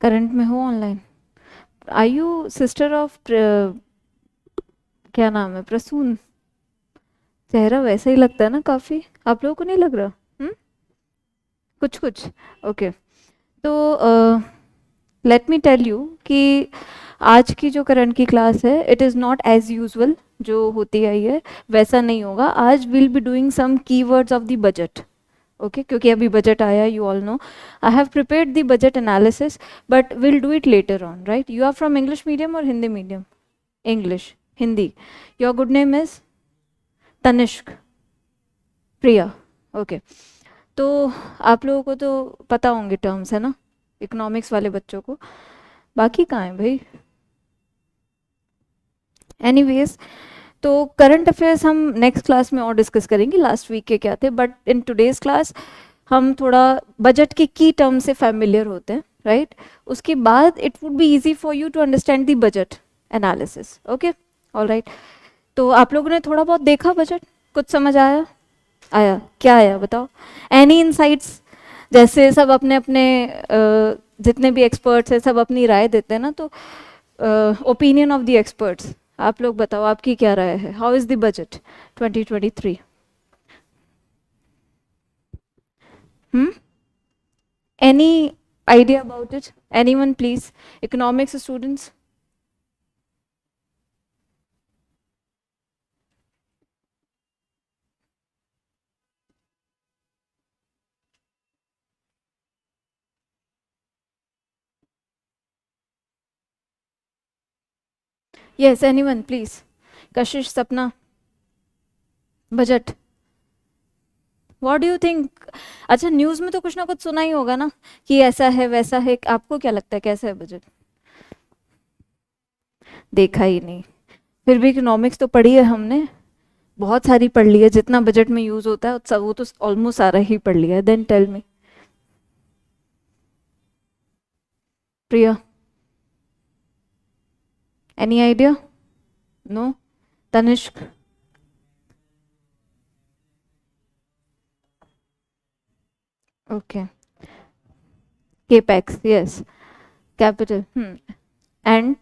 Current में हो online? Are you sister of क्या नाम है, प्रसून? चेहरा वैसा ही लगता है ना काफी, आप लोगों को नहीं लग रहा? हम्म, कुछ कुछ। ओके, तो लेट मी टेल यू कि आज की जो करंट की क्लास है, it is not as usual जो होती आई है वैसा नहीं होगा। आज will be doing some keywords of the budget. Okay, क्योंकि अभी बजट आया, you all know. I have prepared the budget analysis, but will do it later on, right? You are from English medium और Hindi medium? English, Hindi. Your good name is Tanishk, Priya. Okay, तो आप लोगों को तो पता होंगे टर्म्स, है ना, इकोनॉमिक्स वाले बच्चों को। बाकी कहाँ है भाई? एनीवेज, तो करंट अफेयर्स हम नेक्स्ट क्लास में और डिस्कस करेंगे, लास्ट वीक के क्या थे, बट इन टुडेज क्लास हम थोड़ा बजट के की टर्म से फैमिलियर होते हैं, राइट? उसके बाद it would be easy for you to understand the budget analysis. Okay, all right. तो आप लोगों ने थोड़ा बहुत देखा बजट, कुछ समझ आया? आया? क्या आया बताओ? Any insights? जैसे सब अपने अपने जितने भी एक्सपर्ट्स हैं सब अपनी राय देते हैं ना, तो ओपिनियन ऑफ द एक्सपर्ट्स, आप लोग बताओ आपकी क्या राय है? How is the budget 2023? Hmm, any idea about it? Anyone please, economics students? Yes, anyone please? कशिश, सपना, budget, what do you think? अच्छा, न्यूज़ में तो कुछ ना कुछ सुना ही होगा ना कि ऐसा है वैसा है, आपको क्या लगता है कैसा है बजट? देखा ही नहीं? फिर भी इकोनॉमिक्स तो पढ़ी है हमने, बहुत सारी पढ़ ली है, जितना बजट में यूज होता है सब वो तो ऑलमोस्ट सारा ही पढ़ लिया है। Then tell me. Priya, any idea? No? Tanishq? Okay, capex, yes, capital. And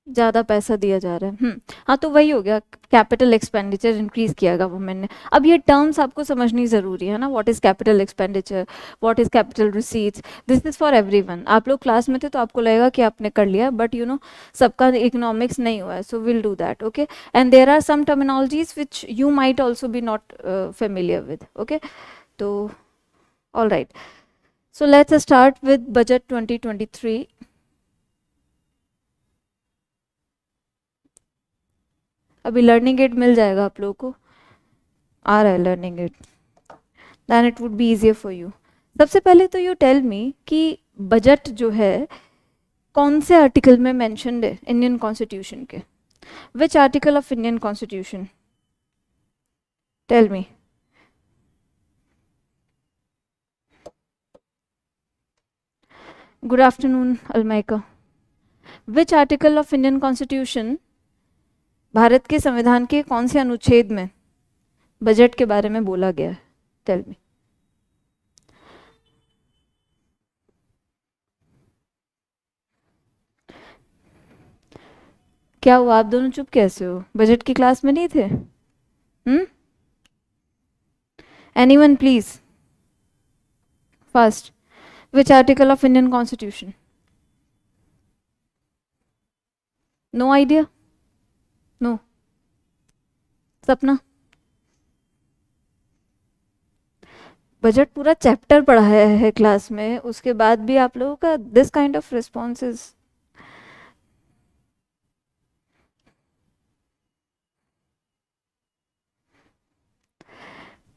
ज़्यादा पैसा दिया जा रहा है। हाँ, तो वही हो गया, कैपिटल एक्सपेंडिचर इंक्रीज किया गवर्नमेंट ने। अब ये टर्म्स आपको समझनी ज़रूरी है ना, what is capital expenditure, what is capital receipts, this is for everyone. आप लोग क्लास में थे तो आपको लगेगा कि आपने कर लिया, बट यू नो सबका इकोनॉमिक्स नहीं हुआ है, so will do that. Okay, and there are some terminologies which you might also be not familiar with. Okay, तो all right, so let's start with budget 2023। अभी लर्निंग एड मिल जाएगा आप लोगों को, आ रहा है learning aid, then it would be easier for you. सबसे पहले तो यू टेल मी कि बजट जो है कौन से आर्टिकल में मेंशन्ड है इंडियन कॉन्स्टिट्यूशन के? Which article of Indian constitution? Tell me. Good afternoon अलमाइका। Which article of Indian constitution, Bharat के संविधान के कौन से अनुच्छेद में बजट के बारे में बोला गया है? Tell me. क्या हुआ, आप दोनों चुप कैसे हो? बजट की क्लास में नहीं थे? Anyone please, first, which article of Indian constitution? No idea? No? Sapna? Budget पूरा चैप्टर पढ़ाया है क्लास में, उसके बाद भी आप लोगों का this kind of responses.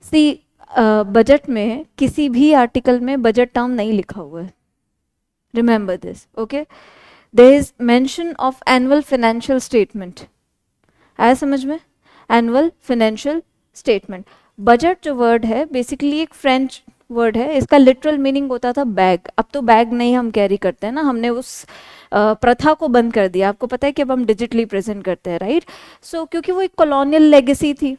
See, budget में किसी भी आर्टिकल में बजट टर्म नहीं लिखा हुआ है, remember this. Okay, there is mention of annual financial statement, आया समझ में? Annual financial statement. बजट जो वर्ड है बेसिकली एक फ्रेंच वर्ड है, इसका लिटरल मीनिंग होता था बैग। अब तो बैग नहीं हम कैरी करते हैं ना, हमने उस प्रथा को बंद कर दिया। आपको पता है कि अब हम डिजिटली प्रेजेंट करते हैं, राइट? सो क्योंकि वो एक कॉलोनियल लेगेसी थी,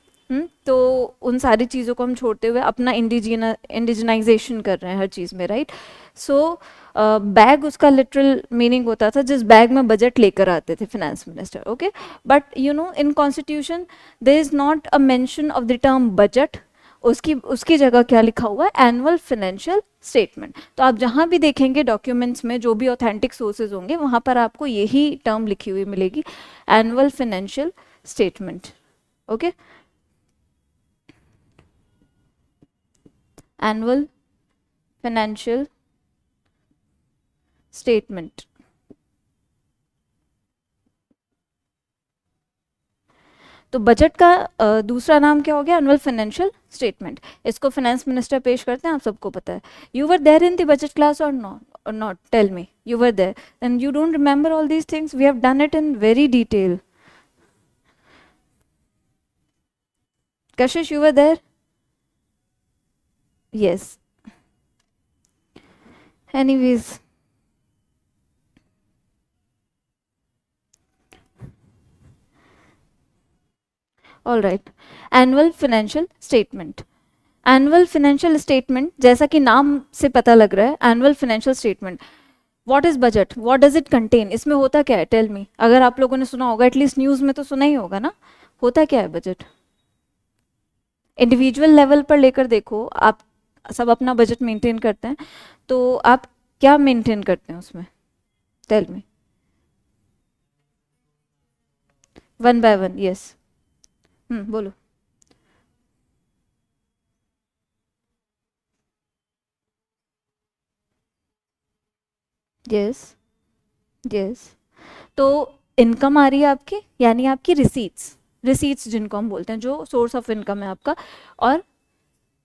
तो उन सारी चीज़ों को हम छोड़ते हुए अपना इंडिजिनाइजेशन कर रहे हैं हर चीज़ में, राइट? सो बैग उसका लिटरल मीनिंग होता था जिस बैग में बजट लेकर आते थे finance minister, okay? But you know in constitution there is not a mention of the term budget, उसकी उसकी जगह क्या लिखा हुआ है? Annual financial statement. तो आप जहां भी देखेंगे डॉक्यूमेंट्स में, जो भी ऑथेंटिक सोर्सेज होंगे, वहां पर आपको यही टर्म लिखी हुई मिलेगी, annual financial statement, okay? Annual financial statement. तो बजट का दूसरा नाम क्या हो गया? Annual financial statement. इसको फाइनेंस मिनिस्टर पेश करते हैं, आप सबको पता है। You were there in the budget class or not? Tell me, you were there and you don't remember all these things? We have done it in very detail. Kashish, you were there? Yes. Anyways. All right. Annual financial statement. Annual financial statement, जैसा कि नाम से पता लग रहा है, annual financial statement. What is budget? What does it contain? इसमें होता क्या है? Tell me. अगर आप लोगों ने सुना होगा, एटलीस्ट न्यूज़ में तो सुना ही होगा ना। होता क्या है बजट? इंडिविजुअल लेवल पर लेकर देखो, आप सब अपना बजट मेंटेन करते हैं, तो आप क्या मेंटेन करते हैं उसमें? Tell me. One by one, yes. बोलो। Yes, yes. तो इनकम आ रही है आपकी, यानी आपकी रिसीट्स, रिसीट्स जिनको हम बोलते हैं, जो सोर्स ऑफ इनकम है आपका, और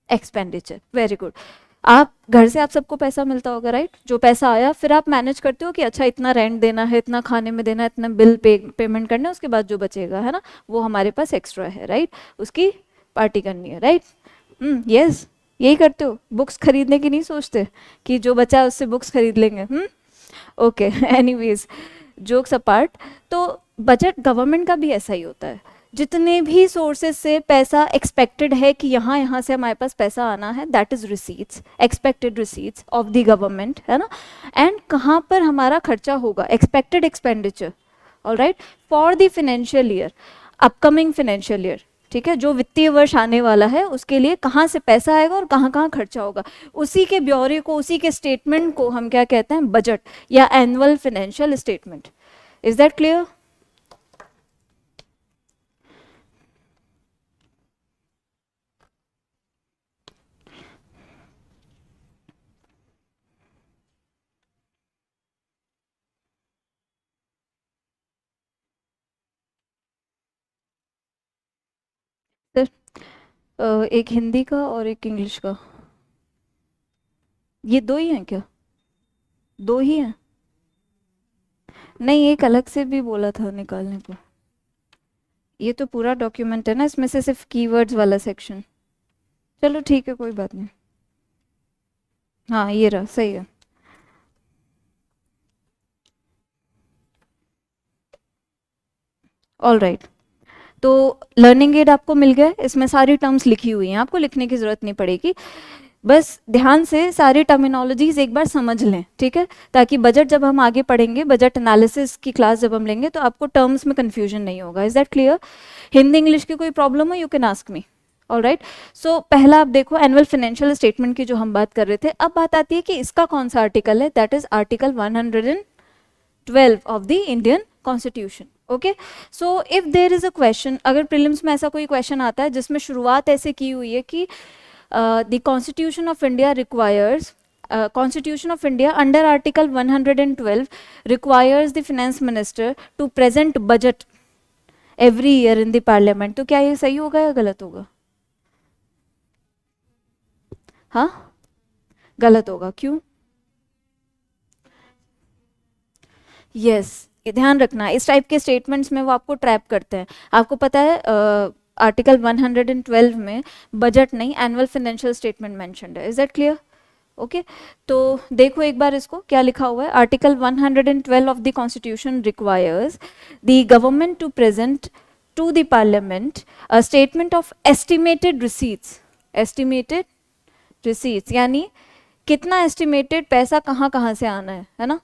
एक्सपेंडिचर। Very good. आप घर से, आप सबको पैसा मिलता होगा, राइट? जो पैसा आया, फिर आप मैनेज करते हो कि अच्छा इतना रेंट देना है, इतना खाने में देना है, इतना बिल पेमेंट करना है, उसके बाद जो बचेगा है ना, वो हमारे पास एक्स्ट्रा है, राइट? उसकी पार्टी करनी है, राइट? यस, यही करते हो। बुक्स खरीदने की नहीं सोचते कि जो बचा है उससे बुक्स खरीद लेंगे? ओके। एनीवेज, जोक्स अपार्ट, तो बजट गवर्नमेंट का भी ऐसा ही होता है। जितने भी सोर्सेज से पैसा एक्सपेक्टेड है कि यहाँ यहाँ से हमारे पास पैसा आना है, that is receipts, expected receipts of the government, है ना? एंड कहाँ पर हमारा खर्चा होगा, expected expenditure, alright, for the financial year, upcoming financial year, ठीक है? जो वित्तीय वर्ष आने वाला है, उसके लिए कहाँ से पैसा आएगा और कहाँ कहाँ खर्चा होगा, उसी के ब्यौरे को, उसी के स्टेटमेंट को हम क्या कहते हैं? बजट या annual financial statement. Is that clear? एक हिंदी का और एक इंग्लिश का, ये दो ही हैं क्या? दो ही हैं? नहीं, एक अलग से भी बोला था निकालने को। ये तो पूरा डॉक्यूमेंट है ना, इसमें से सिर्फ कीवर्ड्स वाला सेक्शन। चलो ठीक है, कोई बात नहीं। हाँ, ये रहा, सही है। All right. तो लर्निंग एड आपको मिल गया, इसमें सारी टर्म्स लिखी हुई हैं, आपको लिखने की ज़रूरत नहीं पड़ेगी। बस ध्यान से सारी टर्मिनोलॉजीज एक बार समझ लें, ठीक है? ताकि बजट जब हम आगे पढ़ेंगे, बजट एनालिसिस की क्लास जब हम लेंगे, तो आपको टर्म्स में कन्फ्यूजन नहीं होगा। Is that clear? Hindi English की कोई प्रॉब्लम हो, you can ask me. All right. So पहला आप देखो, एनुअल फाइनेंशियल स्टेटमेंट की जो हम बात कर रहे थे, अब बात आती है कि इसका कौन सा आर्टिकल है। That is article 112 of the Indian constitution. Okay, so if there is a question, अगर प्रीलिम्स में ऐसा कोई क्वेश्चन आता है जिसमें शुरुआत ऐसे की हुई है कि the constitution of India requires, Constitution of India under Article 112 requires the finance minister to present budget every year in the parliament, तो क्या ये सही होगा या गलत होगा? हाँ, गलत होगा। क्यों? यस, ये ध्यान रखना, इस टाइप के स्टेटमेंट्स में वो आपको ट्रैप करते हैं। आपको पता है आर्टिकल 112 में बजट नहीं एनुअल फाइनेंशियल स्टेटमेंट मेंशन्ड है. Is that clear? ओके तो देखो एक बार इसको क्या लिखा हुआ है. Article 112 of the constitution requires the government to present to the parliament a statement of estimated receipts. Estimated receipts यानी कितना एस्टिमेटेड पैसा कहाँ कहाँ से आना है ना.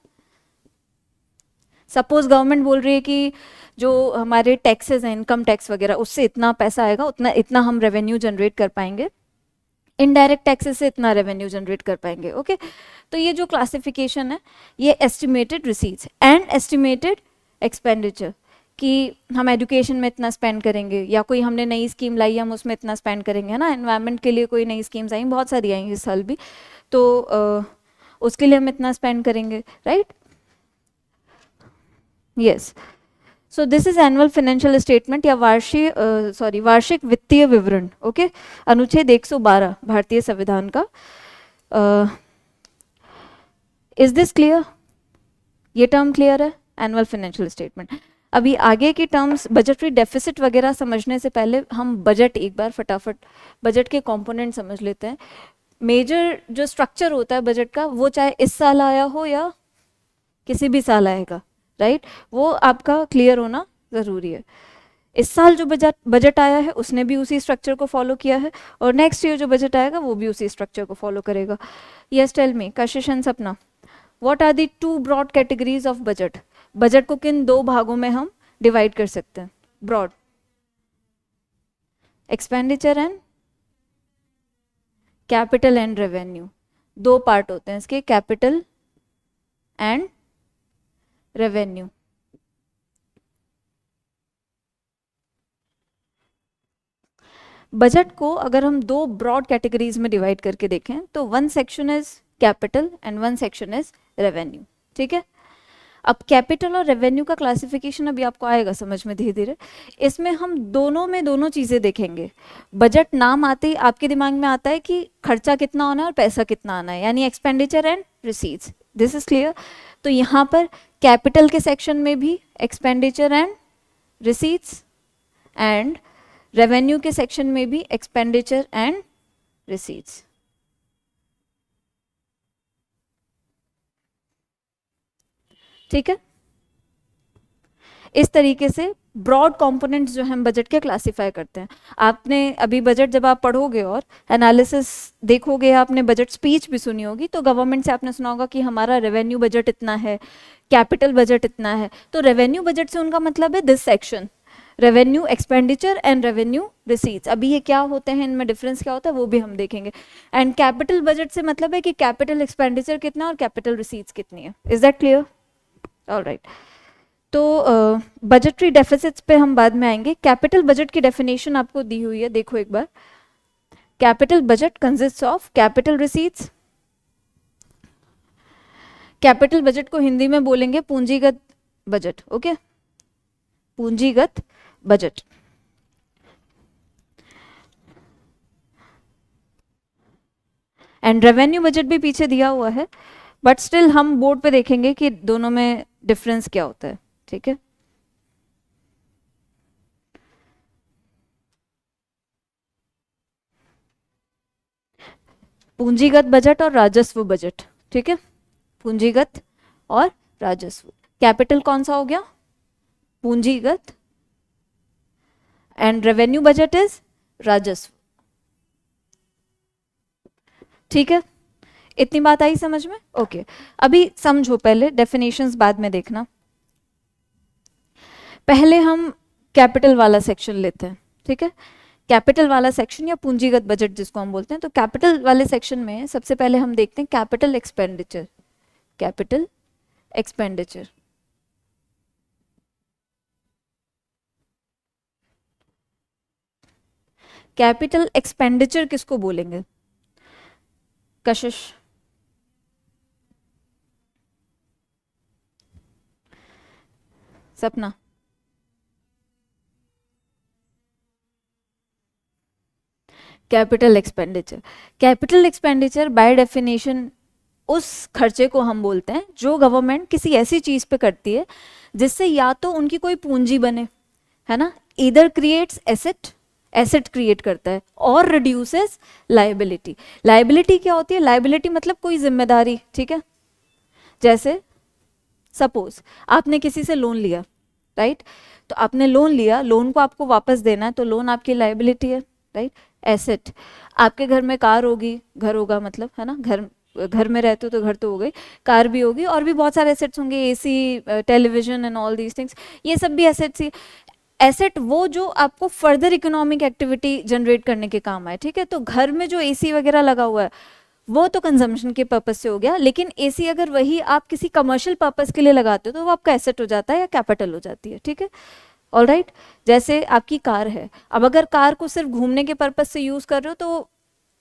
सपोज गवर्नमेंट बोल रही है कि जो हमारे टैक्सेस हैं इनकम टैक्स वगैरह उससे इतना पैसा आएगा, उतना इतना हम रेवेन्यू जनरेट कर पाएंगे, इनडायरेक्ट टैक्सेस से इतना रेवेन्यू जनरेट कर पाएंगे. ओके तो ये जो क्लासिफिकेशन है ये estimated receipts and estimated expenditure कि हम एजुकेशन में इतना स्पेंड करेंगे या कोई हमने नई स्कीम लाई हम उसमें इतना स्पेंड करेंगे है ना. एनवायरनमेंट के लिए कोई नई स्कीम्स आई, बहुत सारी आई इस साल भी, तो उसके लिए हम इतना स्पेंड करेंगे. Right yes. So this is annual financial statement या वार्षिक वित्तीय विवरण. ओके अनुच्छेद 112 भारतीय संविधान का. Is this clear? ये टर्म क्लियर है एनुअल फाइनेंशियल स्टेटमेंट. अभी आगे की टर्म्स बजटरी डेफिसिट वगैरह समझने से पहले हम बजट एक बार फटाफट बजट के कंपोनेंट समझ लेते हैं. मेजर जो स्ट्रक्चर होता है बजट का वो चाहे इस साल आया हो या किसी भी साल आएगा. राइट वो आपका क्लियर होना ज़रूरी है. इस साल जो बजट आया है उसने भी उसी स्ट्रक्चर को फॉलो किया है और नेक्स्ट ईयर जो बजट आएगा वो भी उसी स्ट्रक्चर को फॉलो करेगा. Yes tell me Kashish and Sapna, what are the two broad categories of budget? Budget को किन दो भागों में हम डिवाइड कर सकते हैं broad? Expenditure and capital and revenue. दो पार्ट होते हैं इसके, कैपिटल एंड रेवेन्यू. बजट को अगर हम दो ब्रॉड कैटेगरीज में डिवाइड करके देखें तो one section is capital and one section is revenue. ठीक है. अब कैपिटल और रेवेन्यू का क्लासिफिकेशन अभी आपको आएगा समझ में धीरे धीरे. इसमें हम दोनों में दोनों चीज़ें देखेंगे. बजट नाम आते ही आपके दिमाग में आता है कि खर्चा कितना होना है और पैसा कितना आना है, यानी expenditure and receipts. This is clear. तो यहाँ पर कैपिटल के सेक्शन में भी expenditure and receipts and revenue के सेक्शन में भी एक्सपेंडिचर एंड रिसीट्स. ठीक है. इस तरीके से ब्रॉड कंपोनेंट्स जो हम बजट के क्लासिफाई करते हैं. आपने अभी बजट जब आप पढ़ोगे और एनालिसिस देखोगे, आपने बजट स्पीच भी सुनी होगी, तो गवर्नमेंट से आपने सुना होगा कि हमारा रेवेन्यू बजट इतना है, कैपिटल बजट इतना है. तो रेवेन्यू बजट से उनका मतलब है this section, revenue expenditure and revenue receipts. अभी ये क्या होते हैं, इनमें डिफरेंस क्या होता है वो भी हम देखेंगे. एंड कैपिटल बजट से मतलब है कि कैपिटल एक्सपेंडिचर कितना और कैपिटल रिसीट्स कितनी है. Is that clear? ऑलराइट. तो बजटरी डेफिसिट्स पे हम बाद में आएंगे. कैपिटल बजट की डेफिनेशन आपको दी हुई है, देखो एक बार. Capital budget consists of capital receipts. Capital budget को हिंदी में बोलेंगे पूंजीगत बजट. ओके पूंजीगत बजट. एंड रेवेन्यू बजट भी पीछे दिया हुआ है, बट स्टिल हम बोर्ड पे देखेंगे कि दोनों में डिफरेंस क्या होता है. ठीक है. पूंजीगत बजट और राजस्व बजट. ठीक है. पूंजीगत और राजस्व. कैपिटल कौन सा हो गया? पूंजीगत. एंड रेवेन्यू बजट इज राजस्व. ठीक है. इतनी बात आई समझ में? ओके अभी समझो, पहले डेफिनेशंस बाद में देखना. पहले हम कैपिटल वाला सेक्शन लेते हैं. ठीक है. कैपिटल वाला सेक्शन या पूंजीगत बजट जिसको हम बोलते हैं. तो कैपिटल वाले सेक्शन में सबसे पहले हम देखते हैं capital expenditure. Capital expenditure. Capital expenditure किसको बोलेंगे? कशिश. सपना. Capital expenditure. Capital expenditure by definition उस खर्चे को हम बोलते हैं जो गवर्नमेंट किसी ऐसी चीज पे करती है जिससे या तो उनकी कोई पूंजी बने, है ना, either creates asset asset create करता है, और रिड्यूसेस लाइबिलिटी। लाइबिलिटी क्या होती है? लाइबिलिटी मतलब कोई जिम्मेदारी, ठीक है। जैसे सपोज आपने किसी से लोन लिया, राइट, तो आपने लोन लिया, लोन को आपको वापस देना है, तो लोन आपकी लाइबिलिटी है, राइट। एसेट, आपके घर में कार होगी, घर होगा मतलब, है ना, घर में रहते हो तो घर तो हो गई, कार भी होगी, और भी बहुत सारे एसेट्स होंगे, AC, television and all these things, ये सब भी एसेट्स ही। एसेट वो जो आपको फर्दर इकोनॉमिक एक्टिविटी जनरेट करने के काम आए, ठीक है। तो घर में जो एसी वगैरह लगा हुआ है वो तो कंजम्पशन के पर्पज से हो गया, लेकिन एसी अगर वही आप किसी कमर्शियल पर्पज के लिए लगाते हो तो वो आपका एसेट हो जाता है या कैपिटल हो जाती है, ठीक है। All right. जैसे आपकी कार है, अब अगर कार को सिर्फ घूमने के पर्पज से यूज कर रहे हो तो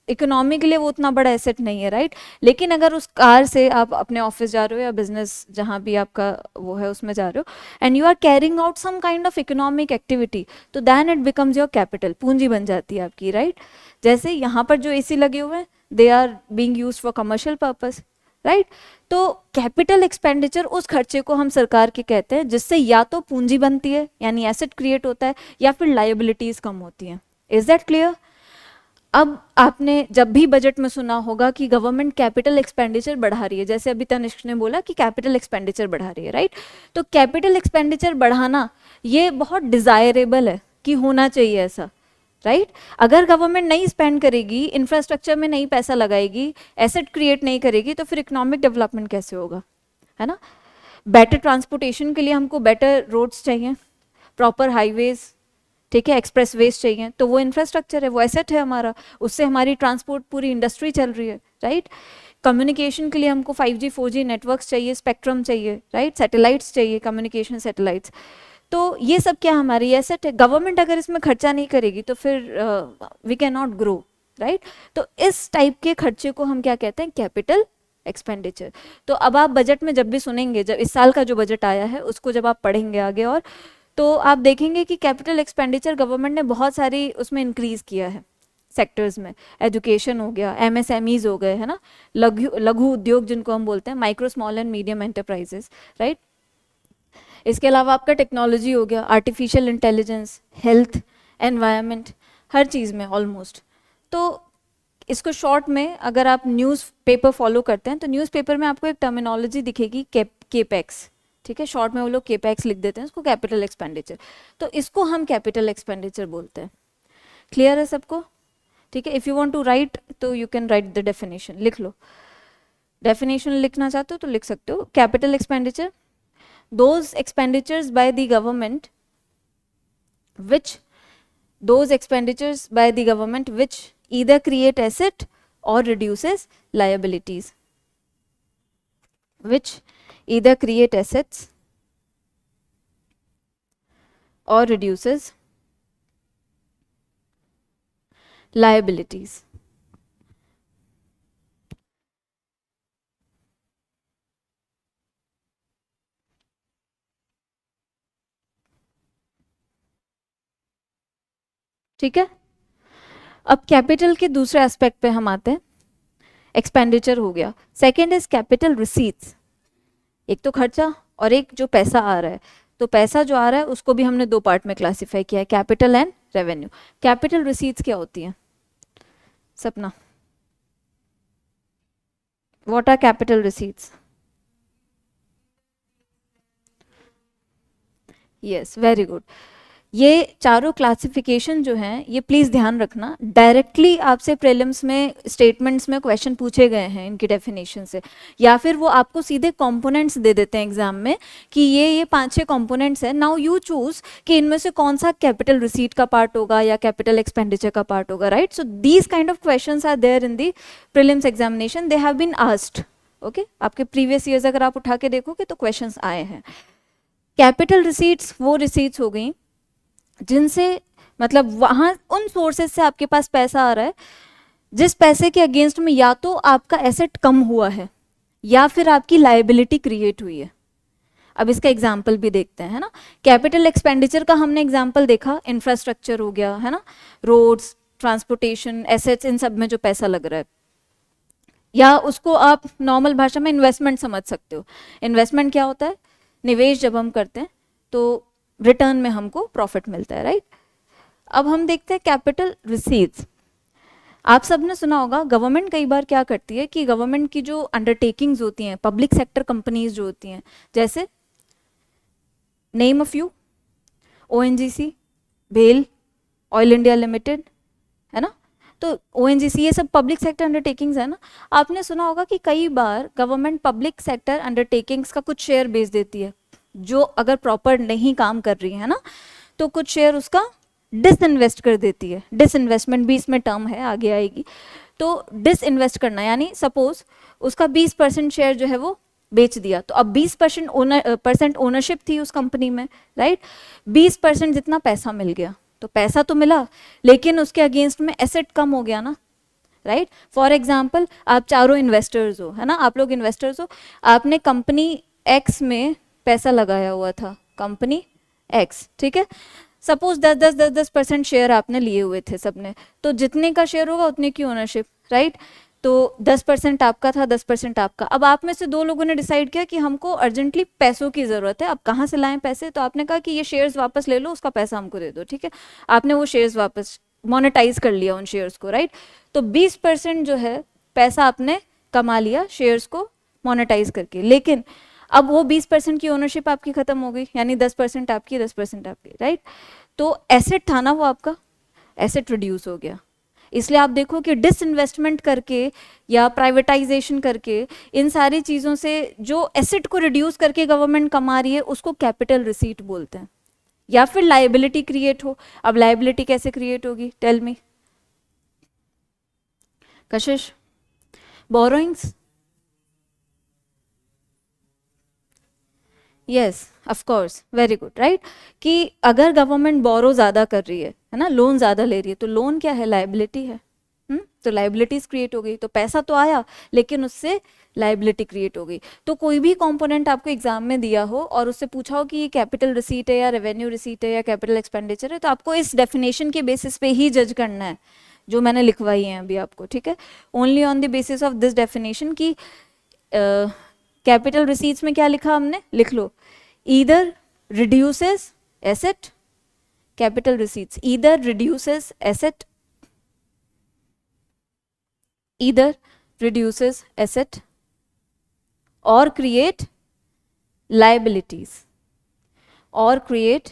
इकोनॉमी के लिए वो उतना बड़ा एसेट नहीं है, राइट। लेकिन अगर उस कार से आप अपने ऑफिस जा रहे हो या बिजनेस जहाँ भी आपका वो है उसमें जा रहे हो, and you are carrying out some kind of economic activity, तो then it becomes your capital, पूंजी बन जाती है आपकी, राइट। जैसे यहाँ पर जो एसी लगे हुए हैं, they are being used for commercial purpose, right. तो कैपिटल एक्सपेंडिचर उस खर्चे को हम सरकार के कहते हैं जिससे या तो पूंजी बनती है यानी एसेट क्रिएट होता है, या फिर लायबिलिटीज कम होती हैं। Is that clear? अब आपने जब भी बजट में सुना होगा कि गवर्नमेंट कैपिटल एक्सपेंडिचर बढ़ा रही है, जैसे अभी तनिष्क ने बोला कि कैपिटल एक्सपेंडिचर बढ़ा रही है, राइट। तो कैपिटल एक्सपेंडिचर बढ़ाना ये बहुत डिजायरेबल है कि होना चाहिए ऐसा, राइट। अगर गवर्नमेंट नहीं स्पेंड करेगी, इंफ्रास्ट्रक्चर में नहीं पैसा लगाएगी, एसेट क्रिएट नहीं करेगी, तो फिर इकोनॉमिक डेवलपमेंट कैसे होगा, है ना। बेटर ट्रांसपोर्टेशन के लिए हमको बेटर रोड्स चाहिए, प्रॉपर हाईवेज, ठीक है, एक्सप्रेस वेज चाहिए, तो वो इंफ्रास्ट्रक्चर है, वो एसेट है हमारा, उससे हमारी ट्रांसपोर्ट पूरी इंडस्ट्री चल रही है, राइट। कम्युनिकेशन के लिए हमको 5G 4G नेटवर्क्स चाहिए, स्पेक्ट्रम चाहिए, राइट, सैटेलाइट्स चाहिए, कम्युनिकेशन सैटेलाइट्स, तो ये सब क्या हमारी एसेट है। गवर्नमेंट अगर इसमें खर्चा नहीं करेगी तो फिर we can not grow, right. तो इस टाइप के खर्चे को हम क्या कहते हैं? Capital expenditure. तो अब आप बजट में जब भी सुनेंगे, जब इस साल का जो बजट आया है उसको जब आप पढ़ेंगे आगे, और तो आप देखेंगे कि कैपिटल एक्सपेंडिचर गवर्नमेंट ने बहुत सारी उसमें इंक्रीज किया है सेक्टर्स में। एजुकेशन हो गया, एमएसएमईज हो गए, है ना, लघु उद्योग जिनको हम बोलते हैं, micro small and medium enterprises, right. इसके अलावा आपका टेक्नोलॉजी हो गया, आर्टिफिशियल इंटेलिजेंस, हेल्थ, एनवायरनमेंट, हर चीज़ में ऑलमोस्ट। तो इसको शॉर्ट में अगर आप न्यूज़ पेपर फॉलो करते हैं तो न्यूज़ पेपर में आपको एक टर्मिनोलॉजी दिखेगी, केपेक्स, ठीक है। शॉर्ट में वो लोग केपेक्स लिख देते हैं, इसको कैपिटल एक्सपेंडिचर, तो इसको हम कैपिटल एक्सपेंडिचर बोलते हैं। क्लियर है सबको? ठीक है। If you want to write तो you can write the definition, लिख लो। डेफिनेशन लिखना चाहते हो तो लिख सकते हो। Capital expenditure, those expenditures by the government which either create asset or reduces liabilities, which either create assets or reduces liabilities. ठीक है। अब कैपिटल के दूसरे एस्पेक्ट पे हम आते हैं। एक्सपेंडिचर हो गया, सेकेंड इज कैपिटल रिसीट्स। एक तो खर्चा और एक जो पैसा आ रहा है। तो पैसा जो आ रहा है उसको भी हमने दो पार्ट में क्लासिफाई किया है, capital and revenue. Capital receipts क्या होती है सपना? What are capital receipts? Yes, very good. ये चारों क्लासिफिकेशन जो हैं ये प्लीज़ ध्यान रखना, डायरेक्टली आपसे प्रीलिम्स में स्टेटमेंट्स में क्वेश्चन पूछे गए हैं इनकी डेफिनेशन से, या फिर वो आपको सीधे कंपोनेंट्स दे देते हैं एग्जाम में कि ये 5-6 कंपोनेंट्स हैं, नाउ यू चूज कि इनमें से कौन सा कैपिटल रिसीट का पार्ट होगा या कैपिटल एक्सपेंडिचर का पार्ट होगा, right. So these kind of questions are there in the prelims examination, they have been asked, okay. आपके प्रीवियस ईयर्स अगर आप उठा के देखोगे तो क्वेश्चंस आए हैं। कैपिटल रिसीट्स वो रिसीट्स हो गई जिनसे मतलब वहां उन सोर्सेज से आपके पास पैसा आ रहा है जिस पैसे के अगेंस्ट में या तो आपका एसेट कम हुआ है या फिर आपकी लायबिलिटी क्रिएट हुई है। अब इसका एग्जाम्पल भी देखते हैं, है ना। कैपिटल एक्सपेंडिचर का हमने एग्जाम्पल देखा, इंफ्रास्ट्रक्चर हो गया, है ना, रोड्स, ट्रांसपोर्टेशन, एसेट्स, इन सब में जो पैसा लग रहा है, या उसको आप नॉर्मल भाषा में इन्वेस्टमेंट समझ सकते हो। इन्वेस्टमेंट क्या होता है? निवेश जब हम करते हैं तो रिटर्न में हमको प्रॉफिट मिलता है, राइट। अब हम देखते हैं कैपिटल रिसीट्स। आप सबने सुना होगा गवर्नमेंट कई बार क्या करती है कि गवर्नमेंट की जो अंडरटेकिंग्स होती हैं, पब्लिक सेक्टर कंपनीज जो होती हैं, जैसे नेम ऑफ यू, ओएनजीसी, भेल, ऑयल इंडिया लिमिटेड, है ना, तो ओएनजीसी, ये सब पब्लिक सेक्टर अंडरटेकिंग्स है ना। आपने सुना होगा कि कई बार गवर्नमेंट पब्लिक सेक्टर अंडरटेकिंग्स का कुछ शेयर बेच देती है, जो अगर प्रॉपर नहीं काम कर रही है ना, तो कुछ शेयर उसका डिसइन्वेस्ट कर देती है। डिसइन्वेस्टमेंट भी इसमें टर्म है, आगे आएगी। तो डिसइन्वेस्ट करना यानी सपोज उसका 20% शेयर जो है वो बेच दिया, तो अब 20% ओनरशिप थी उस कंपनी में, राइट। 20% जितना पैसा मिल गया, तो पैसा तो मिला लेकिन उसके अगेंस्ट में एसेट कम हो गया ना, राइट। फॉर एग्जाम्पल आप चारों इन्वेस्टर्स हो, है ना, आप लोग इन्वेस्टर्स हो, आपने कंपनी एक्स में पैसा लगाया हुआ था, कंपनी एक्स, ठीक है। सपोज 10% शेयर आपने लिए हुए थे सबने, तो जितने का शेयर होगा उतने की ओनरशिप, राइट। तो 10% आपका था, 10% आपका। अब आप में से दो लोगों ने डिसाइड किया कि हमको अर्जेंटली पैसों की ज़रूरत है, अब कहाँ से लाएं पैसे, तो आपने कहा कि ये शेयर्स वापस ले लो, उसका पैसा हमको दे दो, ठीक है। आपने वो शेयर्स वापस मोनेटाइज कर लिया उन शेयर्स को, राइट। तो 20% जो है पैसा आपने कमा लिया शेयर्स को मोनेटाइज करके, लेकिन अब वो 20% की ओनरशिप आपकी खत्म हो गई, यानी 10% आपकी, 10% आपकी, राइट। तो एसेट था ना वो आपका, एसेट रिड्यूस हो गया। इसलिए आप देखो कि डिसइन्वेस्टमेंट करके या प्राइवेटाइजेशन करके इन सारी चीज़ों से जो एसेट को रिड्यूस करके गवर्नमेंट कमा रही है उसको कैपिटल रिसीट बोलते हैं। या फिर लाइबिलिटी क्रिएट हो। अब लाइबिलिटी कैसे क्रिएट होगी, tell me Kashish. Borrowings, yes of course, very good, right. कि अगर गवर्नमेंट बोरो ज़्यादा कर रही है ना, लोन ज़्यादा ले रही है, तो लोन क्या है, लाइबिलिटी है। तो लाइबिलिटीज क्रिएट हो गई, तो पैसा तो आया लेकिन उससे लाइबिलिटी क्रिएट हो गई। तो कोई भी कंपोनेंट आपको एग्जाम में दिया हो और उससे पूछा हो कि ये कैपिटल रिसीट है या रेवेन्यू रिसीट है या कैपिटल एक्सपेंडिचर है, तो आपको इस डेफिनेशन के बेसिस पे ही जज करना है जो मैंने लिखवाई है अभी आपको, ठीक है। Only on the basis of this definition की कैपिटल रिसीट्स में क्या लिखा हमने, लिख लो, either reduces asset, capital receipts either reduces asset, either reduces asset or create liabilities, or create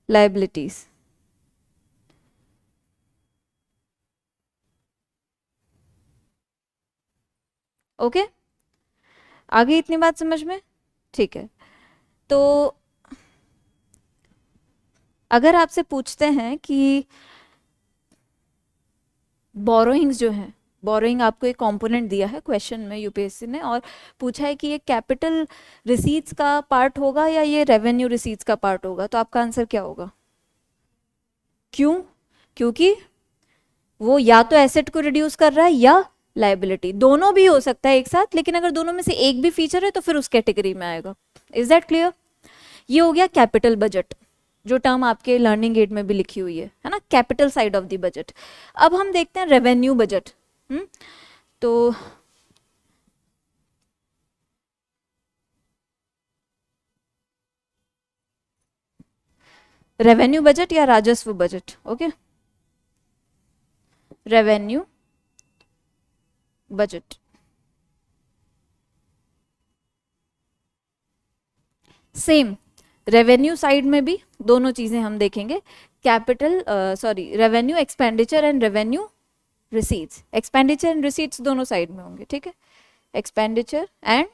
liabilities. Okay, आगे इतनी बात समझ में, ठीक है। तो अगर आपसे पूछते हैं कि बोरोइंग्स जो है, बोरोइंग आपको एक कंपोनेंट दिया है क्वेश्चन में यूपीएससी ने, और पूछा है कि ये कैपिटल रिसीट्स का पार्ट होगा या ये रेवेन्यू रिसीट्स का पार्ट होगा, तो आपका आंसर क्या होगा। क्यों, क्योंकि वो या तो एसेट को रिड्यूस कर रहा है या लाइबिलिटी, दोनों भी हो सकता है एक साथ, लेकिन अगर दोनों में से एक भी फीचर है तो फिर उस कैटेगरी में आएगा। Is that clear. ये हो गया कैपिटल बजट, जो टर्म आपके लर्निंग एड में भी लिखी हुई है ना, capital side of the budget. अब हम देखते हैं रेवेन्यू बजट। तो रेवेन्यू बजट या राजस्व budget, okay, revenue budget. Same revenue side में भी दोनों चीजें हम देखेंगे, capital sorry revenue expenditure and revenue receipts. Expenditure and receipts दोनों साइड में होंगे, ठीक है, एक्सपेंडिचर एंड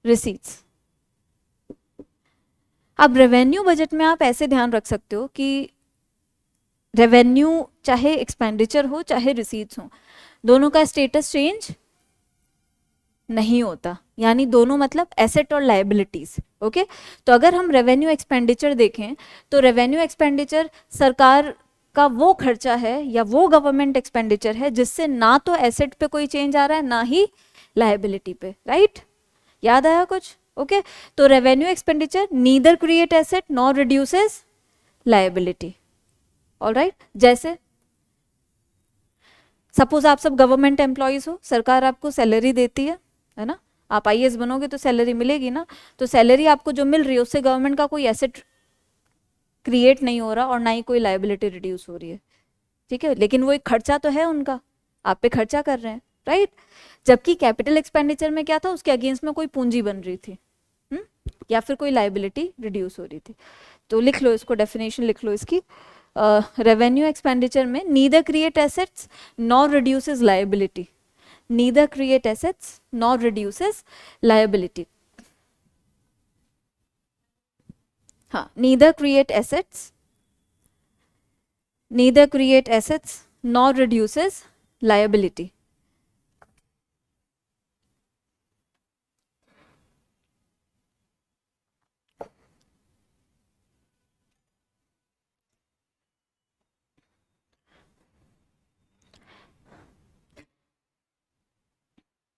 रिसीट्स। अब रेवेन्यू बजट में आप ऐसे ध्यान रख सकते हो कि रेवेन्यू चाहे एक्सपेंडिचर हो चाहे रिसीट्स हो, दोनों का स्टेटस चेंज नहीं होता, यानी दोनों मतलब एसेट और लायबिलिटीज, ओके। तो अगर हम रेवेन्यू एक्सपेंडिचर देखें तो रेवेन्यू एक्सपेंडिचर सरकार का वो खर्चा है या वो गवर्नमेंट एक्सपेंडिचर है जिससे ना तो एसेट पे कोई चेंज आ रहा है ना ही लायबिलिटी पे, राइट। याद आया कुछ, ओके। तो revenue expenditure neither create asset nor reduces liability, alright. जैसे सपोज आप सब गवर्नमेंट एम्प्लॉयज हो, सरकार आपको सैलरी देती है ना, आप आईएएस बनोगे तो सैलरी मिलेगी ना, तो सैलरी आपको जो मिल रही है उससे गवर्नमेंट का कोई एसेट क्रिएट नहीं हो रहा और ना ही कोई लाइबिलिटी रिड्यूस हो रही है, ठीक है, लेकिन वो एक खर्चा तो है उनका, आप पे खर्चा कर रहे हैं, राइट। जबकि कैपिटल एक्सपेंडिचर में क्या था, उसके अगेंस्ट में कोई पूंजी बन रही थी, या फिर कोई लाइबिलिटी रिड्यूस हो रही थी। तो लिख लो इसको, डेफिनेशन लिख लो इसकी। रेवेन्यू एक्सपेंडिचर में neither create assets nor reduces liability, neither create assets nor reduces liability. हाँ, neither create assets, neither create assets nor reduces liability.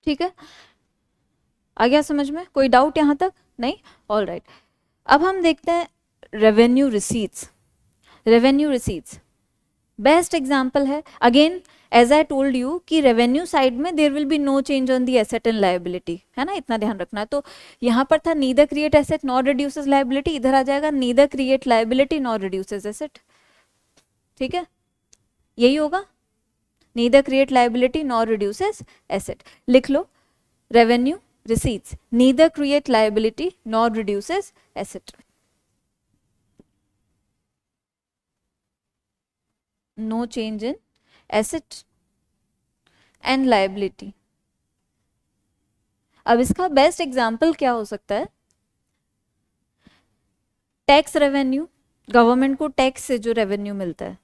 ठीक है, आ गया समझ में, कोई डाउट यहाँ तक? नहीं, ऑल राइट। अब हम देखते हैं revenue receipts. Revenue receipts best example है, again as I told you कि रेवेन्यू साइड में there will be no change on the asset and liability, है ना, इतना ध्यान रखना है। तो यहाँ पर था neither create asset nor reduces liability, इधर आ जाएगा neither create liability nor reduces asset, ठीक है, यही होगा, neither create liability nor reduces asset. लिख लो, revenue receipts neither create liability nor reduces asset. No change in asset and liability. अब इसका best example क्या हो सकता है, टैक्स रेवेन्यू, गवर्नमेंट को टैक्स से जो रेवेन्यू मिलता है,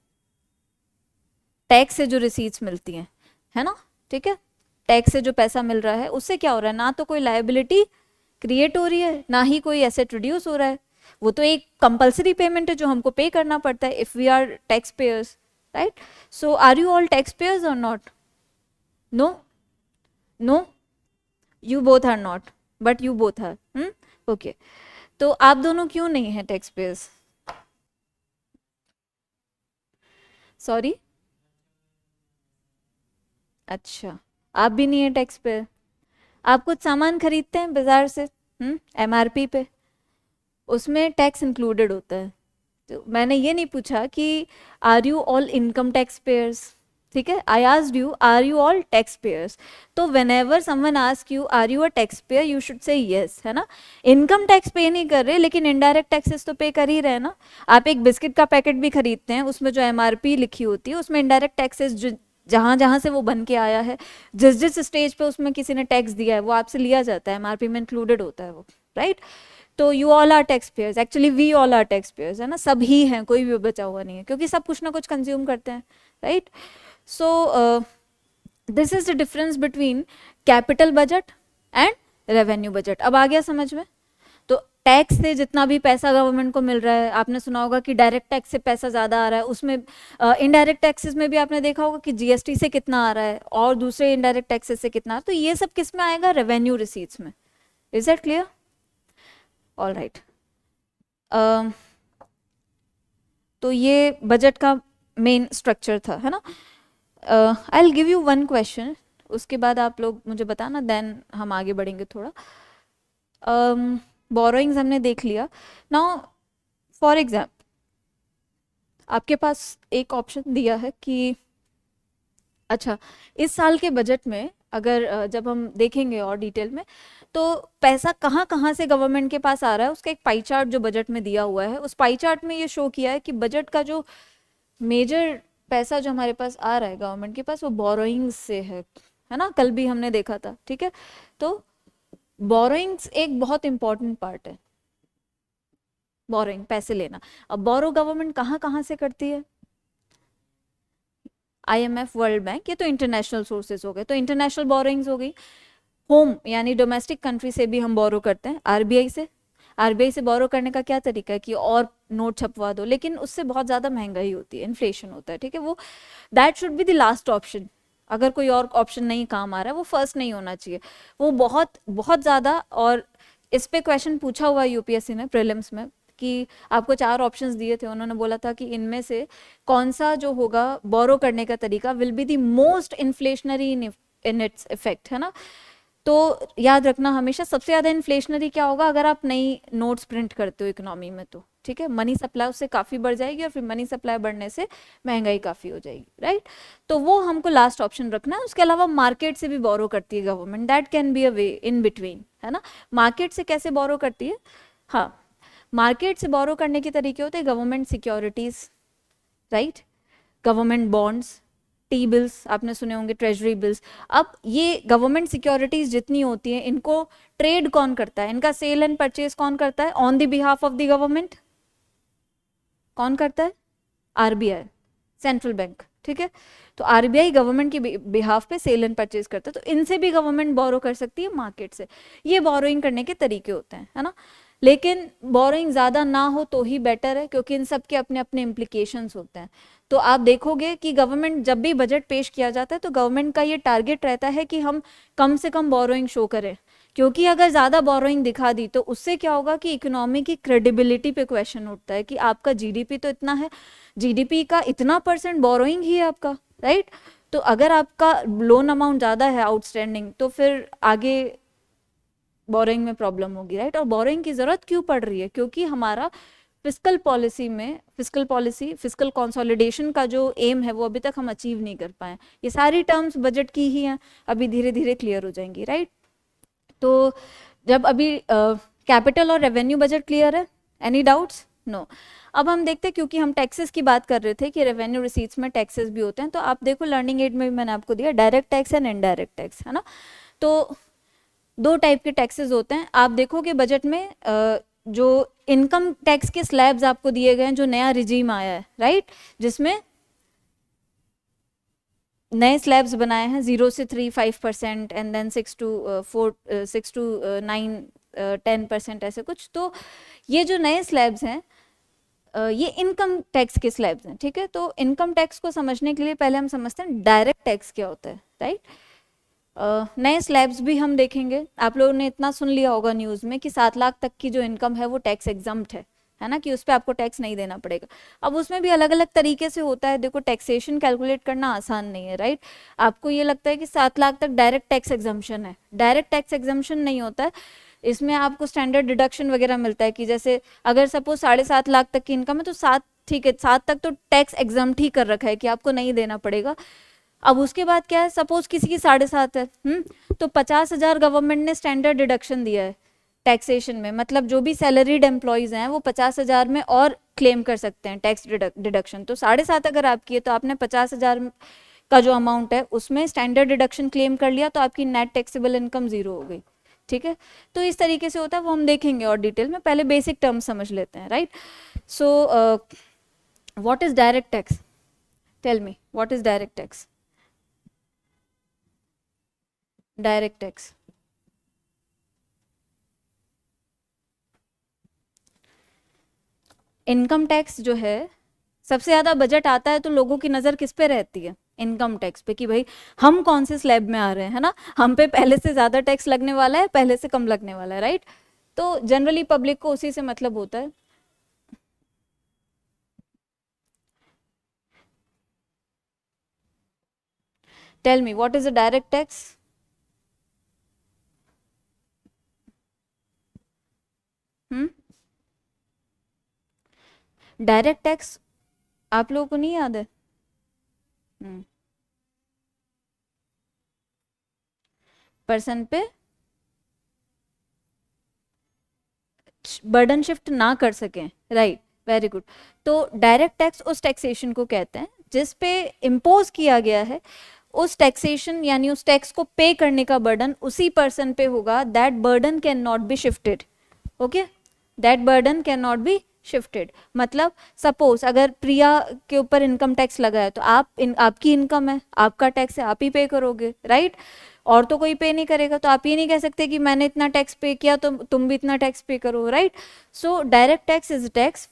टैक्स से जो रिसीट्स मिलती हैं, है ना, ठीक है, टैक्स से जो पैसा मिल रहा है उससे क्या हो रहा है, ना तो कोई लायबिलिटी क्रिएट हो रही है ना ही कोई एसेट रिड्यूस हो रहा है, वो तो एक कंपलसरी पेमेंट है जो हमको पे करना पड़ता है if we are tax payers, right. So are you all tax payers or not? No, no, you both are not, but you both are, okay. तो आप दोनों क्यों नहीं हैं टैक्स पेयर्स? सॉरी, अच्छा, आप भी नहीं है टैक्स पेयर। आप कुछ सामान खरीदते हैं बाजार से, एमआरपी पे, उसमें टैक्स इंक्लूडेड होता है। तो मैंने ये नहीं पूछा कि are you all income tax payers, ठीक है, I asked you are you all tax payers. तो whenever someone ask you are you a tax payer, you should say yes, है ना। इनकम टैक्स पे नहीं कर रहे लेकिन इनडायरेक्ट टैक्सेस तो पे कर ही रहे हैं ना। आप एक बिस्किट का पैकेट भी खरीदते हैं, उसमें जो एमआरपी लिखी होती है उसमें इनडायरेक्ट टैक्सेस जहाँ जहाँ से वो बन के आया है, जिस जिस स्टेज पे उसमें किसी ने टैक्स दिया है वो आपसे लिया जाता है, एमआरपी में इंक्लूडेड होता है वो, राइट। तो you all are tax payers, actually we all are tax payers, है ना, सब ही हैं, कोई भी बचा हुआ नहीं है क्योंकि सब कुछ ना कुछ कंज्यूम करते हैं, right. So this is the difference between capital budget and revenue budget. अब आ गया समझ में? तो टैक्स से जितना भी पैसा गवर्नमेंट को मिल रहा है, आपने सुना होगा कि डायरेक्ट टैक्स से पैसा ज़्यादा आ रहा है, उसमें इनडायरेक्ट टैक्सेस में भी आपने देखा होगा कि जीएसटी से कितना आ रहा है और दूसरे इनडायरेक्ट टैक्सेस से कितना, तो ये सब किस में आएगा? रेवेन्यू रिसीट्स में। Is that clear? All right. तो ये बजट का मेन स्ट्रक्चर था, है ना। I will give you one question, उसके बाद आप लोग मुझे बताना, देन हम आगे बढ़ेंगे थोड़ा। बोरोइंग्स हमने देख लिया। नाउ फॉर एग्जाम्पल आपके पास एक ऑप्शन दिया है कि अच्छा, इस साल के बजट में अगर जब हम देखेंगे और डिटेल में, तो पैसा कहाँ कहाँ से गवर्नमेंट के पास आ रहा है उसका एक पाई चार्ट जो बजट में दिया हुआ है, उस पाई चार्ट में ये शो किया है कि बजट का जो मेजर पैसा जो हमारे पास आ रहा है गवर्नमेंट के पास वो बोरोइंग्स से है ना, कल भी हमने देखा था, ठीक है। तो बोरोइंग्स एक बहुत इंपॉर्टेंट पार्ट है, बोरोइंग पैसे लेना। अब बोरो गवर्नमेंट कहाँ कहाँ से करती है? आईएमएफ, वर्ल्ड बैंक, ये तो इंटरनेशनल सोर्सेज हो गए, तो इंटरनेशनल बोरोइंग्स हो गई। होम यानी डोमेस्टिक कंट्री से भी हम बोरो करते हैं, आरबीआई से। आरबीआई से बोरो करने का क्या तरीका है कि और नोट छपवा दो, लेकिन उससे बहुत ज़्यादा महंगाई होती है, इन्फ्लेशन होता है, ठीक है। वो that should be the last option, अगर कोई और ऑप्शन नहीं काम आ रहा है वो फर्स्ट नहीं होना चाहिए, वो बहुत बहुत ज़्यादा। और इस पे क्वेश्चन पूछा हुआ यूपीएससी ने प्रीलिम्स में कि आपको 4 ऑप्शंस दिए थे, उन्होंने बोला था कि इनमें से कौन सा जो होगा बोरो करने का तरीका will be the most inflationary in its effect, है ना। तो याद रखना हमेशा सबसे ज़्यादा इन्फ्लेशनरी क्या होगा अगर आप नई नोट्स प्रिंट करते हो इकोनॉमी में, तो ठीक है, मनी सप्लाई उससे काफ़ी बढ़ जाएगी और फिर मनी सप्लाई बढ़ने से महंगाई काफ़ी हो जाएगी, राइट। तो वो हमको लास्ट ऑप्शन रखना है। उसके अलावा मार्केट से भी बोरो करती है government, that can be a way in between, है ना। मार्केट से कैसे बोरो करती है? हाँ, मार्केट से बोरो करने के तरीके होते हैं government securities, right, government bonds, T bills आपने सुने होंगे, ट्रेजरी बिल्स। अब ये गवर्नमेंट सिक्योरिटीज जितनी होती हैं इनको ट्रेड कौन करता है, इनका सेल एंड परचेज कौन करता है on the behalf of the government? कौन करता है? आरबीआई, सेंट्रल बैंक, ठीक है। तो आरबीआई गवर्नमेंट के बिहाफ पे सेल एंड परचेज करता है, तो इनसे भी गवर्नमेंट बोरो कर सकती है मार्केट से। ये बोरोइंग करने के तरीके होते हैं, है ना। लेकिन बोरोइंग ज़्यादा ना हो तो ही बेटर है, क्योंकि इन सब के अपने अपने इम्प्लीकेशंस होते हैं। तो आप देखोगे कि गवर्नमेंट जब भी बजट पेश किया जाता है तो गवर्नमेंट का ये टारगेट रहता है कि हम कम से कम बोरोइंग शो करें, क्योंकि अगर ज़्यादा बोरोइंग दिखा दी तो उससे क्या होगा कि इकोनॉमी की क्रेडिबिलिटी पे क्वेश्चन उठता है कि आपका जीडीपी तो इतना है, जीडीपी का इतना % बोरोइंग ही है आपका, राइट। तो अगर आपका लोन अमाउंट ज़्यादा है आउटस्टैंडिंग, तो फिर आगे बोरोइंग में प्रॉब्लम होगी, राइट। और बोरोइंग की ज़रूरत क्यों पड़ रही है? क्योंकि हमारा फिस्कल पॉलिसी में फिस्कल कंसोलिडेशन का जो एम है वो अभी तक हम अचीव नहीं कर पाए। ये सारी टर्म्स बजट की ही हैं, अभी धीरे धीरे क्लियर हो जाएंगी, राइट। तो जब अभी कैपिटल और रेवेन्यू बजट क्लियर है, एनी डाउट्स? नो। अब हम देखते हैं, क्योंकि हम टैक्सेस की बात कर रहे थे कि रेवेन्यू रिसीट्स में टैक्सेस भी होते हैं, तो आप देखो लर्निंग एड में भी मैंने आपको दिया direct tax and indirect tax, है ना। तो दो टाइप के टैक्सेस होते हैं। आप देखोगे बजट में जो इनकम टैक्स के स्लैब्स आपको दिए गए हैं, जो नया रिजीम आया है, राइट, जिसमें नए स्लैब्स बनाए हैं 0 से 3 5% एंड देन 6 to 9 10% ऐसे कुछ। तो ये जो नए स्लैब्स हैं ये इनकम टैक्स के स्लैब्स हैं, ठीक है। तो इनकम टैक्स को समझने के लिए पहले हम समझते हैं डायरेक्ट टैक्स क्या होता है, राइट। नए स्लैब्स भी हम देखेंगे। आप लोगों ने इतना सुन लिया होगा न्यूज़ में कि 7 लाख तक की जो इनकम है वो टैक्स एग्जम्प्ट है ना, कि उस पर आपको टैक्स नहीं देना पड़ेगा। अब उसमें भी अलग अलग तरीके से होता है। देखो टैक्सेशन कैलकुलेट करना आसान नहीं है, राइट। आपको ये लगता है कि 7 लाख तक डायरेक्ट टैक्स एग्जम्पशन है, डायरेक्ट टैक्स एग्जम्पशन नहीं होता है। इसमें आपको स्टैंडर्ड डिडक्शन वगैरह मिलता है कि जैसे अगर सपोज 7.5 लाख तक की इनकम है तो 7, ठीक है, 7 तक तो टैक्स एग्जम्प्ट ही कर रखा है कि आपको नहीं देना पड़ेगा। अब उसके बाद क्या है, सपोज किसी की 7.5 है, तो 50,000 गवर्नमेंट ने स्टैंडर्ड डिडक्शन दिया है टैक्सेशन में, मतलब जो भी सैलरीड एम्प्लॉयज हैं वो 50,000 में और क्लेम कर सकते हैं टैक्स डिडक्शन। तो 7.5 अगर आपकी है तो आपने 50,000 का जो अमाउंट है उसमें स्टैंडर्ड डिडक्शन क्लेम कर लिया, तो आपकी नेट टैक्सेबल इनकम 0 हो गई, ठीक है। तो इस तरीके से होता है, वो हम देखेंगे और डिटेल में, पहले बेसिक टर्म समझ लेते हैं, right. So what is direct tax? Tell me what is direct tax? Direct tax, income tax जो है, सबसे ज्यादा बजट आता है तो लोगों की नजर किस पे रहती है? इनकम टैक्स पे, कि भाई हम कौन से स्लैब में आ रहे हैं, है ना, हम पे पहले से ज्यादा टैक्स लगने वाला है, पहले से कम लगने वाला है, राइट। तो जनरली पब्लिक को उसी से मतलब होता है। Tell me what is a direct tax? Direct tax आप लोगों को नहीं याद है? पर्सन पे बर्डन शिफ्ट ना कर सकें, राइट, वेरी गुड। तो डायरेक्ट टैक्स उस टैक्सेशन को कहते हैं जिस पे इम्पोज किया गया है, उस टैक्सेशन यानी उस टैक्स को पे करने का बर्डन उसी पर्सन पे होगा, that burden can not be shifted, okay, that burden can not be shifted. मतलब सपोज अगर प्रिया के ऊपर इनकम टैक्स लगा है तो आपकी इनकम है, आपका टैक्स है, आप ही पे करोगे, राइट। और तो कोई पे नहीं करेगा, तो आप ये नहीं कह सकते कि मैंने इतना टैक्स पे किया तो तुम भी इतना टैक्स पे करो, right. So direct tax is tax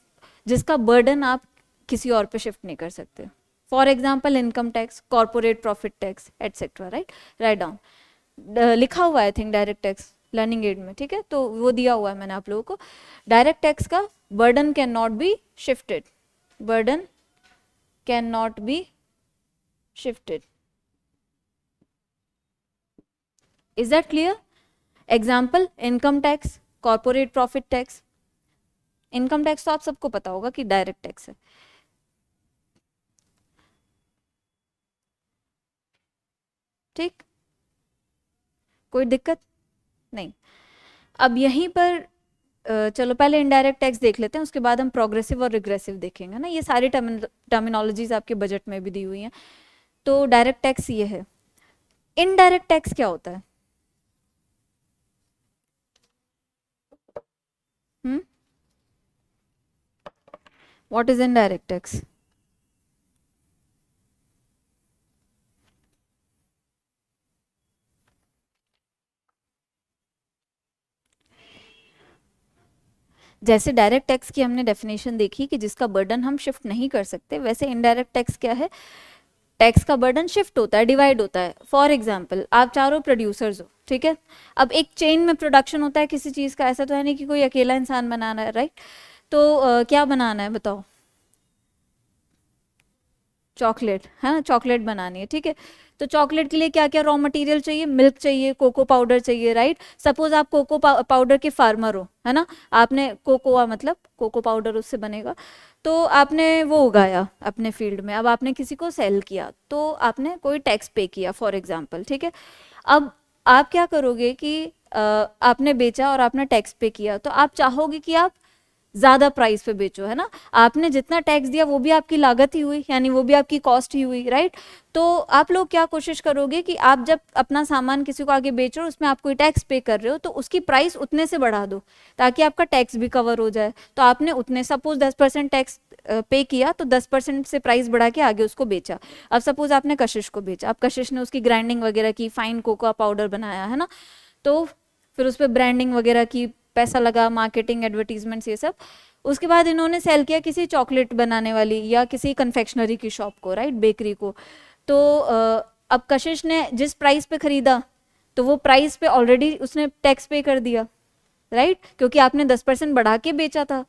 जिसका बर्डन आप किसी और पे शिफ्ट नहीं कर सकते। For example income tax, corporate profit tax etcetera, right. Right down, लिखा हुआ है I think direct tax learning aid में, ठीक है, तो वो दिया हुआ है मैंने आप लोगों को। डायरेक्ट टैक्स का burden can not be shifted, burden can not be shifted. Is that clear? Example, income tax, corporate profit tax. Income tax तो आप सबको पता होगा कि डायरेक्ट टैक्स है। ठीक, कोई दिक्कत नहीं। अब यहीं पर चलो पहले इनडायरेक्ट टैक्स देख लेते हैं, उसके बाद हम प्रोग्रेसिव और रिग्रेसिव देखेंगे ना। ये सारी टर्मिनोलॉजीज आपके बजट में भी दी हुई हैं। तो डायरेक्ट टैक्स ये है। इनडायरेक्ट टैक्स क्या होता है? हम्म, व्हाट इज इनडायरेक्ट टैक्स? जैसे डायरेक्ट टैक्स की हमने डेफिनेशन देखी कि जिसका बर्डन हम शिफ्ट नहीं कर सकते, वैसे इनडायरेक्ट टैक्स क्या है? टैक्स का बर्डन शिफ्ट होता है, डिवाइड होता है। फॉर एग्जाम्पल, आप चारों प्रोड्यूसर्स हो, ठीक है। अब एक चेन में प्रोडक्शन होता है किसी चीज़ का, ऐसा तो है नहीं कि कोई अकेला इंसान बनाना है, राइट? तो क्या बनाना है बताओ? चॉकलेट है ना, चॉकलेट बनानी है, ठीक है। तो चॉकलेट के लिए क्या क्या रॉ मटेरियल चाहिए? मिल्क चाहिए, कोको पाउडर चाहिए, राइट? सपोज आप कोको पाउडर के फार्मर हो, है ना। आपने कोकोआ मतलब कोको पाउडर उससे बनेगा, तो आपने वो उगाया अपने फील्ड में, अब आपने किसी को सेल किया, तो आपने कोई टैक्स पे किया फॉर एग्जाम्पल, ठीक है। अब आप क्या करोगे कि आपने बेचा और आपने टैक्स पे किया, तो आप चाहोगे कि आप ज्यादा प्राइस पे बेचो, है ना। आपने जितना टैक्स दिया वो भी आपकी लागत ही हुई, यानी वो भी आपकी कॉस्ट ही हुई, राइट। तो आप लोग क्या कोशिश करोगे कि आप जब अपना सामान किसी को आगे बेच रहे हो, उसमें आप कोई टैक्स पे कर रहे हो, तो उसकी प्राइस उतने से बढ़ा दो ताकि आपका टैक्स भी कवर हो जाए। तो आपने उतने, सपोज 10% टैक्स पे किया, तो 10% से प्राइस बढ़ा के आगे उसको बेचा। अब सपोज आपने कशिश को बेचा, अब कशिश ने उसकी ग्राइंडिंग वगैरह की, फाइन कोकोआ पाउडर बनाया, है ना। तो फिर उस पर ब्रांडिंग वगैरह की, पैसा लगा, मार्केटिंग, एडवर्टीजमेंट्स, ये सब। उसके बाद इन्होंने सेल किया किसी चॉकलेट बनाने वाली या किसी कन्फेक्शनरी की शॉप को, राइट, बेकरी को। तो अब कशिश ने जिस प्राइस पे खरीदा, तो वो प्राइस पे ऑलरेडी उसने टैक्स पे कर दिया, राइट, क्योंकि आपने 10% बढ़ा के बेचा था,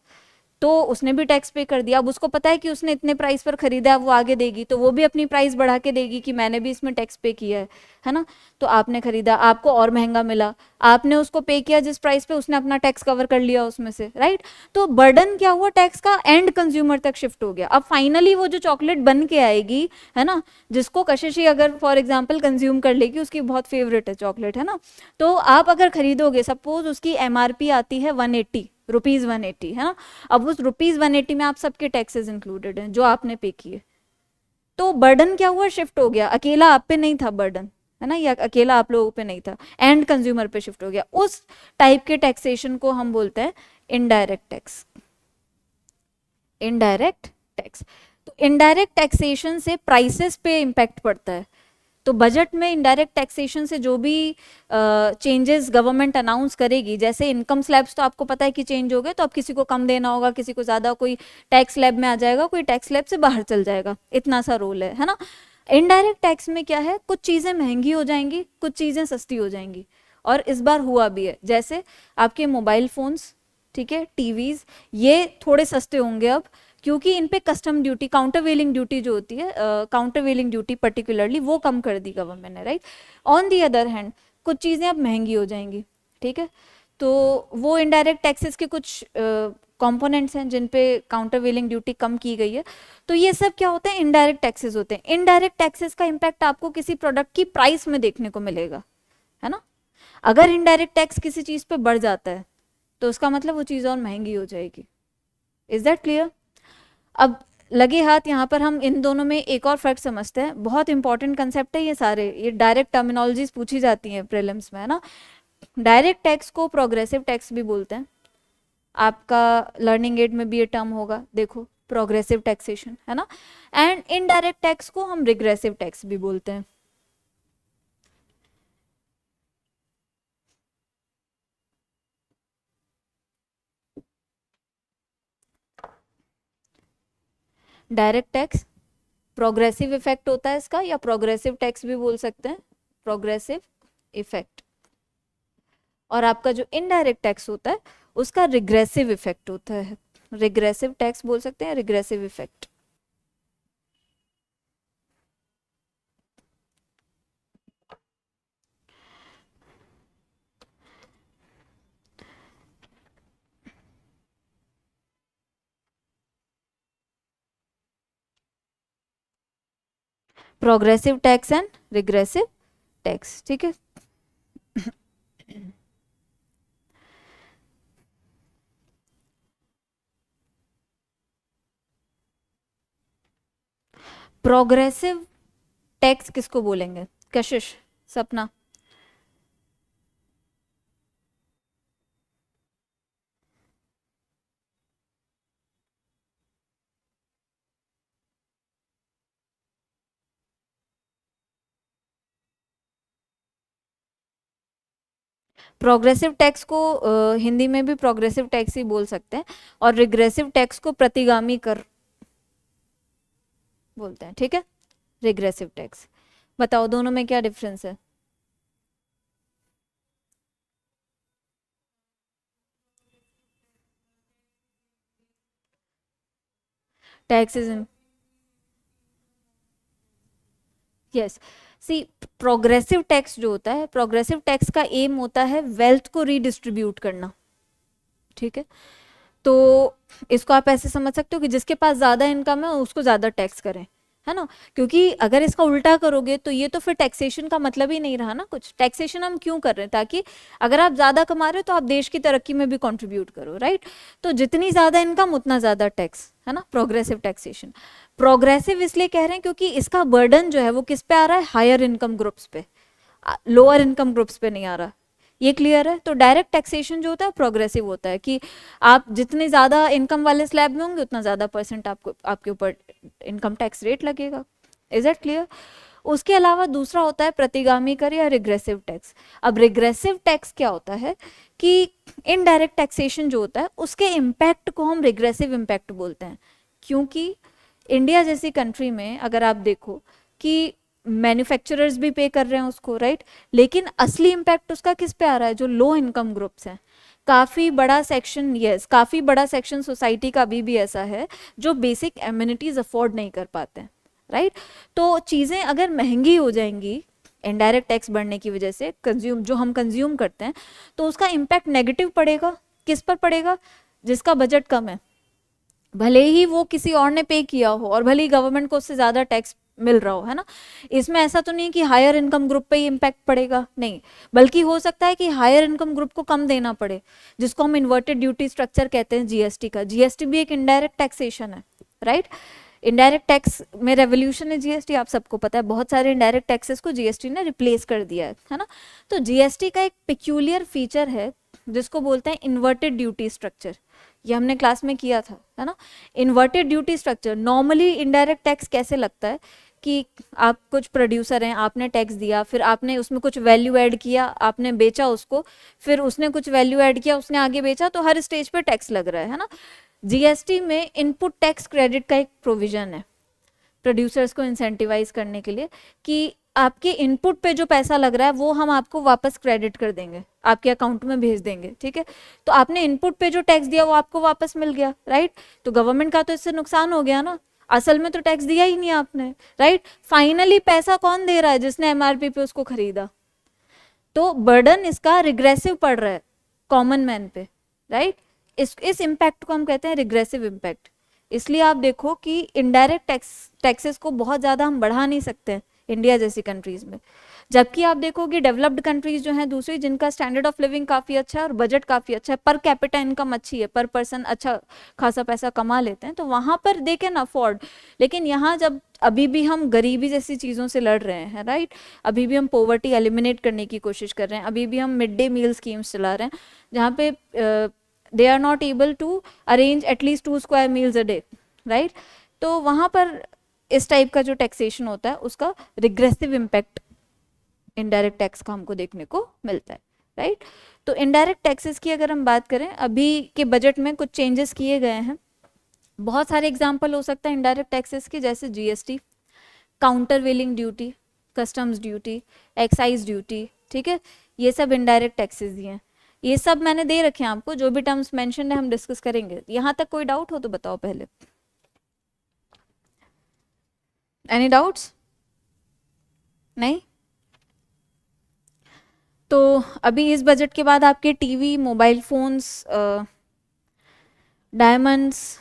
तो उसने भी टैक्स पे कर दिया। अब उसको पता है कि उसने इतने प्राइस पर खरीदा है, वो आगे देगी, तो वो भी अपनी प्राइस बढ़ा के देगी कि मैंने भी इसमें टैक्स पे किया है ना। तो आपने खरीदा, आपको और महंगा मिला, आपने उसको पे किया जिस प्राइस पे, उसने अपना टैक्स कवर कर लिया उसमें से, राइट। तो बर्डन क्या हुआ टैक्स का? एंड कंज्यूमर तक शिफ्ट हो गया। अब फाइनली वो जो चॉकलेट बन के आएगी, है ना, जिसको कशिश ही अगर फॉर एग्जाम्पल कंज्यूम कर लेगी, उसकी बहुत फेवरेट है चॉकलेट, है ना, तो आप अगर खरीदोगे, सपोज उसकी एमआरपी आती है 180 रुपीज, 180, है ना। अब उस रुपीज 180 में आप सबके टैक्सेस इंक्लूडेड हैं जो आपने पे किए। तो बर्डन क्या हुआ? शिफ्ट हो गया। अकेला आप पे नहीं था बर्डन, है ना, या अकेला आप लोगों पे नहीं था, एंड कंज्यूमर पे शिफ्ट हो गया। उस टाइप के टैक्सेशन को हम बोलते हैं इनडायरेक्ट टैक्स। Indirect tax. तो इनडायरेक्ट टैक्सेशन से प्राइसेस पे इम्पैक्ट पड़ता है। तो बजट में इनडायरेक्ट टैक्सेशन से जो भी चेंजेस गवर्नमेंट अनाउंस करेगी, जैसे इनकम स्लैब्स तो आपको पता है कि चेंज हो गए, तो अब किसी को कम देना होगा, किसी को ज्यादा, कोई टैक्स स्लैब में आ जाएगा, कोई टैक्स स्लैब से बाहर चल जाएगा, इतना सा रोल है ना। इनडायरेक्ट टैक्स में क्या है? कुछ चीजें महंगी हो जाएंगी, कुछ चीजें सस्ती हो जाएंगी। और इस बार हुआ भी है, जैसे आपके मोबाइल फोन्स, ठीक है, टीवीज, ये थोड़े सस्ते होंगे अब, क्योंकि इन पे custom duty, countervailing duty जो होती है, काउंटर वेलिंग ड्यूटी पर्टिकुलरली वो कम कर दी गवर्नमेंट ने, right. On the other hand कुछ चीज़ें अब महंगी हो जाएंगी, ठीक है। तो वो इनडायरेक्ट टैक्सेस के कुछ कंपोनेंट्स हैं जिन पे काउंटर वेलिंग ड्यूटी कम की गई है। तो ये सब क्या होते हैं? इनडायरेक्ट टैक्सेस होते हैं। इनडायरेक्ट टैक्सेस का इम्पैक्ट आपको किसी प्रोडक्ट की प्राइस में देखने को मिलेगा, है ना। अगर इनडायरेक्ट टैक्स किसी चीज़ पे बढ़ जाता है, तो उसका मतलब वो चीज़ और महंगी हो जाएगी। Is that clear? अब लगे हाथ यहाँ पर हम इन दोनों में एक और फर्क समझते हैं, बहुत इंपॉर्टेंट कंसेप्ट है ये सारे, ये डायरेक्ट टर्मिनोलॉजीज पूछी जाती हैं प्रीलिम्स में, है ना। डायरेक्ट टैक्स को प्रोग्रेसिव टैक्स भी बोलते हैं। आपका लर्निंग एड में भी ये टर्म होगा, देखो, प्रोग्रेसिव टैक्सेशन, है ना। एंड इनडायरेक्ट टैक्स को हम रिग्रेसिव टैक्स भी बोलते हैं। डायरेक्ट टैक्स प्रोग्रेसिव इफेक्ट होता है इसका, या प्रोग्रेसिव टैक्स भी बोल सकते हैं, प्रोग्रेसिव इफेक्ट। और आपका जो इनडायरेक्ट टैक्स होता है, उसका रिग्रेसिव इफेक्ट होता है। रिग्रेसिव टैक्स बोल सकते हैं, regressive effect. Progressive tax and regressive tax, ठीक है। प्रोग्रेसिव टैक्स किसको बोलेंगे? कशिश, सपना। प्रोग्रेसिव टैक्स को हिंदी में भी प्रोग्रेसिव टैक्स ही बोल सकते हैं, और रिग्रेसिव टैक्स को प्रतिगामी कर बोलते हैं, ठीक है। रिग्रेसिव टैक्स, बताओ दोनों में क्या डिफरेंस है? Taxes, yes. See, progressive tax जो होता है, प्रोग्रेसिव टैक्स का एम होता है वेल्थ को रीडिस्ट्रीब्यूट करना, ठीक है। तो इसको आप ऐसे समझ सकते हो कि जिसके पास ज़्यादा इनकम है उसको ज़्यादा टैक्स करें, है ना। क्योंकि अगर इसका उल्टा करोगे तो ये तो फिर टैक्सेशन का मतलब ही नहीं रहा ना कुछ। टैक्सेशन हम क्यों कर रहे हैं? ताकि अगर आप ज़्यादा कमा रहे हो तो आप देश की तरक्की में भी कंट्रीब्यूट करो, राइट। तो जितनी ज़्यादा इनकम उतना ज़्यादा टैक्स, है ना, प्रोग्रेसिव टैक्सेशन। प्रोग्रेसिव इसलिए कह रहे हैं क्योंकि इसका बर्डन जो है वो किस पे आ रहा है? हायर इनकम ग्रुप्स पे, लोअर इनकम ग्रुप्स पे नहीं आ रहा। ये क्लियर है? तो डायरेक्ट टैक्सेशन जो होता है प्रोग्रेसिव होता है कि आप जितने ज़्यादा इनकम वाले स्लैब में होंगे उतना ज़्यादा परसेंट आपको आपके ऊपर इनकम टैक्स रेट लगेगा। Is it clear? उसके अलावा दूसरा होता है प्रतिगामी कर या रिग्रेसिव टैक्स। अब रिग्रेसिव टैक्स क्या होता है कि इनडायरेक्ट टैक्सेशन जो होता है उसके इम्पैक्ट को हम रिग्रेसिव इम्पैक्ट बोलते हैं। क्योंकि इंडिया जैसी कंट्री में अगर आप देखो कि मैन्युफैक्चरर्स भी पे कर रहे हैं उसको, राइट, लेकिन असली इम्पैक्ट उसका किस पे आ रहा है? जो लो इनकम ग्रुप्स हैं। काफ़ी बड़ा सेक्शन, यस, काफ़ी बड़ा सेक्शन सोसाइटी का अभी भी ऐसा है जो बेसिक एम्यूनिटीज़ अफोर्ड नहीं कर पाते हैं, राइट। तो चीज़ें अगर महंगी हो जाएंगी इनडायरेक्ट टैक्स बढ़ने की वजह से, कंज्यूम जो हम कंज्यूम करते हैं, तो उसका इम्पैक्ट नेगेटिव पड़ेगा। किस पर पड़ेगा? जिसका बजट कम है, भले ही वो किसी और ने पे किया हो और भले ही गवर्नमेंट को उससे ज़्यादा टैक्स मिल रहा हो, है ना। इसमें ऐसा तो नहीं कि हायर इनकम ग्रुप पे ही इम्पैक्ट पड़ेगा, नहीं, बल्कि हो सकता है कि हायर इनकम ग्रुप को कम देना पड़े, जिसको हम इन्वर्टेड ड्यूटी स्ट्रक्चर कहते हैं, जीएसटी का। जीएसटी भी एक इनडायरेक्ट टैक्सेशन है, राइट। इनडायरेक्ट टैक्स में रेवोल्यूशन है जीएसटी, आप सबको पता है। बहुत सारे इनडायरेक्ट टैक्सेस को जीएसटी ने रिप्लेस कर दिया है ना। तो जीएसटी का एक पिक्यूलियर फीचर है जिसको बोलते हैं इन्वर्टेड ड्यूटी स्ट्रक्चर। ये हमने क्लास में किया था, है ना। Inverted duty structure, normally indirect tax कैसे लगता है कि आप कुछ प्रोड्यूसर हैं, आपने टैक्स दिया, फिर आपने उसमें कुछ वैल्यू ऐड किया, आपने बेचा उसको, फिर उसने कुछ वैल्यू ऐड किया, उसने आगे बेचा, तो हर स्टेज पे टैक्स लग रहा है ना। जीएसटी में इनपुट टैक्स क्रेडिट का एक प्रोविजन है प्रोड्यूसर्स को इंसेंटिवाइज करने के लिए कि आपके इनपुट पे जो पैसा लग रहा है वो हम आपको वापस क्रेडिट कर देंगे, आपके अकाउंट में भेज देंगे, ठीक है। तो आपने इनपुट पे जो टैक्स दिया वो आपको वापस मिल गया, राइट। तो गवर्नमेंट का तो इससे नुकसान हो गया ना, असल में तो टैक्स दिया ही नहीं आपने, राइट। फाइनली पैसा कौन दे रहा है? जिसने एमआरपी पे उसको खरीदा। तो बर्डन इसका रिग्रेसिव पड़ रहा है कॉमन मैन पे, राइट। इस इम्पैक्ट को हम कहते हैं रिग्रेसिव इम्पैक्ट। इसलिए आप देखो कि इनडायरेक्ट टैक्सेस को बहुत ज़्यादा हम बढ़ा नहीं सकते हैं इंडिया जैसी कंट्रीज में। जबकि आप देखो कि डेवलप्ड कंट्रीज जो हैं दूसरी, जिनका स्टैंडर्ड ऑफ लिविंग काफ़ी अच्छा है और बजट काफ़ी अच्छा है, पर कैपिटा इनकम अच्छी है, पर पर्सन अच्छा खासा पैसा कमा लेते हैं, तो वहाँ पर दे कैन अफोर्ड। लेकिन यहाँ जब अभी भी हम गरीबी जैसी चीज़ों से लड़ रहे हैं, राइट, अभी भी हम पोवर्टी एलिमिनेट करने की कोशिश कर रहे हैं, अभी भी हम मिड डे मील स्कीम्स चला रहे हैं जहाँ पे they are not able to arrange at least 2 square meals a day, right. तो वहाँ पर इस टाइप का जो टैक्सेशन होता है उसका रिग्रेसिव इम्पैक्ट इनडायरेक्ट टैक्स का हमको देखने को मिलता है, राइट। तो इनडायरेक्ट टैक्सेस की अगर हम बात करें, अभी के बजट में कुछ चेंजेस किए गए हैं। बहुत सारे एग्जाम्पल हो सकता है इनडायरेक्ट टैक्सेस के, जैसे GST, countervailing duty, customs duty, excise duty, ठीक है। ये सब इनडायरेक्ट टैक्सेस दिए हैं। ये सब मैंने दे रखे हैं आपको, जो भी टर्म्स मेंशन है हम डिस्कस करेंगे। यहाँ तक कोई डाउट हो तो बताओ पहले। Any doubts? नहीं? तो अभी इस बजट के बाद आपके TV, mobile phones, diamonds,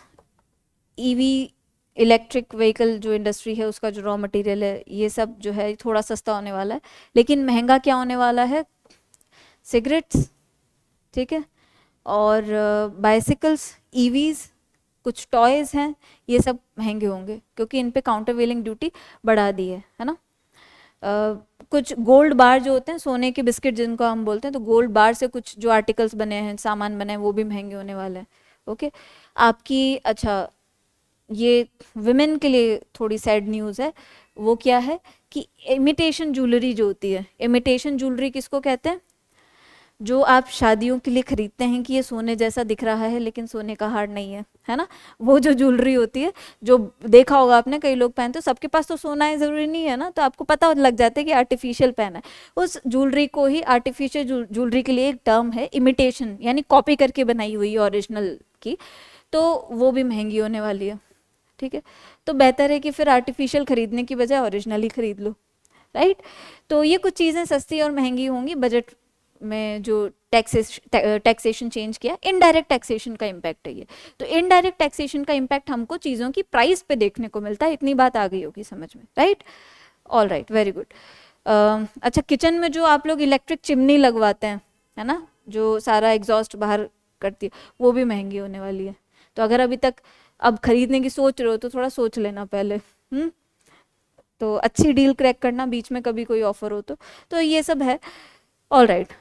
EV electric vehicle जो इंडस्ट्री है उसका जो रॉ मटेरियल है ये सब जो है थोड़ा सस्ता होने वाला है, लेकिन महंगा क्या होने वाला है? सिगरेट्स, ठीक है, और बाइसिकल्स, ईवीज, कुछ टॉयज़ हैं, ये सब महंगे होंगे क्योंकि इन पे काउंटर वेलिंग ड्यूटी बढ़ा दी है ना। कुछ गोल्ड बार जो होते हैं, सोने के बिस्किट जिनको हम बोलते हैं, तो गोल्ड बार से कुछ जो आर्टिकल्स बने हैं, सामान बने हैं, वो भी महंगे होने वाले हैं। ओके, आपकी अच्छा ये विमेन के लिए थोड़ी सैड न्यूज़ है। वो क्या है कि इमिटेशन ज्वेलरी जो होती है, इमिटेशन ज्वेलरी किसको कहते हैं? जो आप शादियों के लिए खरीदते हैं कि ये सोने जैसा दिख रहा है लेकिन सोने का हार नहीं है ना, वो जो ज्वेलरी होती है, जो देखा होगा आपने कई लोग पहनते, सबके पास तो सोना है ज़रूरी नहीं है ना, तो आपको पता लग जाता है कि आर्टिफिशियल पहना है। उस ज्वेलरी को ही आर्टिफिशियल ज्वेलरी के लिए एक टर्म है इमिटेशन, यानी कॉपी करके बनाई हुई है ओरिजिनल की, तो वो भी महंगी होने वाली है। ठीक है, तो बेहतर है कि फिर आर्टिफिशियल खरीदने की बजाय ओरिजिनल ही खरीद लो, राइट। तो ये कुछ चीज़ें सस्ती और महंगी होंगी। बजट में जो टैक्सेशन चेंज किया, इनडायरेक्ट टैक्सेशन का इम्पैक्ट है ये। तो इनडायरेक्ट टैक्सेशन का इम्पैक्ट हमको चीज़ों की प्राइस पे देखने को मिलता है। इतनी बात आ गई होगी समझ में, right? All right, very good. अच्छा, किचन में जो आप लोग इलेक्ट्रिक चिमनी लगवाते हैं, है ना, जो सारा एग्जॉस्ट बाहर करती है, वो भी महंगी होने वाली है। तो अगर अभी तक अब खरीदने की सोच रहे हो तो थोड़ा सोच लेना पहले, तो अच्छी डील क्रैक करना बीच में कभी कोई ऑफर हो तो ये सब है। ऑल राइट,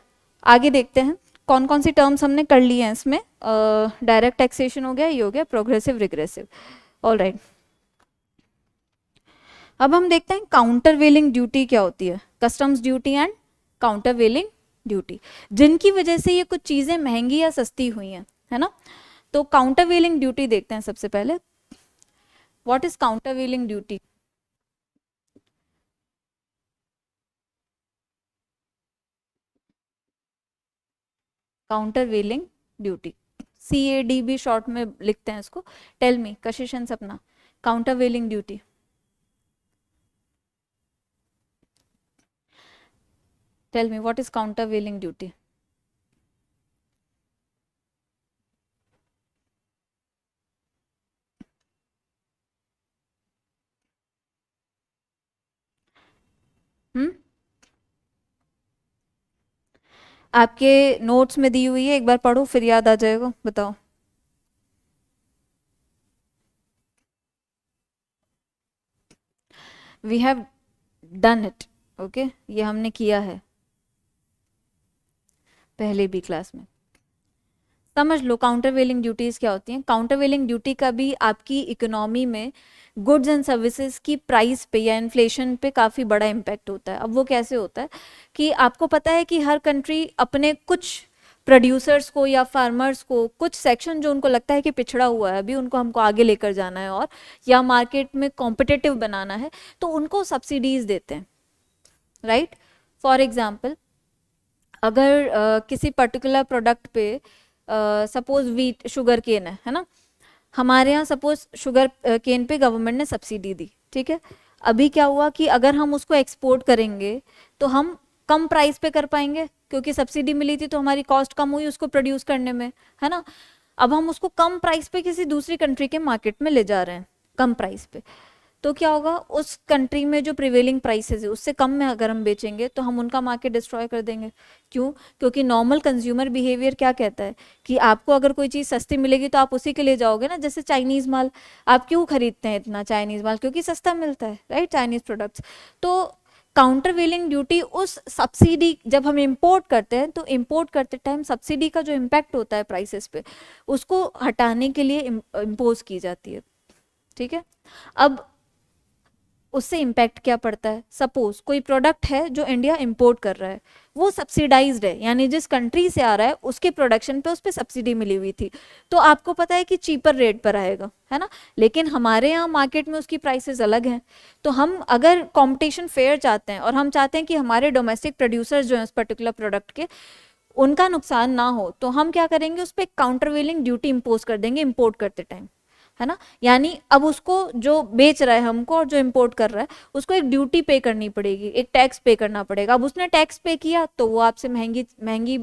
आगे देखते हैं कौन कौन सी टर्म्स हमने कर ली हैं इसमें। डायरेक्ट टैक्सेशन हो गया, ये हो गया, प्रोग्रेसिव, रिग्रेसिव। ऑल राइट, अब हम देखते हैं काउंटर वेलिंग ड्यूटी क्या होती है। Customs duty and countervailing duty, जिनकी वजह से ये कुछ चीज़ें महंगी या सस्ती हुई हैं, है ना। तो काउंटर वेलिंग ड्यूटी देखते हैं सबसे पहले। What is countervailing duty? Countervailing duty, CADB short में लिखते हैं इसको। Tell me Kashish and Sapna, countervailing duty. Tell me what is countervailing duty? Hmm, आपके नोट्स में दी हुई है, एक बार पढ़ो फिर याद आ जाएगा, बताओ। We have done it, okay, ये हमने किया है पहले भी क्लास में। समझ लो काउंटर वेलिंग ड्यूटीज क्या होती हैं। काउंटर वेलिंग ड्यूटी का भी आपकी इकोनॉमी में गुड्स एंड सर्विसेज की प्राइस पे या इन्फ्लेशन पे काफ़ी बड़ा इम्पैक्ट होता है। अब वो कैसे होता है कि आपको पता है कि हर कंट्री अपने कुछ प्रोड्यूसर्स को या फार्मर्स को, कुछ सेक्शन जो उनको लगता है कि पिछड़ा हुआ है अभी, उनको हमको आगे लेकर जाना है और या मार्केट में कॉम्पिटिटिव बनाना है, तो उनको सब्सिडीज देते हैं, राइट। फॉर एग्जाम्पल, अगर किसी पर्टिकुलर प्रोडक्ट पे सपोज वीट, शुगर केन है ना, हमारे यहाँ सपोज शुगर केन पे गवर्नमेंट ने सब्सिडी दी, ठीक है। अभी क्या हुआ कि अगर हम उसको एक्सपोर्ट करेंगे तो हम कम प्राइस पे कर पाएंगे क्योंकि सब्सिडी मिली थी, तो हमारी कॉस्ट कम हुई उसको प्रोड्यूस करने में, है ना। अब हम उसको कम प्राइस पे किसी दूसरी कंट्री के मार्केट में ले जा रहे हैं, कम प्राइस पे, तो क्या होगा, उस कंट्री में जो प्रिवेलिंग प्राइसेस है उससे कम में अगर हम बेचेंगे तो हम उनका मार्केट डिस्ट्रॉय कर देंगे। क्यों? क्योंकि नॉर्मल कंज्यूमर बिहेवियर क्या कहता है कि आपको अगर कोई चीज़ सस्ती मिलेगी तो आप उसी के लिए जाओगे ना। जैसे चाइनीज़ माल, आप क्यों खरीदते हैं इतना चाइनीज़ माल? क्योंकि सस्ता मिलता है, राइट, चाइनीज़ प्रोडक्ट्स। तो काउंटर वेलिंग ड्यूटी उस सब्सिडी, जब हम इंपोर्ट करते हैं तो इंपोर्ट करते टाइम सब्सिडी का जो इम्पैक्ट होता है प्राइसेस पे, उसको हटाने के लिए इम्पोज की जाती है, ठीक है। अब उससे इम्पैक्ट क्या पड़ता है? सपोज कोई प्रोडक्ट है जो इंडिया इंपोर्ट कर रहा है, वो सब्सिडाइज्ड है, यानी जिस कंट्री से आ रहा है उसके प्रोडक्शन पे उस पर सब्सिडी मिली हुई थी, तो आपको पता है कि चीपर रेट पर आएगा, है ना। लेकिन हमारे यहाँ मार्केट में उसकी प्राइसेस अलग हैं। तो हम अगर कंपटीशन फेयर चाहते हैं और हम चाहते हैं कि हमारे डोमेस्टिक प्रोड्यूसर्स जो हैं उस पर्टिकुलर प्रोडक्ट के, उनका नुकसान ना हो, तो हम क्या करेंगे, उस पर काउंटर वेलिंग ड्यूटी इम्पोज कर देंगे इम्पोर्ट करते टाइम, है ना। यानी अब उसको जो बेच रहा है हमको और जो इंपोर्ट कर रहा है उसको एक ड्यूटी पे करनी पड़ेगी, एक टैक्स पे करना पड़ेगा। अब उसने टैक्स पे किया तो वो आपसे महंगी महंगी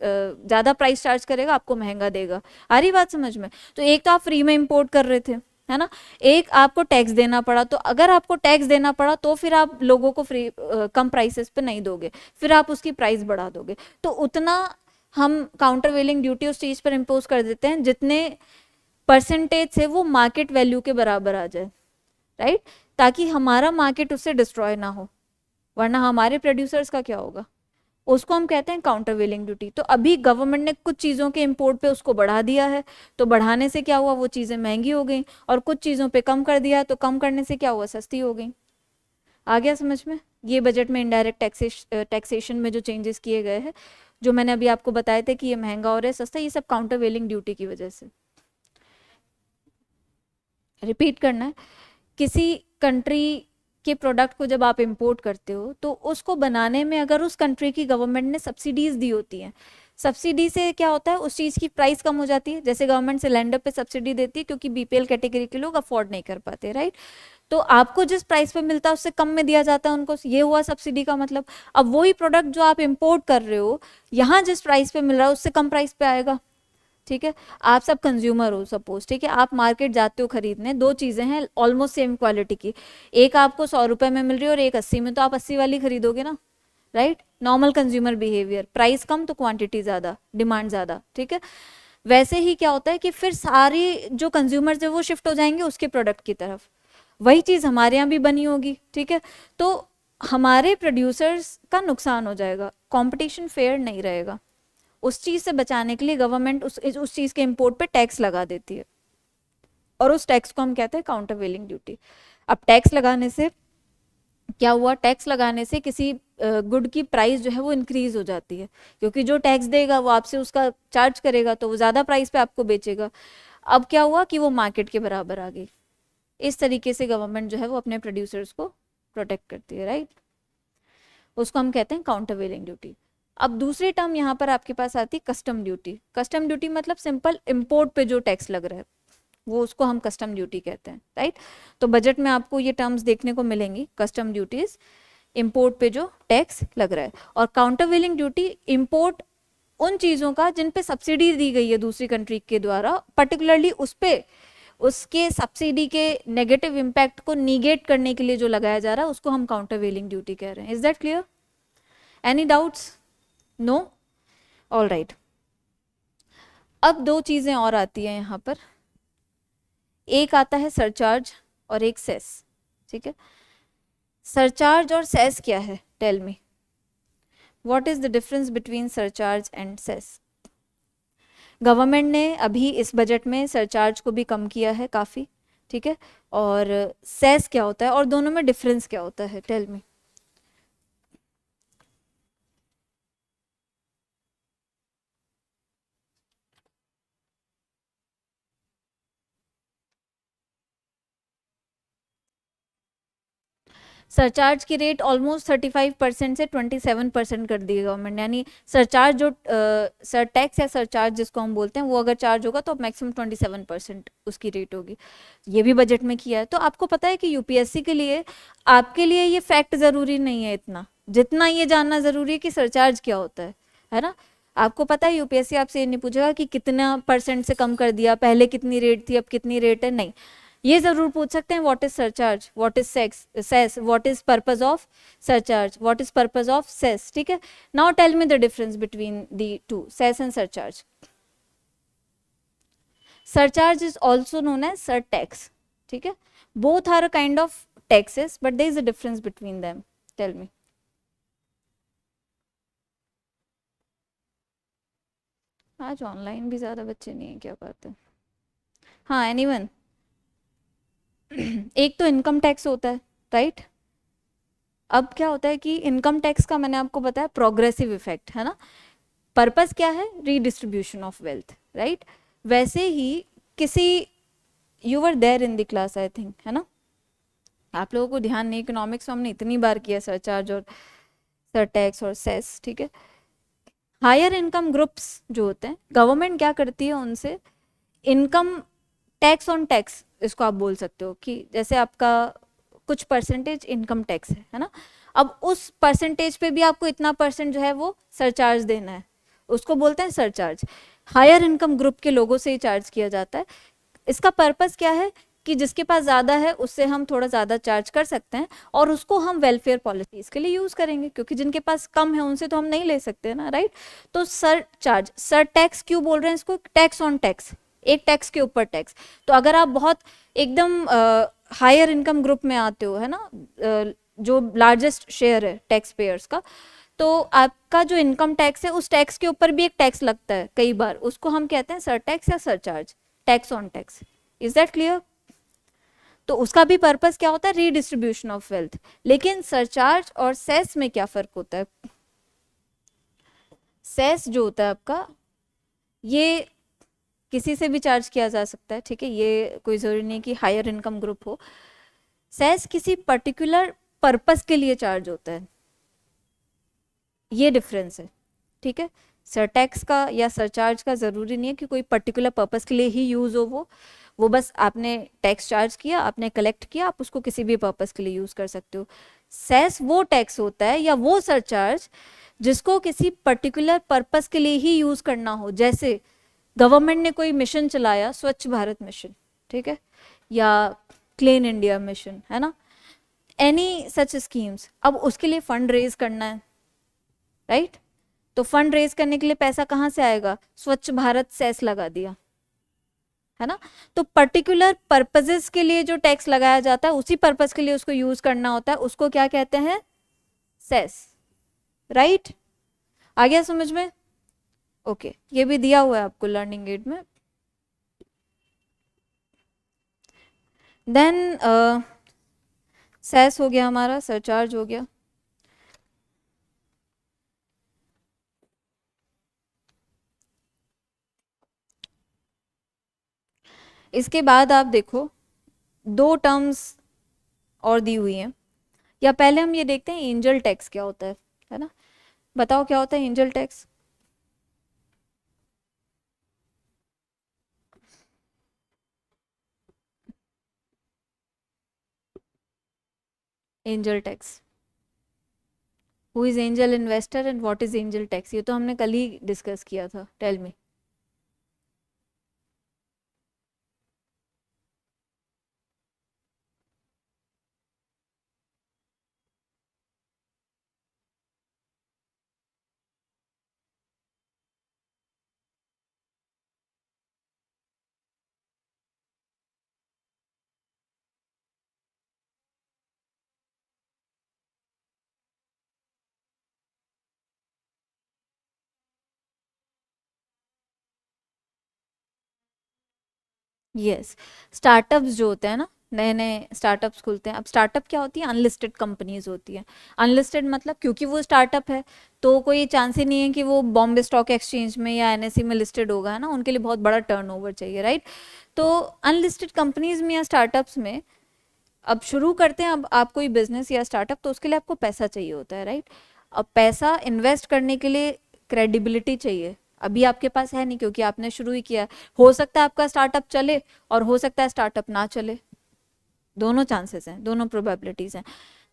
ज़्यादा प्राइस चार्ज करेगा, आपको महंगा देगा। आ रही बात समझ में? तो एक तो आप फ्री में इंपोर्ट कर रहे थे, है ना। एक आपको टैक्स देना पड़ा, तो अगर आपको टैक्स देना पड़ा तो फिर आप लोगों को फ्री कम प्राइसेस पे नहीं दोगे, फिर आप उसकी प्राइस बढ़ा दोगे, तो उतना हम काउंटर वेलिंग ड्यूटी उस चीज पर इम्पोज कर देते हैं जितने परसेंटेज से वो मार्केट वैल्यू के बराबर आ जाए, राइट, ताकि हमारा मार्केट उससे डिस्ट्रॉय ना हो, वरना हमारे प्रोड्यूसर्स का क्या होगा, उसको हम कहते हैं काउंटर वेलिंग ड्यूटी। तो अभी गवर्नमेंट ने कुछ चीज़ों के इंपोर्ट पे उसको बढ़ा दिया है, तो बढ़ाने से क्या हुआ, वो चीज़ें महंगी हो गई, और कुछ चीज़ों पे कम कर दिया, तो कम करने से क्या हुआ, सस्ती हो गई। आ गया समझ में। ये बजट में इनडायरेक्ट टैक्सेशन में जो चेंजेस किए गए हैं, जो मैंने अभी आपको बताए थे कि ये महंगा हो रहा है, सस्ता, ये सब काउंटर वेलिंग ड्यूटी की वजह से। रिपीट करना है, किसी कंट्री के प्रोडक्ट को जब आप इंपोर्ट करते हो तो उसको बनाने में अगर उस कंट्री की गवर्नमेंट ने सब्सिडीज दी होती हैं, सब्सिडी से क्या होता है, उस चीज़ की प्राइस कम हो जाती है। जैसे गवर्नमेंट सिलेंडर पे सब्सिडी देती है क्योंकि बीपीएल कैटेगरी के लोग अफोर्ड नहीं कर पाते, राइट, तो आपको जिस प्राइस पे मिलता है उससे कम में दिया जाता है उनको, ये हुआ सब्सिडी का मतलब। अब वही प्रोडक्ट जो आप इंपोर्ट कर रहे हो, यहाँ जिस प्राइस पे मिल रहा है उससे कम प्राइस पे आएगा, ठीक है। आप सब कंज्यूमर हो सपोज, ठीक है, आप मार्केट जाते हो खरीदने, दो चीजें हैं ऑलमोस्ट सेम क्वालिटी की, एक आपको 100 रुपए में मिल रही है और एक 80 में, तो आप 80 वाली खरीदोगे ना, right, normal consumer behaviour, price कम तो क्वांटिटी ज्यादा, डिमांड ज्यादा, ठीक है। वैसे ही क्या होता है कि फिर सारी जो कंज्यूमर्स है वो शिफ्ट हो जाएंगे उसके प्रोडक्ट की तरफ, वही चीज हमारे यहाँ भी बनी होगी, ठीक है। तो हमारे प्रोड्यूसर्स का नुकसान हो जाएगा, कंपटीशन फेयर नहीं रहेगा। उस चीज से बचाने के लिए गवर्नमेंट उस चीज के इंपोर्ट पे टैक्स लगा देती है, और उस टैक्स को हम कहते हैं काउंटर वेलिंग ड्यूटी। अब टैक्स लगाने से क्या हुआ, टैक्स लगाने से किसी गुड की प्राइस जो है वो इंक्रीज हो जाती है, क्योंकि जो टैक्स देगा वो आपसे उसका चार्ज करेगा, तो वो ज्यादा प्राइस पे आपको बेचेगा। अब क्या हुआ कि वो मार्केट के बराबर आ गई। इस तरीके से गवर्नमेंट जो है वो अपने प्रोड्यूसर्स को प्रोटेक्ट करती है, राइट, उसको हम कहते हैं काउंटर वेलिंग ड्यूटी। अब दूसरी टर्म यहाँ पर आपके पास आती है कस्टम ड्यूटी। कस्टम ड्यूटी मतलब सिंपल इंपोर्ट पे जो टैक्स लग रहा है वो उसको हम कस्टम ड्यूटी कहते हैं, राइट। तो बजट में आपको ये टर्म्स देखने को मिलेंगी, कस्टम ड्यूटीज, इंपोर्ट पे जो टैक्स लग रहा है, और काउंटर वेलिंग ड्यूटी इंपोर्ट उन चीज़ों का जिन पे सब्सिडी दी गई है दूसरी कंट्री के द्वारा, पर्टिकुलरली उस पे उसके सब्सिडी के नेगेटिव इम्पैक्ट को निगेट करने के लिए जो लगाया जा रहा है उसको हम काउंटर वेलिंग ड्यूटी कह रहे हैं। Is that clear? Any doubts? No? All right. अब दो चीजें और आती हैं यहाँ पर, एक आता है सरचार्ज और एक सेस, ठीक है। सरचार्ज और सेस क्या है, tell me, what is the difference between surcharge and cess? Government ने अभी इस बजट में सरचार्ज को भी कम किया है काफ़ी, ठीक है, और सेस क्या होता है और दोनों में डिफरेंस क्या होता है, टेल मी। सरचार्ज की रेट ऑलमोस्ट 35% से 27% कर दी है गवर्नमेंट ने, यानी सरचार्ज जो सर टैक्स या सरचार्ज जिसको हम बोलते हैं वो अगर चार्ज होगा तो मैक्सिमम 27% उसकी रेट होगी। ये भी बजट में किया है। तो आपको पता है कि यूपीएससी के लिए, आपके लिए ये फैक्ट ज़रूरी नहीं है इतना, जितना ये जानना ज़रूरी है कि सरचार्ज क्या होता है ना। आपको पता है यूपीएससी आपसे ये नहीं पूछेगा कि कितना परसेंट से कम कर दिया, पहले कितनी रेट थी अब कितनी रेट है, नहीं। ये जरूर पूछ सकते हैं what is surcharge, what is cess, what is purpose of surcharge, what is purpose of cess, ठीक है। Now tell me the difference between the two, cess and surcharge. Surcharge is also known as surtax, ठीक है। Both are a kind of taxes but there is a difference between them, tell me. आज online भी ज्यादा बच्चे नहीं है, क्या बात है। हाँ, एनीवन? एक तो इनकम टैक्स होता है, राइट। अब क्या होता है कि इनकम टैक्स का मैंने आपको बताया प्रोग्रेसिव इफेक्ट है ना, पर्पस क्या है, रीडिस्ट्रीब्यूशन ऑफ वेल्थ, राइट। वैसे ही किसी, you were there in the class I think, है ना, आप लोगों को ध्यान नहीं, इकोनॉमिक्स में हमने इतनी बार किया सरचार्ज और सर टैक्स और सेस, ठीक है। हायर इनकम ग्रुप्स जो होते हैं, गवर्नमेंट क्या करती है उनसे, इनकम टैक्स ऑन टैक्स इसको आप बोल सकते हो, कि जैसे आपका कुछ परसेंटेज इनकम टैक्स है ना, अब उस परसेंटेज पे भी आपको इतना परसेंट जो है वो सरचार्ज देना है, उसको बोलते हैं सरचार्ज। हायर इनकम ग्रुप के लोगों से ही चार्ज किया जाता है। इसका पर्पस क्या है कि जिसके पास ज़्यादा है उससे हम थोड़ा ज़्यादा चार्ज कर सकते हैं और उसको हम वेलफेयर पॉलिसीज़ के लिए यूज़ करेंगे, क्योंकि जिनके पास कम है उनसे तो हम नहीं ले सकते ना, राइट। तो सर चार्ज, सर टैक्स क्यों बोल रहे हैं इसको, टैक्स ऑन टैक्स, एक टैक्स के ऊपर टैक्स। तो अगर आप बहुत एकदम हायर इनकम ग्रुप में आते हो, है ना, जो लार्जेस्ट शेयर है टैक्स पेयर्स का, तो आपका जो इनकम टैक्स है उस टैक्स के ऊपर भी एक टैक्स लगता है कई बार, उसको हम कहते हैं सर टैक्स या surcharge, tax on tax. Is that clear? तो उसका भी पर्पस क्या होता है, रीडिस्ट्रीब्यूशन ऑफ वेल्थ। लेकिन सरचार्ज और सेस में क्या फर्क होता है? सेस जो होता है आपका, ये किसी से भी चार्ज किया जा सकता है, ठीक है, ये कोई जरूरी नहीं कि हायर इनकम ग्रुप हो। सेस किसी पर्टिकुलर पर्पस के लिए चार्ज होता है, ये डिफरेंस है, ठीक है। सर टैक्स का या सरचार्ज का ज़रूरी नहीं है कि कोई पर्टिकुलर पर्पस के लिए ही यूज़ हो, वो बस आपने टैक्स चार्ज किया, आपने कलेक्ट किया, आप उसको किसी भी पर्पस के लिए यूज़ कर सकते हो। सेस वो टैक्स होता है या वो सरचार्ज जिसको किसी पर्टिकुलर पर्पस के लिए ही यूज़ करना हो, जैसे गवर्नमेंट ने कोई मिशन चलाया, स्वच्छ भारत मिशन, ठीक है, या क्लीन इंडिया मिशन, है ना, एनी सच स्कीम्स। अब उसके लिए फंड रेज करना है, राइट। तो फंड रेज करने के लिए पैसा कहाँ से आएगा, स्वच्छ भारत सेस लगा दिया, है ना। तो पर्टिकुलर पर्पसेस के लिए जो टैक्स लगाया जाता है, उसी पर्पस के लिए उसको यूज करना होता है, उसको क्या कहते हैं, सेस, राइट। आ गया समझ में? ओके, ये भी दिया हुआ है आपको लर्निंग एड में। देन सेस हो गया हमारा, सरचार्ज हो गया। इसके बाद आप देखो दो टर्म्स और दी हुई हैं, या पहले हम ये देखते हैं एंजल टैक्स क्या होता है ना। बताओ क्या होता है angel tax? Angel tax, who is angel investor and what is angel tax, ये तो हमने कल ही डिस्कस किया था, टेल मी। यस, स्टार्टअप्स जो होते हैं ना, नए नए स्टार्टअप्स खुलते हैं। अब स्टार्टअप क्या होती है, अनलिस्टेड कंपनीज होती है। अनलिस्टेड मतलब क्योंकि वो स्टार्टअप है तो कोई चांस ही नहीं है कि वो बॉम्बे स्टॉक एक्सचेंज में या एनएससी में लिस्टेड होगा, है ना, उनके लिए बहुत बड़ा टर्नओवर चाहिए, राइट। तो अनलिस्टेड कंपनीज में या स्टार्टअप्स में अब शुरू करते हैं, अब आप कोई बिजनेस या स्टार्टअप, तो उसके लिए आपको पैसा चाहिए होता है, राइट। अब पैसा इन्वेस्ट करने के लिए क्रेडिबिलिटी चाहिए, अभी आपके पास है नहीं क्योंकि आपने शुरू ही किया। हो सकता है आपका स्टार्टअप चले और हो सकता है स्टार्टअप ना चले, दोनों चांसेस हैं, दोनों प्रोबेबिलिटीज हैं।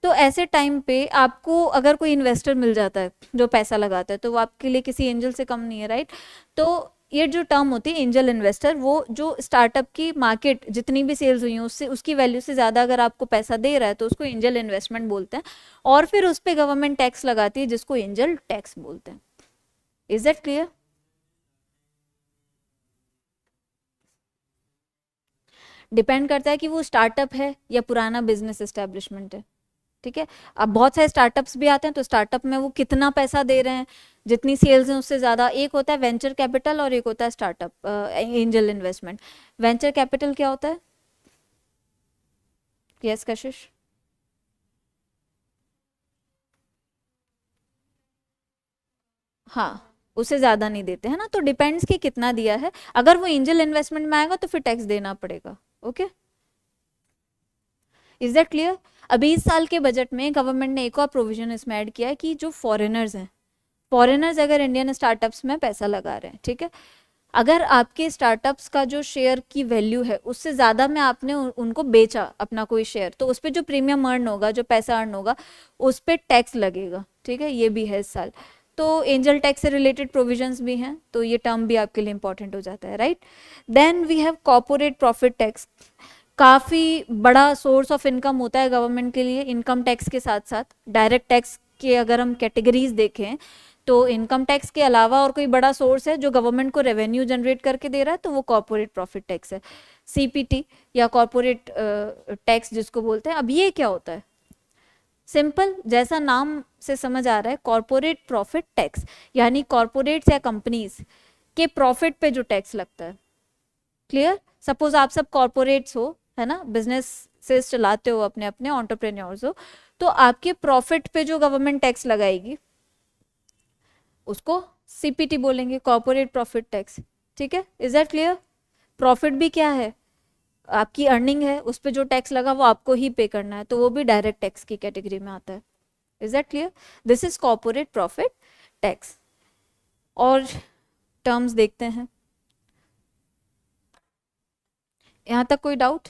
तो ऐसे टाइम पे आपको अगर कोई इन्वेस्टर मिल जाता है जो पैसा लगाता है, तो वो आपके लिए किसी एंजल से कम नहीं है, राइट। तो ये जो टर्म होती है एंजल इन्वेस्टर, वो जो स्टार्टअप की मार्केट जितनी भी सेल्स हुई हैं उससे, उसकी वैल्यू से ज़्यादा अगर आपको पैसा दे रहा है तो उसको एंजल इन्वेस्टमेंट बोलते हैं, और फिर उस पर गवर्नमेंट टैक्स लगाती है जिसको एंजल टैक्स बोलते हैं। Is that clear? डिपेंड करता है कि वो स्टार्टअप है या पुराना बिजनेस एस्टेब्लिशमेंट है, ठीक है। अब बहुत सारे स्टार्टअप्स भी आते हैं, तो स्टार्टअप में वो कितना पैसा दे रहे हैं, जितनी सेल्स हैं उससे ज़्यादा। एक होता है वेंचर कैपिटल और एक होता है startup angel investment. Venture capital क्या होता है? यस कशिश? हाँ, उसे ज़्यादा नहीं देते हैं ना, तो डिपेंड्स कि कितना दिया है। अगर वो एंजल इन्वेस्टमेंट में आएगा तो फिर टैक्स देना पड़ेगा। Okay, is that clear? अभी इस साल के बजट में गवर्नमेंट ने एक और प्रोविजन इसमें ऐड किया है कि जो फॉरेनर्स हैं, फॉरेनर्स अगर इंडियन स्टार्टअप्स में पैसा लगा रहे हैं, ठीक है, अगर आपके स्टार्टअप्स का जो शेयर की वैल्यू है उससे ज़्यादा में आपने उनको बेचा अपना कोई शेयर, तो उस पर जो प्रीमियम अर्न होगा, जो पैसा अर्न होगा, उस पर टैक्स लगेगा, ठीक है, ये भी है इस साल। तो एंजल टैक्स से रिलेटेड प्रोविजंस भी हैं, तो ये टर्म भी आपके लिए इंपॉर्टेंट हो जाता है, right. Then we have corporate profit tax. काफ़ी बड़ा सोर्स ऑफ इनकम होता है गवर्नमेंट के लिए इनकम टैक्स के साथ साथ। डायरेक्ट टैक्स के अगर हम कैटेगरीज देखें तो इनकम टैक्स के अलावा और कोई बड़ा सोर्स है जो गवर्नमेंट को रेवेन्यू जनरेट करके दे रहा है तो वो कॉर्पोरेट प्रॉफिट टैक्स है, सीपीटी या कॉर्पोरेट टैक्स जिसको बोलते हैं। अब ये क्या होता है, सिंपल, जैसा नाम से समझ आ रहा है, कॉर्पोरेट प्रॉफिट टैक्स, यानी कॉर्पोरेट्स या कंपनीज के प्रॉफिट पे जो टैक्स लगता है। क्लियर? सपोज आप सब कॉर्पोरेट्स हो, है ना, बिजनेस से चलाते हो, अपने अपने एंटरप्रेन्योर्स हो, तो आपके प्रॉफिट पे जो गवर्नमेंट टैक्स लगाएगी उसको सीपीटी बोलेंगे, कॉर्पोरेट प्रॉफिट टैक्स। ठीक है, इज दैट क्लियर? प्रॉफिट भी क्या है, आपकी अर्निंग है, उस पर जो टैक्स लगा वो आपको ही पे करना है, तो वो भी डायरेक्ट टैक्स की कैटेगरी में आता है। Is that clear? This is corporate profit tax. और टर्म्स देखते हैं, यहां तक कोई डाउट?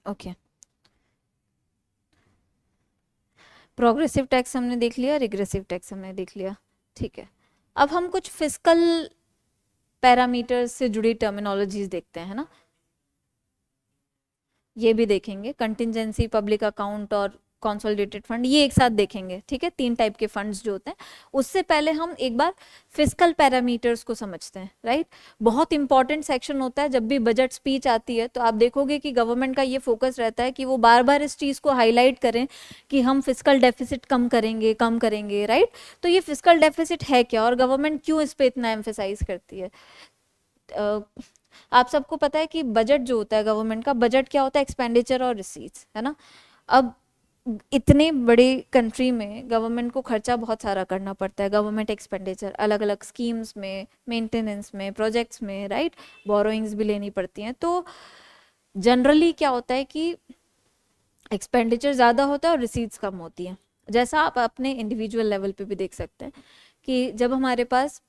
ओके, प्रोग्रेसिव टैक्स हमने देख लिया, रिग्रेसिव टैक्स हमने देख लिया। ठीक है, अब हम कुछ फिस्कल पैरामीटर्स से जुड़ी टर्मिनोलॉजीज देखते हैं ना, ये भी देखेंगे, कंटिजेंसी, पब्लिक अकाउंट और कंसोलिडेटेड फंड, ये एक साथ देखेंगे। ठीक है, 3 टाइप के फंड्स जो होते हैं। उससे पहले हम एक बार फिस्कल पैरामीटर्स को समझते हैं, राइट? बहुत इंपॉर्टेंट सेक्शन होता है, जब भी बजट स्पीच आती है तो आप देखोगे कि गवर्नमेंट का ये फोकस रहता है कि वो बार बार इस चीज़ को हाईलाइट करें कि हम फिस्कल डेफिसिट कम करेंगे, राइट? तो ये फिस्कल डेफिसिट है क्या और गवर्नमेंट क्यों इस पर इतना एम्फेसाइज करती है? आप सबको पता है कि बजट जो होता है गवर्नमेंट का, बजट क्या होता है, एक्सपेंडिचर और रिसीट्स, है ना। अब इतने बड़े कंट्री में गवर्नमेंट को खर्चा बहुत सारा करना पड़ता है, गवर्नमेंट एक्सपेंडिचर अलग अलग स्कीम्स में, मेंटेनेंस में, प्रोजेक्ट्स में, राइट? बोरोइंग्स भी लेनी पड़ती हैं। तो जनरली क्या होता है कि एक्सपेंडिचर ज़्यादा होता है और रिसीट्स कम होती हैं। जैसा आप अपने इंडिविजुअल लेवल पे भी देख सकते हैं कि जब हमारे पास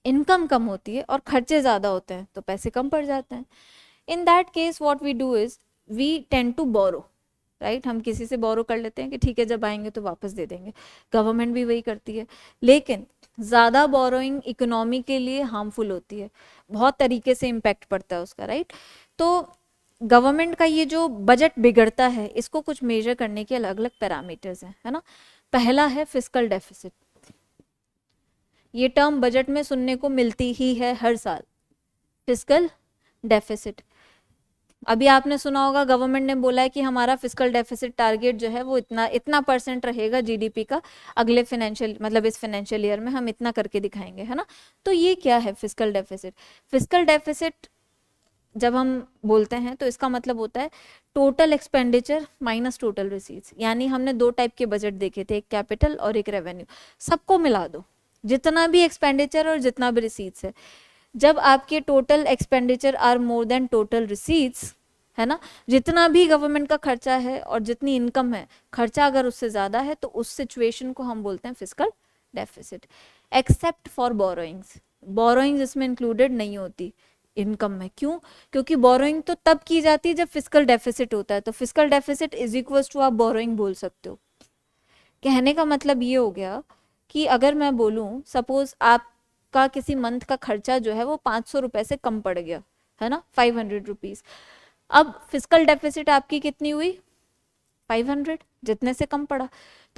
इनकम कम होती है और खर्चे ज़्यादा होते हैं तो पैसे कम पड़ जाते हैं। In that case what we do is we tend to borrow, right? हम किसी से बोरो कर लेते हैं कि ठीक है जब आएंगे तो वापस दे देंगे। गवर्नमेंट भी वही करती है, लेकिन ज़्यादा बोरोइंग इकोनॉमी के लिए हार्मफुल होती है, बहुत तरीके से इम्पैक्ट पड़ता है उसका, राइट? तो गवर्नमेंट का ये जो बजट बिगड़ता है इसको कुछ मेजर करने के अलग अलग पैरामीटर्स हैं, है ना। पहला है फिस्कल डेफिसिट। ये टर्म बजट में सुनने को मिलती ही है हर साल, फिस्कल डेफिसिट। अभी आपने सुना होगा गवर्नमेंट ने बोला है कि हमारा फिस्कल डेफिसिट टारगेट जो है वो इतना इतना % रहेगा जीडीपी का, अगले फाइनेंशियल मतलब इस फाइनेंशियल ईयर में हम इतना करके दिखाएंगे, है ना। तो ये क्या है फिस्कल डेफिसिट? फिस्कल डेफिसिट जब हम बोलते हैं तो इसका मतलब होता है total expenditure minus total receipts. यानी हमने 2 टाइप के बजट देखे थे, एक कैपिटल और एक रेवेन्यू। सबको मिला दो, जितना भी एक्सपेंडिचर और जितना भी रिसीट्स है, जब आपके total expenditure are more than total receipts, है ना, जितना भी गवर्नमेंट का खर्चा है और जितनी इनकम है, खर्चा अगर उससे ज्यादा है तो उस सिचुएशन को हम बोलते हैं fiscal deficit. Except for borrowings, borrowings इसमें इंक्लूडेड नहीं होती इनकम में। क्यों? क्योंकि बोरोइंग तो तब की जाती है जब फिस्कल डेफिसिट होता है, तो fiscal deficit is equals to आप बोरोइंग बोल सकते हो। कहने का मतलब ये हो गया कि अगर मैं बोलूं सपोज आपका किसी मंथ का खर्चा जो है वो 500 रुपए से कम पड़ गया, है ना, 500 रुपीज। अब फिस्कल डेफिसिट आपकी कितनी हुई? 500, जितने से कम पड़ा,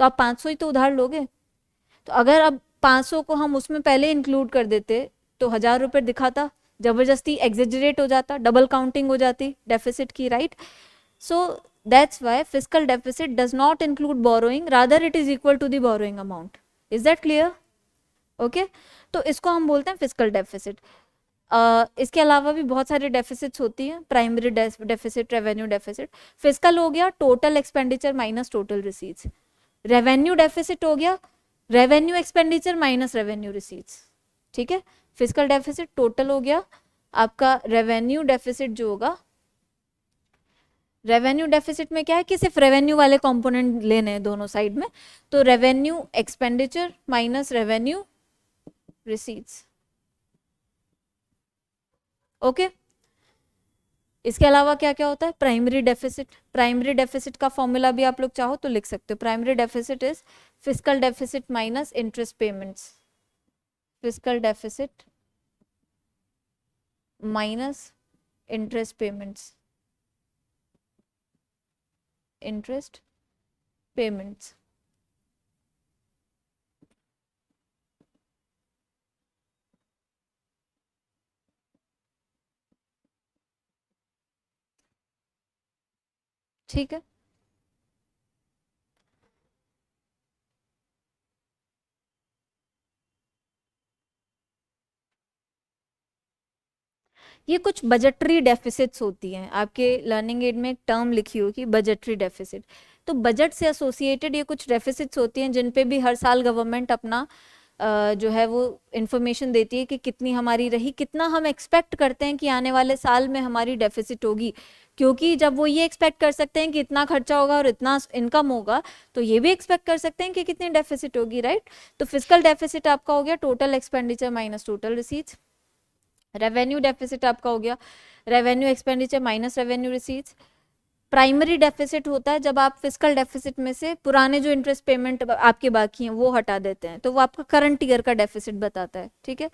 तो आप 500 ही तो उधार लोगे। तो अगर अब 500 को हम उसमें पहले इंक्लूड कर देते तो 1000 रुपये दिखाता, जबरदस्ती एग्जेजरेट हो जाता, डबल काउंटिंग हो जाती डेफिसिट की, right? So that's why fiscal deficit does not include borrowing, rather it is equal to the borrowing amount. Is that clear? Okay, तो इसको हम बोलते हैं फिस्कल डेफिसिट। इसके अलावा भी बहुत सारे डेफिसिट्स होती हैं, primary deficit, revenue deficit. Fiscal हो गया total expenditure minus total receipts, revenue deficit हो गया revenue expenditure minus revenue receipts. ठीक है, फिस्कल डेफिसिट टोटल हो गया आपका, रेवेन्यू डेफिसिट जो होगा, रेवेन्यू डेफिसिट में क्या है कि सिर्फ रेवेन्यू वाले कंपोनेंट लेने हैं दोनों साइड में, तो revenue expenditure minus revenue receipts. Okay, इसके अलावा क्या क्या होता है, प्राइमरी डेफिसिट। प्राइमरी डेफिसिट का फॉर्मूला भी आप लोग चाहो तो लिख सकते हो। Primary deficit is fiscal deficit minus interest payments, fiscal deficit minus interest payments, interest payments. ठीक है, ये कुछ बजटरी डेफिसिट्स होती हैं। आपके लर्निंग एड में एक टर्म लिखी होगी बजटरी डेफिसिट। तो बजट से एसोसिएटेड ये कुछ डेफिसिट्स होती हैं जिन पे भी हर साल गवर्नमेंट अपना जो है वो इंफॉर्मेशन देती है कि कितनी हमारी रही, कितना हम एक्सपेक्ट करते हैं कि आने वाले साल में हमारी डेफिसिट होगी। क्योंकि जब वो ये एक्सपेक्ट कर सकते हैं कि इतना खर्चा होगा और इतना इनकम होगा, तो ये भी एक्सपेक्ट कर सकते हैं कि कितनी डेफिसिट होगी, राइट। तो फिस्कल डेफिसिट आपका हो गया total expenditure minus total receipts. Revenue deficit आपका हो गया revenue expenditure minus revenue receipts. Primary deficit होता है जब आप फिस्कल डेफिसिट में से पुराने जो इंटरेस्ट पेमेंट आपके बाकी हैं वो हटा देते हैं, तो वो आपका करंट ईयर का डेफिसिट बताता है, ठीक है।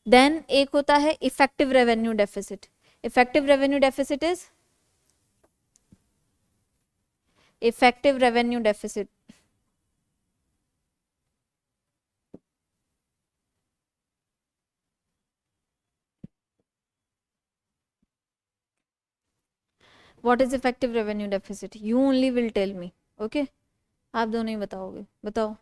देन एक होता है effective revenue deficit. Effective revenue deficit is effective revenue deficit what is effective revenue deficit, you only will tell me, okay. आप दोनों ही बताओगे, बताओ।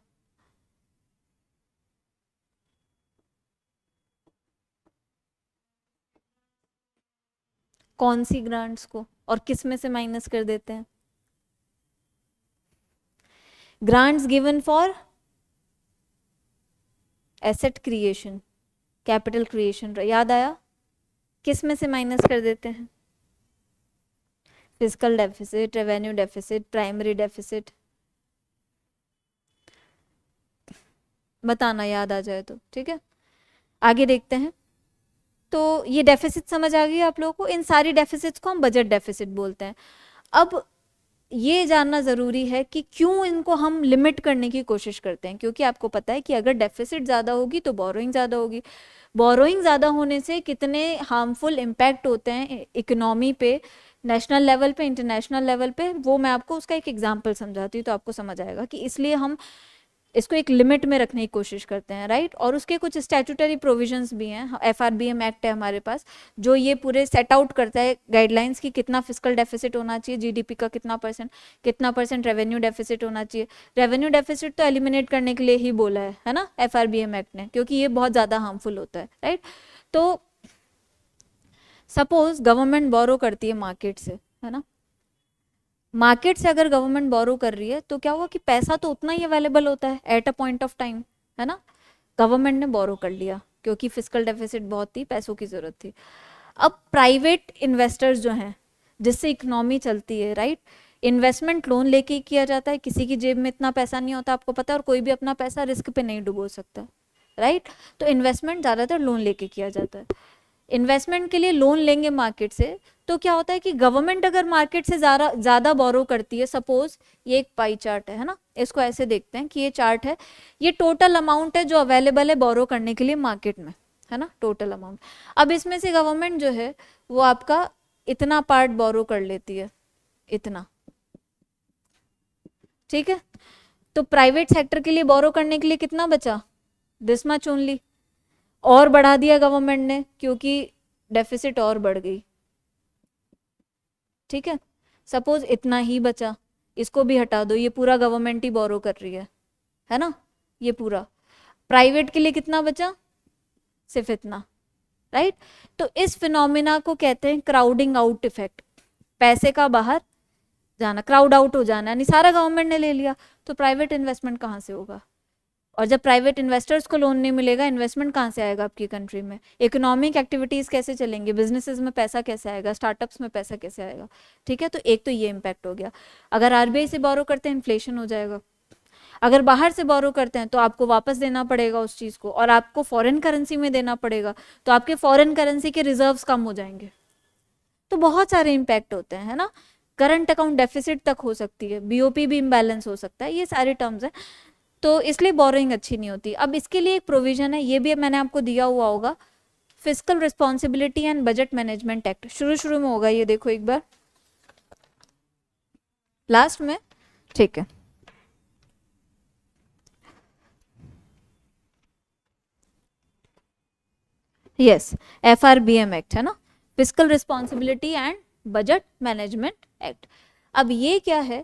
कौन सी ग्रांट्स को और किस में से माइनस कर देते हैं? Grants given for asset creation, capital creation, याद आया? किस में से माइनस कर देते हैं? Physical deficit, revenue deficit, primary deficit. बताना याद आ जाए तो, ठीक है। आगे देखते हैं। तो ये डेफिसिट समझ आ गई आप लोगों को। इन सारी डेफिसिट्स को हम बजट डेफिसिट बोलते हैं। अब ये जानना ज़रूरी है कि क्यों इनको हम लिमिट करने की कोशिश करते हैं, क्योंकि आपको पता है कि अगर डेफिसिट ज़्यादा होगी तो बोरोइंग ज़्यादा होगी। बोरोइंग ज़्यादा होने से कितने हार्मफुल इम्पैक्ट होते हैं इकोनॉमी पे, नेशनल लेवल पे, इंटरनेशनल लेवल पे, वो मैं आपको उसका एक एग्जांपल समझाती हूँ तो आपको समझ आएगा कि इसलिए हम इसको एक लिमिट में रखने की कोशिश करते हैं, राइट। और उसके कुछ स्टैट्यूटरी प्रोविजंस भी हैं, एफआरबीएम एक्ट है हमारे पास जो ये पूरे सेट आउट करता है गाइडलाइंस की कितना फिस्कल डेफिसिट होना चाहिए, जीडीपी का कितना परसेंट रेवेन्यू डेफिसिट होना चाहिए। रेवेन्यू डेफिसिट तो एलिमिनेट करने के लिए ही बोला है ना एफआरबीएम एक्ट ने, क्योंकि ये बहुत ज़्यादा हार्मफुल होता है, राइट। तो सपोज गवर्नमेंट बोरो करती है मार्केट से, है ना। मार्केट से अगर गवर्नमेंट बोरो कर रही है तो क्या हुआ कि पैसा तो उतना ही अवेलेबल होता है at a point of time, है ना। गवर्नमेंट ने बोरो कर लिया क्योंकि फिस्कल डेफिसिट बहुत थी, पैसों की जरूरत थी। अब प्राइवेट इन्वेस्टर्स जो हैं जिससे इकोनॉमी चलती है, राइट, इन्वेस्टमेंट लोन लेके किया जाता है, किसी की जेब में इतना पैसा नहीं होता आपको पता है, और कोई भी अपना पैसा रिस्क पे नहीं डुबो सकता, राइट। तो इन्वेस्टमेंट ज़्यादातर लोन लेके किया जाता है। इन्वेस्टमेंट के लिए लोन लेंगे मार्केट से, तो क्या होता है कि गवर्नमेंट अगर मार्केट से ज़्यादा बोरो करती है, सपोज ये एक पाई चार्ट है ना, इसको ऐसे देखते हैं कि ये चार्ट है, ये टोटल अमाउंट है जो अवेलेबल है बोरो करने के लिए मार्केट में, है ना, टोटल अमाउंट। अब इसमें से गवर्नमेंट जो है वो आपका इतना पार्ट बोरो कर लेती है, इतना, ठीक है। तो प्राइवेट सेक्टर के लिए बोरो करने के लिए कितना बचा, दिस मच ओनली, और बढ़ा दिया गवर्नमेंट ने क्योंकि डेफिसिट और बढ़ गई, ठीक है। सपोज इतना ही बचा, इसको भी हटा दो, ये पूरा गवर्नमेंट ही बोरो कर रही है ना, ये पूरा। प्राइवेट के लिए कितना बचा, सिर्फ इतना, राइट। तो इस फिनोमिना को कहते हैं क्राउडिंग आउट इफेक्ट, पैसे का बाहर जाना, क्राउड आउट हो जाना, यानी सारा गवर्नमेंट ने ले लिया तो प्राइवेट इन्वेस्टमेंट कहाँ से होगा, और जब प्राइवेट इन्वेस्टर्स को लोन नहीं मिलेगा इन्वेस्टमेंट कहाँ से आएगा आपकी कंट्री में, इकोनॉमिक एक्टिविटीज़ कैसे चलेंगे, बिजनेसेस में पैसा कैसे आएगा, स्टार्टअप्स में पैसा कैसे आएगा, ठीक है। तो एक तो ये इम्पैक्ट हो गया। अगर आरबीआई से बोरो करते हैं इन्फ्लेशन हो जाएगा, अगर बाहर से बोरो करते हैं तो आपको वापस देना पड़ेगा उस चीज़ को, और आपको फॉरेन करेंसी में देना पड़ेगा, तो आपके फॉरेन करेंसी के रिजर्व्स कम हो जाएंगे। तो बहुत सारे इम्पैक्ट होते हैं, है ना। करंट अकाउंट डेफिसिट तक हो सकती है, बीओपी भी इम्बैलेंस हो सकता है, ये सारे टर्म्स हैं। तो इसलिए बोरोइंग अच्छी नहीं होती। अब इसके लिए एक प्रोविजन है, ये भी मैंने आपको दिया हुआ होगा, physical responsibility and budget management act, शुरू शुरू में होगा ये, देखो एक बार लास्ट में, ठीक है। यस, FRBM एक्ट है ना, physical responsibility and budget management act. अब ये क्या है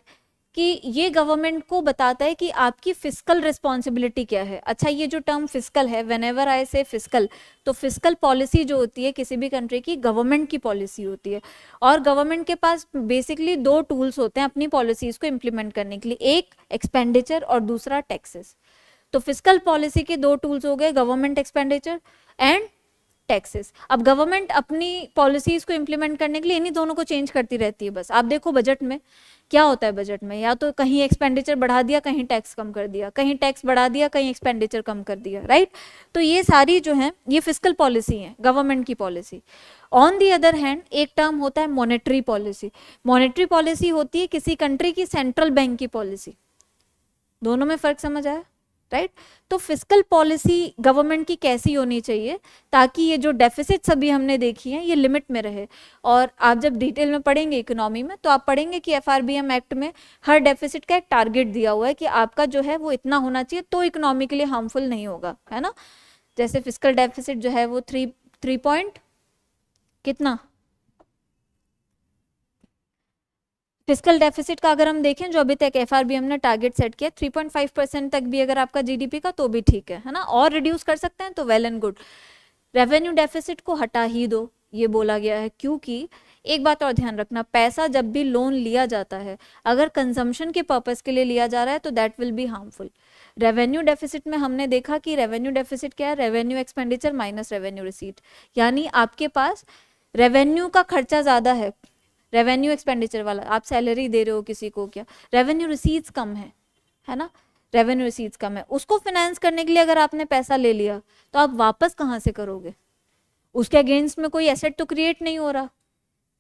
कि ये गवर्नमेंट को बताता है कि आपकी फिजिकल रिस्पॉन्सिबिलिटी क्या है। अच्छा, ये जो टर्म फिजिकल है, व्हेनेवर आई से फिजिकल, तो फिजिकल पॉलिसी जो होती है किसी भी कंट्री की, गवर्नमेंट की पॉलिसी होती है, और गवर्नमेंट के पास बेसिकली दो टूल्स होते हैं अपनी पॉलिसीज को इम्प्लीमेंट करने के लिए, एक एक्सपेंडिचर और दूसरा टैक्सेस। तो फिजिकल पॉलिसी के दो टूल्स हो गए, गवर्नमेंट एक्सपेंडिचर एंड टैक्सेस। अब गवर्नमेंट अपनी पॉलिसीज को इंप्लीमेंट करने के लिए इन्हीं दोनों को चेंज करती रहती है बस। आप देखो बजट में क्या होता है, बजट में या तो कहीं एक्सपेंडिचर बढ़ा दिया, कहीं टैक्स कम कर दिया, कहीं टैक्स बढ़ा दिया, कहीं एक्सपेंडिचर कम कर दिया, राइट। तो ये सारी जो है ये फिजिकल पॉलिसी है, गवर्नमेंट की policy. On the other hand एक टर्म होता है मॉनेटरी पॉलिसी। मॉनेटरी पॉलिसी होती है किसी कंट्री की सेंट्रल बैंक की पॉलिसी। दोनों में फर्क समझ आया, राइट। तो फिजिकल पॉलिसी गवर्नमेंट की कैसी होनी चाहिए ताकि ये जो डेफिसिट्स अभी हमने देखी हैं ये लिमिट में रहे। और आप जब डिटेल में पढ़ेंगे इकोनॉमी में तो आप पढ़ेंगे कि FRBM एक्ट में हर डेफिसिट का एक टारगेट दिया हुआ है कि आपका जो है वो इतना होना चाहिए तो इकोनॉमी के लिए हार्मफुल नहीं होगा, है ना। जैसे फिजिकल डेफिसिट जो है वो थ्री पॉइंट कितना, फिजिकल डेफिसिट का अगर हम देखें जो अभी तक FRBM ने टारगेट सेट किया 3.5% तक भी अगर आपका GDP का तो भी ठीक है ना, और रिड्यूस कर सकते हैं तो well and good. Revenue deficit को हटा ही दो, ये बोला गया है, क्योंकि एक बात और ध्यान रखना, पैसा जब भी लोन लिया जाता है अगर कंजम्पशन के पर्पस के लिए लिया जा रहा है तो that will be harmful. Revenue deficit में हमने देखा कि रेवेन्यू डेफिसिट क्या है, revenue expenditure minus revenue receipt, यानी आपके पास रेवेन्यू का खर्चा ज्यादा है, रेवेन्यू एक्सपेंडिचर वाला, आप सैलरी दे रहे हो किसी को, क्या रेवेन्यू रिसीट्स कम है ना, रेवेन्यू रिसीट्स कम है, उसको फाइनेंस करने के लिए अगर आपने पैसा ले लिया तो आप वापस कहाँ से करोगे, उसके अगेंस्ट में कोई एसेट तो क्रिएट नहीं हो रहा।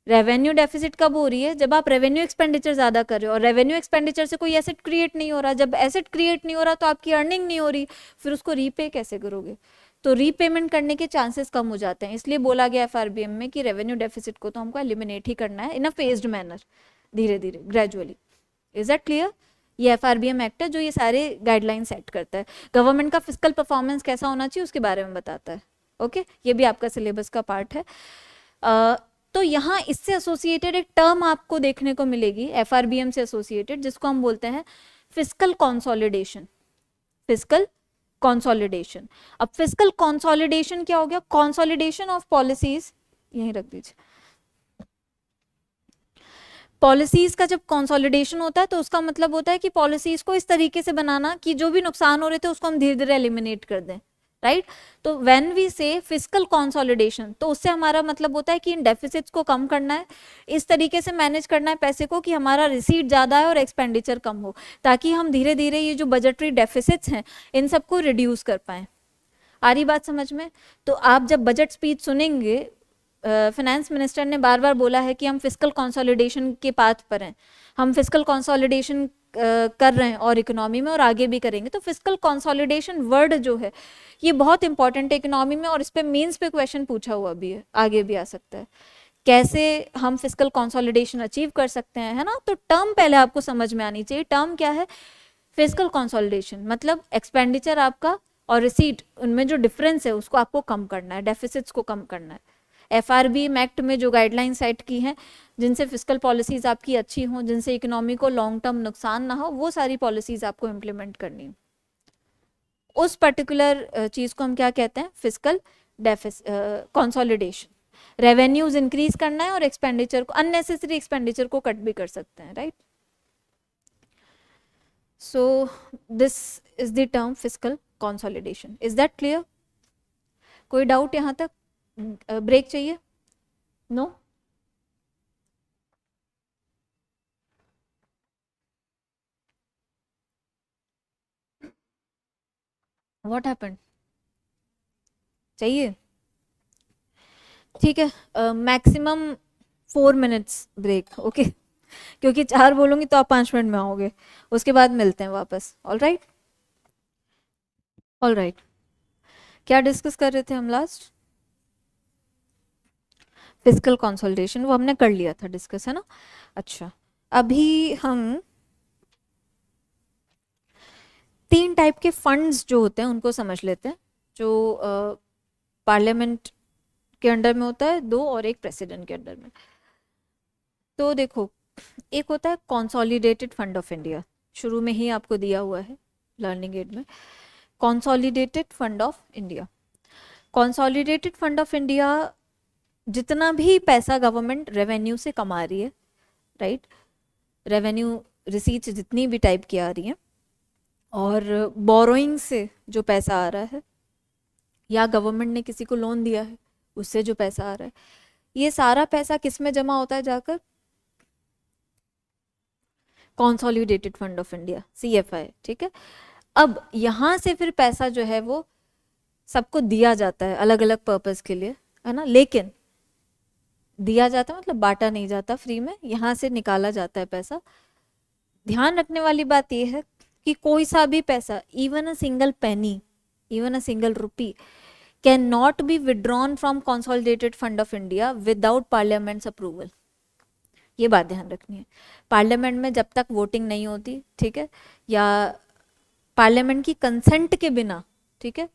रेवेन्यू डेफिसिट कब हो रही है, जब आप रेवेन्यू एक्सपेंडिचर ज्यादा कर रहे हो, और रेवेन्यू एक्सपेंडिचर से कोई एसेट क्रिएट नहीं हो रहा, जब एसेट क्रिएट नहीं हो रहा तो आपकी अर्निंग नहीं हो रही, फिर उसको रीपे कैसे करोगे, तो रीपेमेंट करने के चांसेस कम हो जाते हैं। इसलिए बोला गया FRBM में कि रेवेन्यू डेफिसिट को तो हमको एलिमिनेट ही करना है इन अ फेज्ड मैनर, धीरे धीरे ग्रेजुअली। Is that clear. ये FRBM एक्ट है जो ये सारे गाइडलाइन सेट करता है, गवर्नमेंट का फिजिकल परफॉर्मेंस कैसा होना चाहिए उसके बारे में बताता है। ओके, ये भी आपका सिलेबस का पार्ट है। तो यहाँ इससे एसोसिएटेड एक टर्म आपको देखने को मिलेगी FRBM से एसोसिएटेड, जिसको हम बोलते हैं फिजिकल कंसोलिडेशन। Physical consolidation. अब फिजिकल कंसोलिडेशन क्या हो गया, कंसोलिडेशन ऑफ पॉलिसीज, यहीं रख दीजिए। पॉलिसीज का जब कंसोलिडेशन होता है तो उसका मतलब होता है कि पॉलिसीज को इस तरीके से बनाना कि जो भी नुकसान हो रहे थे उसको हम धीरे धीरे एलिमिनेट कर दें, राइट। तो व्हेन वी से फिजिकल कंसोलिडेशन तो उससे हमारा मतलब होता है कि इन डेफिसिट्स को कम करना है, इस तरीके से मैनेज करना है पैसे को कि हमारा रिसीट ज़्यादा है और एक्सपेंडिचर कम हो, ताकि हम धीरे धीरे ये जो बजटरी डेफिसिट्स हैं इन सबको रिड्यूस कर पाएँ। आ रही बात समझ में। तो आप जब बजट स्पीच सुनेंगे, फाइनेंस मिनिस्टर ने बार बार बोला है कि हम फिजिकल कंसोलिडेशन के पाथ पर हैं, हम फिजिकल कंसोलिडेशन कर रहे हैं और इकोनॉमी में और आगे भी करेंगे। तो फिजिकल कंसोलिडेशन वर्ड जो है ये बहुत इंपॉर्टेंट है इकोनॉमी में, और इस पे मीन्स पे क्वेश्चन पूछा हुआ भी है, आगे भी आ सकता है, कैसे हम फिजिकल कंसोलिडेशन अचीव कर सकते हैं, है ना। तो टर्म पहले आपको समझ में आनी चाहिए, टर्म क्या है, फिजिकल कंसोलिडेशन मतलब एक्सपेंडिचर आपका और रिसीट उनमें जो डिफरेंस है उसको आपको कम करना है, डेफिसिट्स को कम करना है। FRBM एक्ट में जो गाइडलाइन सेट की हैं जिनसे फिजिकल पॉलिसीज आपकी अच्छी हों, जिनसे इकोनॉमी को लॉन्ग टर्म नुकसान ना हो, वो सारी पॉलिसीज आपको इम्प्लीमेंट करनी है। उस पर्टिकुलर चीज को हम क्या कहते हैं, फिजिकल कंसोलिडेशन। रेवेन्यूज इंक्रीज करना है और एक्सपेंडिचर को, अननेसेसरी एक्सपेंडिचर को कट भी कर सकते हैं, right. So this is the term physical consolidation. Is that clear. कोई डाउट यहाँ तक, ब्रेक चाहिए, नो। व्हाट हैपेंड, चाहिए, ठीक है। मैक्सिमम 4 मिनट्स ब्रेक, ओके, क्योंकि 4 बोलूँगी तो आप 5 मिनट में आओगे, उसके बाद मिलते हैं वापस। ऑल राइट, ऑल राइट, क्या डिस्कस कर रहे थे हम लास्ट? फिजिकल कंसोलिडेशन, वो हमने कर लिया था डिस्कस, है ना। अच्छा, अभी हम 3 टाइप के फंड्स जो होते हैं उनको समझ लेते हैं, जो पार्लियामेंट के अंडर में होता है, 2 और एक प्रेसिडेंट के अंडर में। तो देखो, एक होता है कंसोलिडेटेड फंड ऑफ इंडिया, शुरू में ही आपको दिया हुआ है लर्निंग एड में, consolidated fund of India. Consolidated fund of India जितना भी पैसा गवर्नमेंट रेवेन्यू से कमा रही है, राइट, रेवेन्यू रिसीट्स जितनी भी टाइप की आ रही हैं, और बोरोइंग से जो पैसा आ रहा है, या गवर्नमेंट ने किसी को लोन दिया है उससे जो पैसा आ रहा है, ये सारा पैसा किस में जमा होता है जाकर? Consolidated fund of India, CFI, ठीक है। अब यहाँ से फिर पैसा जो है वो सबको दिया जाता है अलग अलग पर्पस के लिए, है ना, लेकिन दिया जाता है मतलब बांटा नहीं जाता फ्री में, यहाँ से निकाला जाता है पैसा। ध्यान रखने वाली बात यह है कि कोई सा भी पैसा, even a single penny, even a single rupee, can not be withdrawn from consolidated fund of India without parliaments approval. ये बात ध्यान रखनी है। पार्लियामेंट में जब तक वोटिंग नहीं होती, ठीक है, या पार्लियामेंट की कंसेंट के बिना, ठीक है,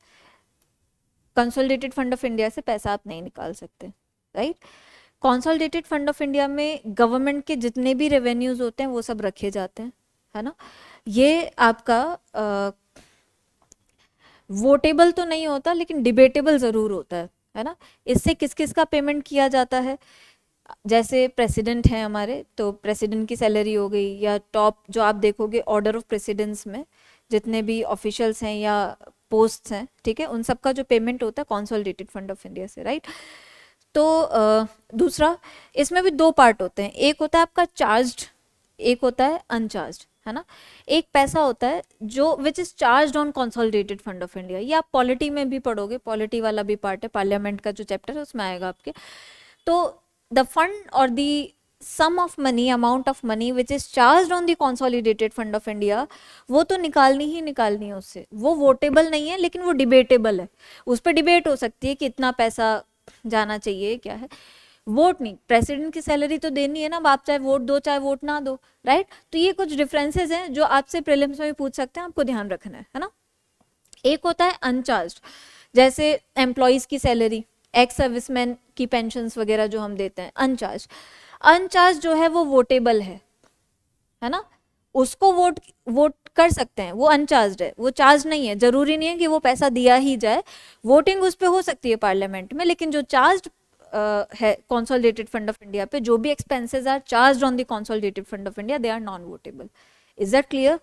कंसोलिडेटेड फंड ऑफ इंडिया से पैसा आप नहीं निकाल सकते, right. Consolidated fund of India में गवर्नमेंट के जितने भी रेवेन्यूज होते हैं वो सब रखे जाते हैं, है ना। ये आपका वोटेबल तो नहीं होता लेकिन डिबेटेबल ज़रूर होता है ना। इससे किस किस का पेमेंट किया जाता है? जैसे प्रेसिडेंट है हमारे, तो प्रेसिडेंट की सैलरी हो गई, या टॉप जो आप देखोगे ऑर्डर ऑफ प्रेसिडेंस में जितने भी ऑफिशियल्स हैं या पोस्ट हैं, ठीक है, उन सब का जो पेमेंट होता है कंसोलिडेटेड फंड ऑफ इंडिया से, राइट। तो दूसरा, इसमें भी 2 पार्ट होते हैं, एक होता है आपका चार्ज्ड, एक होता है अनचार्ज्ड, है ना। एक पैसा होता है जो विच is charged on consolidated fund of India, ये आप पॉलिटी में भी पढ़ोगे, पॉलिटी वाला भी पार्ट है, पार्लियामेंट का जो चैप्टर है उसमें आएगा आपके। तो द फंड और the sum of money, amount of money which is charged on the consolidated fund of India, वो तो निकालनी ही निकालनी है उससे। वो वोटेबल नहीं है लेकिन वो डिबेटेबल है, उस पर डिबेट हो सकती है कि इतना पैसा जाना चाहिए, क्या है। वोट नहीं, प्रेसिडेंट की सैलरी तो देनी है ना, आप चाहे वोट दो चाहे वोट ना दो, राइट। तो ये कुछ डिफरेंसेस हैं जो आपसे प्रीलिम्स में भी पूछ सकते हैं, आपको ध्यान रखना है ना। एक होता है अनचार्ज्ड, जैसे एम्प्लॉयज की सैलरी, एक्स सर्विसमैन की पेंशन्स वगैरह जो हम देते हैं, अनचार्ज। अनचार्ज जो है वो वोटेबल है ना, उसको वोट कर सकते हैं, वो अनचार्ज है, वो चार्ज नहीं है, जरूरी नहीं है कि वो पैसा दिया ही जाए, वोटिंग उस पर हो सकती है पार्लियामेंट में, लेकिन जो चार्ज है कंसोलिडेटेड फंड ऑफ इंडिया पे, जो भी expenses are charged on the consolidated fund of India, they are non votable. Is that clear?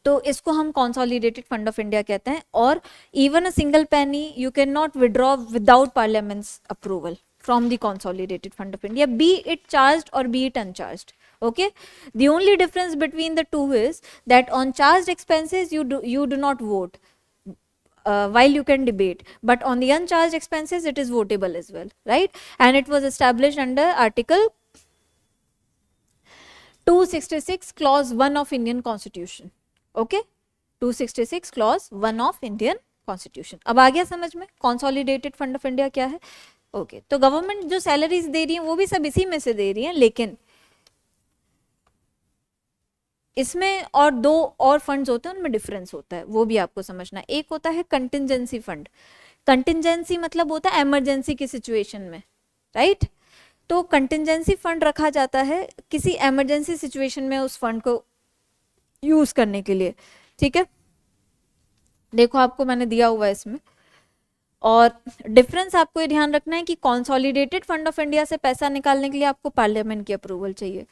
तो इसको हम कंसोलिडेटेड फंड ऑफ इंडिया कहते हैं। और even a single penny you can not withdraw without parliaments approval from the consolidated fund of India, be it charged or be it uncharged. Okay, the only difference between the two is that on charged expenses you do not vote, while you can debate, but on the uncharged expenses it is votable as well, right? And it was established under Article 266 clause 1 of Indian Constitution. Okay, 266 clause 1 of Indian Constitution. अब आ गया समझ में consolidated fund of India क्या है? Okay, तो government जो salaries दे रही है वो भी सब इसी में से दे रही है, लेकिन इसमें और 2 और फंड्स होते हैं, उनमें डिफरेंस होता है, वो भी आपको समझना है। एक होता है कंटिंजेंसी फंड। कंटिंजेंसी मतलब होता है इमरजेंसी की सिचुएशन में, राइट। तो कंटिंजेंसी फंड रखा जाता है किसी इमरजेंसी सिचुएशन में उस फंड को यूज करने के लिए, ठीक है। देखो आपको मैंने दिया हुआ है इसमें, और डिफरेंस आपको ये ध्यान रखना है कि कंसोलिडेटेड फंड ऑफ इंडिया से पैसा निकालने के लिए आपको पार्लियामेंट की अप्रूवल चाहिए।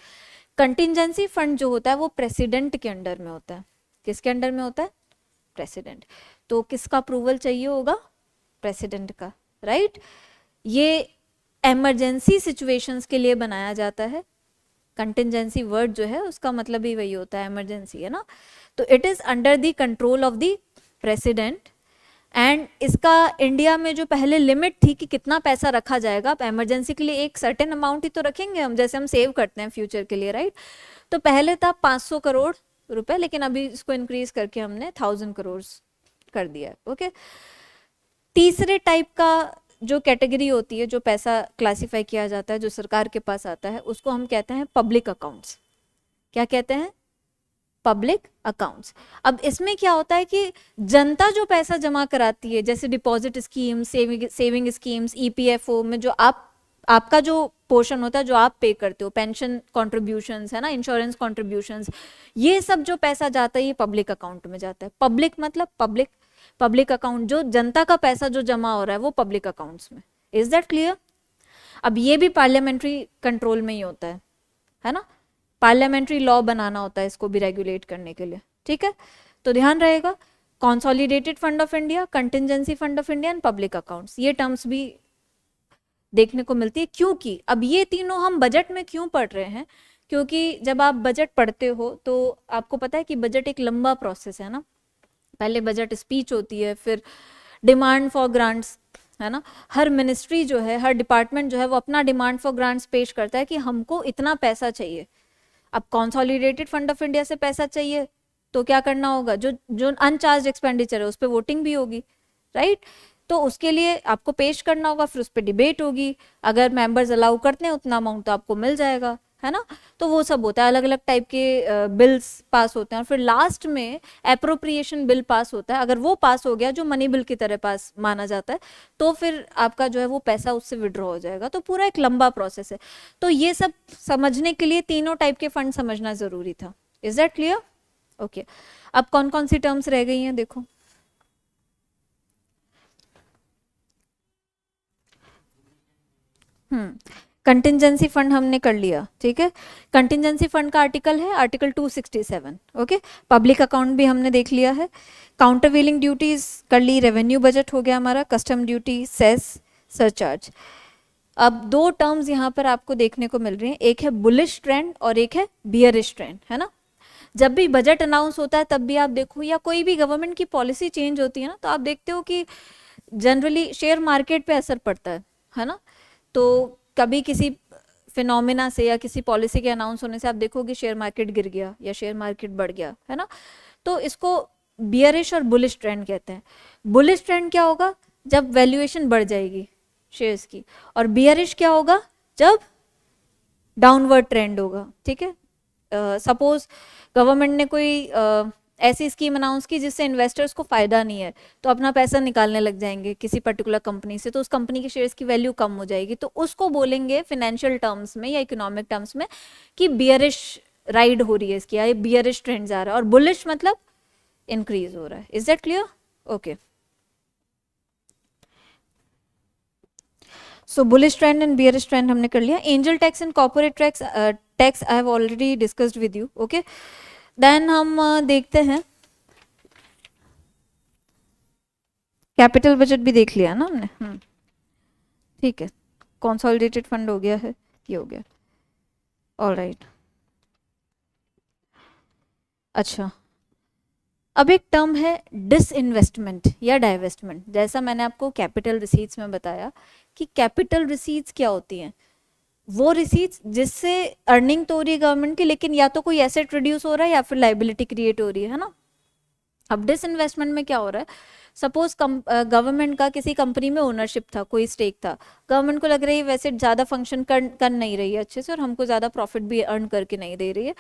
कंटिंजेंसी फंड जो होता है वो प्रेसिडेंट के अंडर में होता है। किसके अंडर में होता है? प्रेसिडेंट। तो किसका अप्रूवल चाहिए होगा? प्रेसिडेंट का, राइट। ये इमरजेंसी सिचुएशंस के लिए बनाया जाता है। कंटिंजेंसी वर्ड जो है उसका मतलब ही वही होता है, इमरजेंसी, है ना। तो it is under the control of the president, and इसका इंडिया में जो पहले लिमिट थी कि कितना पैसा रखा जाएगा, अब इमरजेंसी के लिए एक सर्टेन अमाउंट ही तो रखेंगे हम, जैसे हम सेव करते हैं फ्यूचर के लिए, राइट। तो पहले था 500 करोड़ रुपए, लेकिन अभी इसको इंक्रीज करके हमने 1000 करोड़ कर दिया है। ओके, तीसरे टाइप का जो कैटेगरी होती है, जो पैसा क्लासिफाई किया जाता है, जो सरकार के पास आता है, उसको हम कहते हैं पब्लिक अकाउंट्स। क्या कहते हैं? Public accounts. अब इसमें क्या होता है कि जनता जो पैसा जमा कराती है, जैसे deposit scheme, saving schemes, EPFO में जो आपका जो पोर्शन होता है, जो आप पे करते हो, पेंशन कॉन्ट्रीब्यूशंस है ना, इंश्योरेंस कॉन्ट्रीब्यूशंस, ये सब जो पैसा जाता है ये पब्लिक अकाउंट में जाता है। पब्लिक मतलब पब्लिक अकाउंट, जो जनता का पैसा जो जमा हो रहा है वो पब्लिक अकाउंट्स में। Is that clear? अब ये भी पार्लियामेंट्री कंट्रोल में ही होता है ना, पार्लियामेंट्री लॉ बनाना होता है इसको भी रेगुलेट करने के लिए, ठीक है। तो ध्यान रहेगा, consolidated fund of India, contingency fund of India and public accounts, ये टर्म्स भी देखने को मिलती है। क्योंकि अब ये तीनों हम बजट में क्यों पढ़ रहे हैं? क्योंकि जब आप बजट पढ़ते हो तो आपको पता है कि बजट एक लंबा प्रोसेस है ना। पहले बजट स्पीच होती है, फिर डिमांड फॉर ग्रांट्स, है ना। हर मिनिस्ट्री जो है, हर डिपार्टमेंट जो है, वो अपना डिमांड फॉर ग्रांट्स पेश करता है कि हमको इतना पैसा चाहिए। अब कंसोलिडेटेड फंड ऑफ इंडिया से पैसा चाहिए तो क्या करना होगा? जो जो अनचार्ज एक्सपेंडिचर है उस पर वोटिंग भी होगी, राइट। तो उसके लिए आपको पेश करना होगा, फिर उस पर डिबेट होगी, अगर मेंबर्स अलाउ करते हैं उतना अमाउंट तो आपको मिल जाएगा, है ना। तो वो सब होता है, अलग अलग टाइप के बिल्स पास होते हैं, और फिर लास्ट में अप्रोप्रिएशन बिल पास होता है। अगर वो पास हो गया, जो मनी बिल की तरह पास माना जाता है, तो फिर आपका जो है वो पैसा उससे विड्रॉ हो जाएगा। तो पूरा एक लंबा प्रोसेस है। तो ये सब समझने के लिए तीनों टाइप के फंड समझना जरूरी था। Is that clear? ओके, अब कौन कौन सी टर्म्स रह गई हैं देखो। कंटिजेंसी फंड हमने कर लिया, ठीक है। कंटिजेंसी फंड का आर्टिकल है आर्टिकल 267। ओके, पब्लिक अकाउंट भी हमने देख लिया है। काउंटर व्हीलिंग ड्यूटीज कर ली, रेवेन्यू बजट हो गया हमारा, कस्टम ड्यूटी, सेस, सरचार्ज। अब दो टर्म्स यहाँ पर आपको देखने को मिल रही हैं, एक है बुलिश ट्रेंड और एक है बियरिश ट्रेंड, है ना। जब भी बजट अनाउंस होता है तब भी आप देखो, या कोई भी गवर्नमेंट की पॉलिसी चेंज होती है ना, तो आप देखते हो कि जनरली शेयर मार्केट पे असर पड़ता है ना। तो कभी किसी फिनोमिना से या किसी पॉलिसी के अनाउंस होने से आप देखोगे शेयर मार्केट गिर गया या शेयर मार्केट बढ़ गया, है ना। तो इसको बियरिश और बुलिश ट्रेंड कहते हैं। बुलिश ट्रेंड क्या होगा? जब वैल्यूएशन बढ़ जाएगी शेयर्स की, और बियरिश क्या होगा? जब डाउनवर्ड ट्रेंड होगा, ठीक है। सपोज गवर्नमेंट ने कोई ऐसी स्कीम अनाउंस की जिससे इन्वेस्टर्स को फायदा नहीं है, तो अपना पैसा निकालने लग जाएंगे किसी पर्टिकुलर कंपनी से, तो उस कंपनी के शेयर्स की वैल्यू कम हो जाएगी, तो उसको बोलेंगे फाइनेंशियल टर्म्स में या इकोनॉमिक टर्म्स में कि बियरिश राइड हो रही है इसकी, या बियरिश ट्रेंड आ रहा है, और बुलिश मतलब इंक्रीज हो रहा है। Is that clear? Okay, so bullish trend and bearish trend हमने कर लिया। Angel tax and corporate tax I have already discussed with you. Okay, then हम देखते हैं, कैपिटल बजट भी देख लिया ना हमने। ठीक है, कंसोलिडेटेड फंड हो गया है, ये हो गया, ऑलराइट। अच्छा, अब एक टर्म है डिसइन्वेस्टमेंट या डाइवेस्टमेंट। जैसा मैंने आपको कैपिटल रिसीट्स में बताया कि कैपिटल रिसीट्स क्या होती हैं, वो रिसीट्स जिससे अर्निंग तो हो रही है गवर्नमेंट की, लेकिन या तो कोई एसेट रिड्यूस हो रहा है या फिर लाइबिलिटी क्रिएट हो रही है ना। अब डिसइन्वेस्टमेंट में क्या हो रहा है? सपोज गवर्नमेंट का किसी कंपनी में ओनरशिप था, कोई स्टेक था, गवर्नमेंट को लग रही है वैसे ज़्यादा फंक्शन कर नहीं रही है अच्छे से, और हमको ज़्यादा प्रॉफिट भी अर्न करके नहीं दे रही है,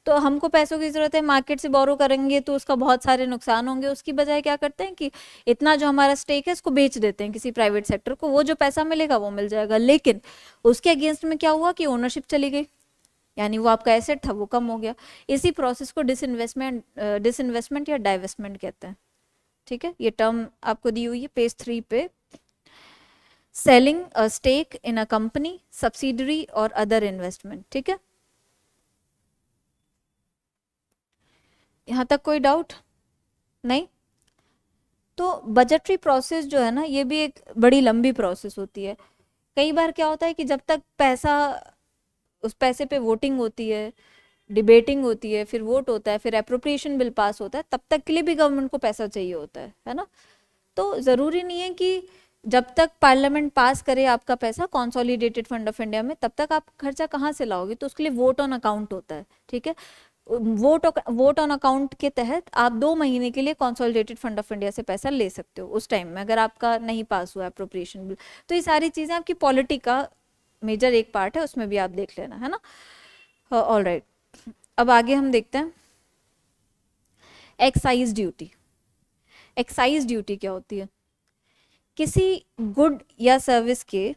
तो हमको पैसों की ज़रूरत है, मार्केट से बोरो करेंगे तो उसका बहुत सारे नुकसान होंगे। उसकी बजाय क्या करते हैं कि इतना जो हमारा स्टेक है इसको बेच देते हैं किसी प्राइवेट सेक्टर को, वो जो पैसा मिलेगा वो मिल जाएगा। लेकिन उसके अगेंस्ट में क्या हुआ कि ओनरशिप चली गई, यानी वो आपका एसेट था वो कम हो गया। इसी प्रोसेस को डिसइन्वेस्टमेंट या डाइवेस्टमेंट कहते हैं, ठीक है। ये टर्म आपको दी हुई है पेज 3 पे। Selling a stake in a company, subsidiary और अदर इन्वेस्टमेंट, ठीक है। यहां तक कोई डाउट नहीं? तो बजटरी प्रोसेस जो है ना, ये भी एक बड़ी लंबी प्रोसेस होती है। कई बार क्या होता है कि जब तक पैसा, उस पैसे पे वोटिंग होती है, डिबेटिंग होती है, फिर वोट होता है, फिर अप्रोप्रिएशन बिल पास होता है, तब तक के लिए भी गवर्नमेंट को पैसा चाहिए होता है ना। तो ज़रूरी नहीं है कि जब तक पार्लियामेंट पास करे आपका पैसा कॉन्सोलिडेटेड फंड ऑफ इंडिया में, तब तक आप खर्चा कहाँ से लाओगे? तो उसके लिए वोट ऑन अकाउंट होता है, ठीक है। वोट ऑन अकाउंट के तहत आप 2 महीने के लिए कॉन्सोलिडेटेड फंड ऑफ इंडिया से पैसा ले सकते हो उस टाइम में, अगर आपका नहीं पास हुआ अप्रोप्रिएशन बिल। तो ये सारी चीज़ें आपकी पॉलिटी का मेजर एक पार्ट है, उसमें भी आप देख लेना, है ना। ऑल राइट, अब आगे हम देखते हैं एक्साइज ड्यूटी। एक्साइज ड्यूटी क्या होती है? किसी गुड या सर्विस के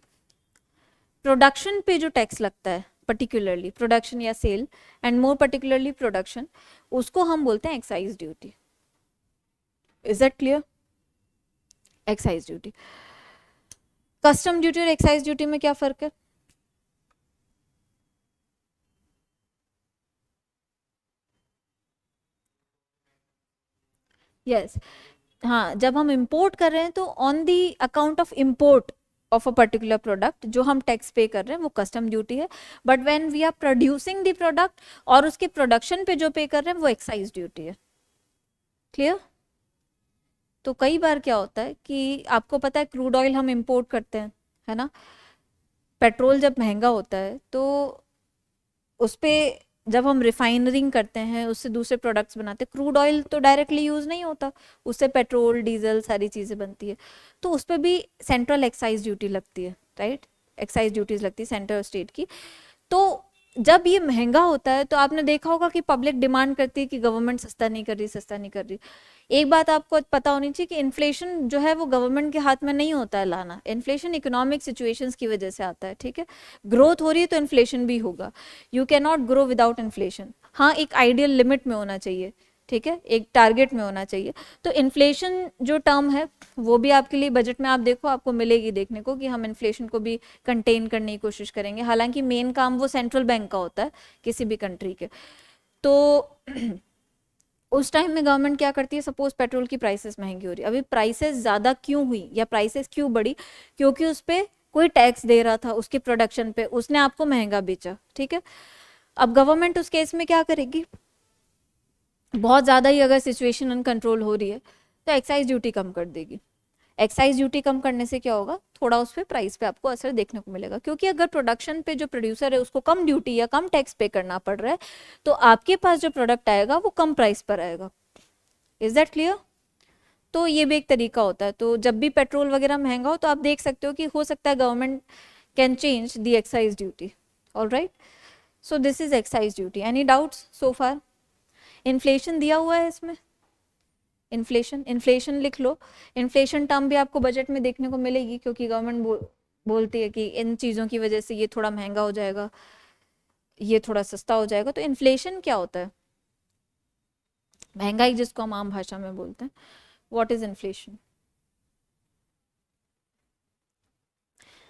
प्रोडक्शन पे जो टैक्स लगता है, पर्टिकुलरली प्रोडक्शन या sale, and more particularly production, उसको हम बोलते हैं excise duty. Is that clear? Excise duty, custom duty और एक्साइज ड्यूटी में क्या फर्क है? Yes yes. हाँ, जब हम इंपोर्ट कर रहे हैं तो on the account of import of a particular product जो हम टैक्स पे कर रहे हैं वो कस्टम ड्यूटी है, but when we are producing the product और उसके प्रोडक्शन पे जो पे कर रहे हैं वो एक्साइज ड्यूटी है। क्लियर? तो कई बार क्या होता है कि आपको पता है क्रूड ऑयल हम इंपोर्ट करते हैं, है ना। पेट्रोल जब महंगा होता है तो उस पर जब हम रिफाइनरिंग करते हैं, उससे दूसरे प्रोडक्ट्स बनाते हैं, क्रूड ऑयल तो डायरेक्टली यूज़ नहीं होता, उससे पेट्रोल डीजल सारी चीज़ें बनती है, तो उस पर भी सेंट्रल एक्साइज ड्यूटी लगती है, राइट। एक्साइज ड्यूटीज लगती है सेंट्रल स्टेट की। तो जब ये महंगा होता है तो आपने देखा होगा कि पब्लिक डिमांड करती है कि गवर्नमेंट सस्ता नहीं कर रही, सस्ता नहीं कर रही। एक बात आपको पता होनी चाहिए कि इन्फ्लेशन जो है वो गवर्नमेंट के हाथ में नहीं होता है लाना, इन्फ्लेशन इकोनॉमिक सिचुएशंस की वजह से आता है, ठीक है। ग्रोथ हो रही है तो इन्फ्लेशन भी होगा, you can not grow without inflation. हाँ, एक आइडियल लिमिट में होना चाहिए, ठीक है, एक टारगेट में होना चाहिए। तो इन्फ्लेशन जो टर्म है वो भी आपके लिए बजट में आप देखो आपको मिलेगी देखने को कि हम इन्फ्लेशन को भी कंटेन करने की कोशिश करेंगे, हालांकि मेन काम वो सेंट्रल बैंक का होता है किसी भी कंट्री के। तो उस टाइम में गवर्नमेंट क्या करती है, सपोज पेट्रोल की प्राइसेस महंगी हो रही है, अभी प्राइसेस ज़्यादा क्यों हुई या प्राइसेस क्यों बढ़ी? क्योंकि उस पर कोई टैक्स दे रहा था उसके प्रोडक्शन पे, उसने आपको महंगा बेचा, ठीक है। अब गवर्नमेंट उस केस में क्या करेगी, बहुत ज़्यादा ही अगर सिचुएशन अनकंट्रोल हो रही है तो एक्साइज ड्यूटी कम कर देगी। एक्साइज ड्यूटी कम करने से क्या होगा, थोड़ा उस पर प्राइस पे आपको असर देखने को मिलेगा, क्योंकि अगर प्रोडक्शन पे जो प्रोड्यूसर है उसको कम ड्यूटी या कम टैक्स पे करना पड़ रहा है तो आपके पास जो प्रोडक्ट आएगा वो कम प्राइस पर आएगा। Is that clear? तो ये भी एक तरीका होता है। तो जब भी पेट्रोल वगैरह महंगा हो तो आप देख सकते हो कि हो सकता है government can change the excise duty. All right, so this is excise duty. Any doubts so far? Inflation दिया हुआ है इसमें, इन्फ्लेशन, इन्फ्लेशन लिख लो। इन्फ्लेशन टर्म भी आपको बजट में देखने को मिलेगी, क्योंकि गवर्नमेंट बोलती है कि इन चीज़ों की वजह से ये थोड़ा महंगा हो जाएगा, ये थोड़ा सस्ता हो जाएगा। तो इन्फ्लेशन क्या होता है? महंगाई जिसको हम आम भाषा में बोलते हैं। What is inflation?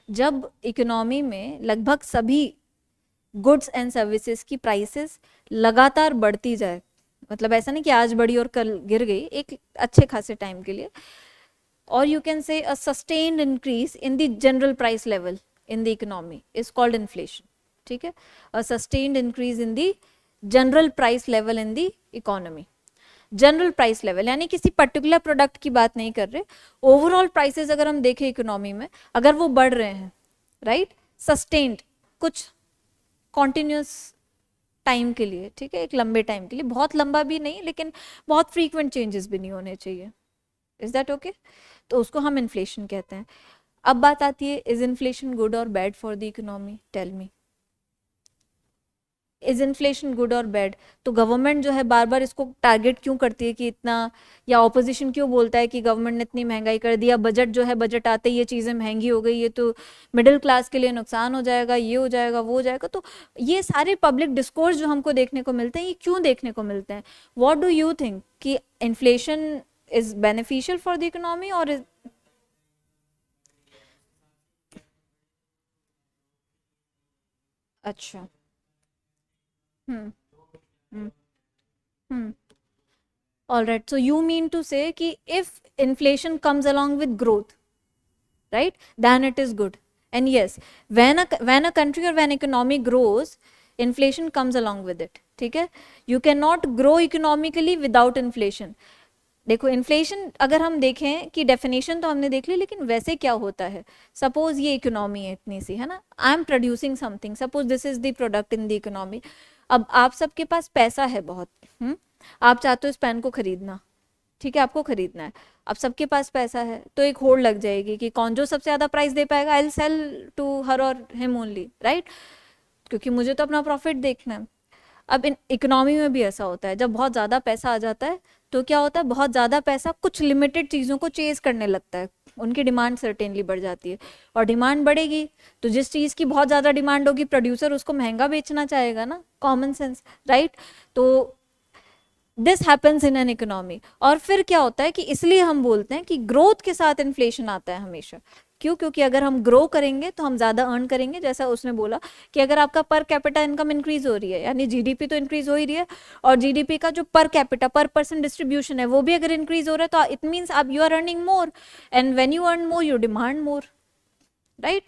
जब इकोनॉमी में लगभग सभी गुड्स एंड सर्विसेज की प्राइसेस लगातार बढ़ती जाए, मतलब ऐसा नहीं कि आज बढ़ी और कल गिर गई, एक अच्छे खासे टाइम के लिए, और you can say a sustained increase in the general price level in the economy is called inflation, ठीक है। A sustained increase in the general price level in the economy. General price level यानी किसी particular product की बात नहीं कर रहे, overall prices अगर हम देखें इकोनॉमी में, अगर वो बढ़ रहे हैं, राइट, सस्टेन्ड, कुछ कॉन्टिन्यूस टाइम के लिए, ठीक है, एक लंबे टाइम के लिए, बहुत लंबा भी नहीं लेकिन बहुत फ्रीक्वेंट चेंजेस भी नहीं होने चाहिए। Is that okay? तो उसको हम इन्फ्लेशन कहते हैं। अब बात आती है, इज इन्फ्लेशन गुड और bad for the economy? Tell me, is inflation good और बैड? तो गवर्नमेंट जो है बार बार इसको टारगेट क्यों करती है कि इतना, या ऑपोजिशन क्यों बोलता है कि गवर्नमेंट ने इतनी महंगाई कर दिया, बजट जो है बजट आते ही ये चीज़ें महंगी हो गई, ये तो मिडिल क्लास के लिए नुकसान हो जाएगा, ये हो जाएगा वो हो जाएगा। तो ये सारे पब्लिक डिस्कोर्स जो हमको देखने को मिलते हैं, ये क्यों देखने को मिलते हैं? वॉट डू यू थिंक कि inflation is beneficial for the economy और अच्छा, हम्म हम्म हम्म All right. So you mean to say कि if inflation comes along with growth, right, then it is good. And yes, when a country or when economy grows, inflation comes along with it. ठीक है? You cannot grow economically without inflation. देखो inflation अगर हम देखें कि definition तो हमने देख ली, लेकिन वैसे क्या होता है, सपोज ये इकोनॉमी है इतनी सी, है ना, I am producing something, suppose this is the product in the economy. अब आप सबके पास पैसा है बहुत, आप चाहते हो इस पेन को खरीदना, ठीक है, आपको खरीदना है, अब सबके पास पैसा है, तो एक होड़ लग जाएगी कि कौन जो सबसे ज़्यादा प्राइस दे पाएगा, I will sell to her और हिम ओनली, राइट, क्योंकि मुझे तो अपना प्रॉफिट देखना है। अब इन इकोनॉमी में भी ऐसा होता है, जब बहुत ज़्यादा पैसा आ जाता है तो क्या होता है, बहुत ज़्यादा पैसा कुछ लिमिटेड चीज़ों को चेज करने लगता है, उनकी डिमांड सर्टेनली बढ़ जाती है, और डिमांड बढ़ेगी तो जिस चीज़ की बहुत ज़्यादा डिमांड होगी प्रोड्यूसर उसको महंगा बेचना चाहेगा ना, कॉमन सेंस, राइट। तो this happens in an economy. और फिर क्या होता है कि इसलिए हम बोलते हैं कि ग्रोथ के साथ इन्फ्लेशन आता है हमेशा। क्यों? क्योंकि अगर हम ग्रो करेंगे तो हम ज़्यादा अर्न करेंगे, जैसा उसने बोला कि अगर आपका पर कैपिटा इनकम इंक्रीज हो रही है, यानी जीडीपी तो इंक्रीज हो ही रही है, और जीडीपी का जो पर कैपिटा पर पर्सन डिस्ट्रीब्यूशन है वो भी अगर इंक्रीज हो रहा है तो इट मीन्स आप you are earning more, and when you earn more you demand more, right.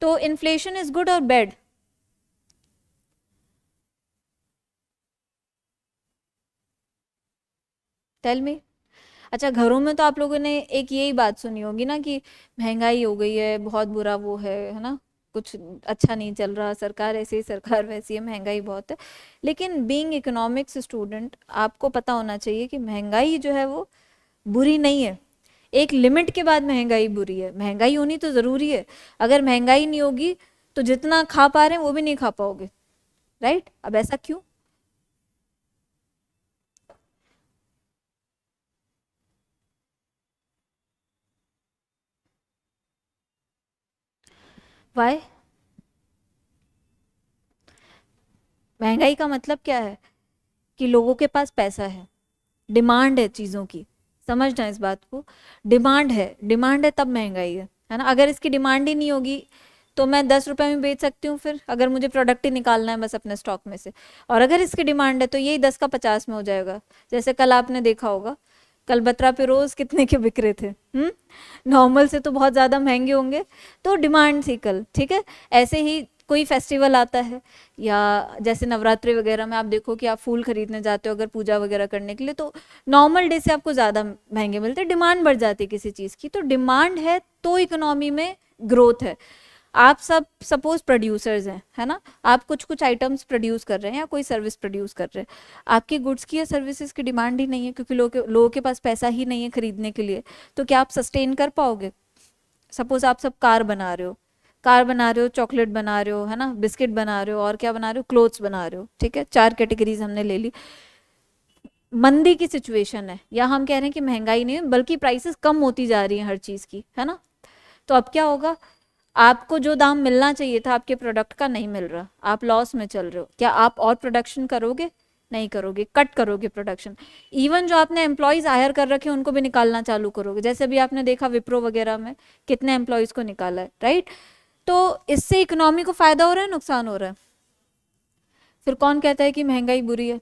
तो इन्फ्लेशन इज गुड और बैड? Tell me. अच्छा, घरों में तो आप लोगों ने एक यही बात सुनी होगी ना कि महंगाई हो गई है, बहुत बुरा वो है ना, कुछ अच्छा नहीं चल रहा, सरकार ऐसी सरकार वैसी है, महंगाई बहुत है। लेकिन बीइंग इकोनॉमिक्स स्टूडेंट आपको पता होना चाहिए कि महंगाई जो है वो बुरी नहीं है, एक लिमिट के बाद महंगाई बुरी है। महंगाई होनी तो ज़रूरी है, अगर महंगाई नहीं होगी तो जितना खा पा रहे हैं वो भी नहीं खा पाओगे, राइट। अब ऐसा क्यों? वाई? महंगाई का मतलब क्या है कि लोगों के पास पैसा है, डिमांड है चीज़ों की, समझना इस बात को, डिमांड है, डिमांड है तब महंगाई है ना। अगर इसकी डिमांड ही नहीं होगी तो मैं 10 रुपए में बेच सकती हूँ, फिर अगर मुझे प्रोडक्ट ही निकालना है बस अपने स्टॉक में से, और अगर इसकी डिमांड है तो यही 10 का 50 में हो जाएगा। जैसे कल आपने देखा होगा, कल बत्रा पे रोज कितने के बिक रहे थे, नॉर्मल से तो बहुत ज़्यादा महंगे होंगे, तो डिमांड थी कल, ठीक है। ऐसे ही कोई फेस्टिवल आता है, या जैसे नवरात्रि वगैरह में आप देखो कि आप फूल खरीदने जाते हो अगर पूजा वगैरह करने के लिए, तो नॉर्मल डे से आपको ज़्यादा महंगे मिलते हैं, डिमांड बढ़ जाती है किसी चीज़ की, तो डिमांड है तो इकोनॉमी में ग्रोथ है। आप सब सपोज प्रोड्यूसर्स हैं, है ना, आप कुछ कुछ आइटम्स प्रोड्यूस कर रहे हैं या कोई सर्विस प्रोड्यूस कर रहे हैं, आपकी गुड्स की या सर्विसेज की डिमांड ही नहीं है क्योंकि लोगों के पास पैसा ही नहीं है खरीदने के लिए, तो क्या आप सस्टेन कर पाओगे? सपोज आप सब कार बना रहे हो, कार बना रहे हो, चॉकलेट बना रहे हो, है ना, बिस्किट बना रहे हो, और क्या बना रहे हो, क्लोथ्स बना रहे हो, ठीक है, 4 कैटेगरीज हमने ले ली। मंदी की सिचुएशन है, या हम कह रहे हैं कि महंगाई नहीं है बल्कि प्राइसेस कम होती जा रही हैं हर चीज़ की, है ना, तो अब क्या होगा, आपको जो दाम मिलना चाहिए था आपके प्रोडक्ट का नहीं मिल रहा, आप लॉस में चल रहे हो, क्या आप और प्रोडक्शन करोगे? नहीं करोगे, कट करोगे प्रोडक्शन। इवन जो आपने एम्प्लॉयज हायर कर रखे हैं उनको भी निकालना चालू करोगे, जैसे अभी आपने देखा विप्रो वगैरह में कितने एम्प्लॉयज को निकाला है, राइट। तो इससे इकोनॉमी को फायदा हो रहा है, नुकसान हो रहा है? फिर कौन कहता है कि महंगाई बुरी है?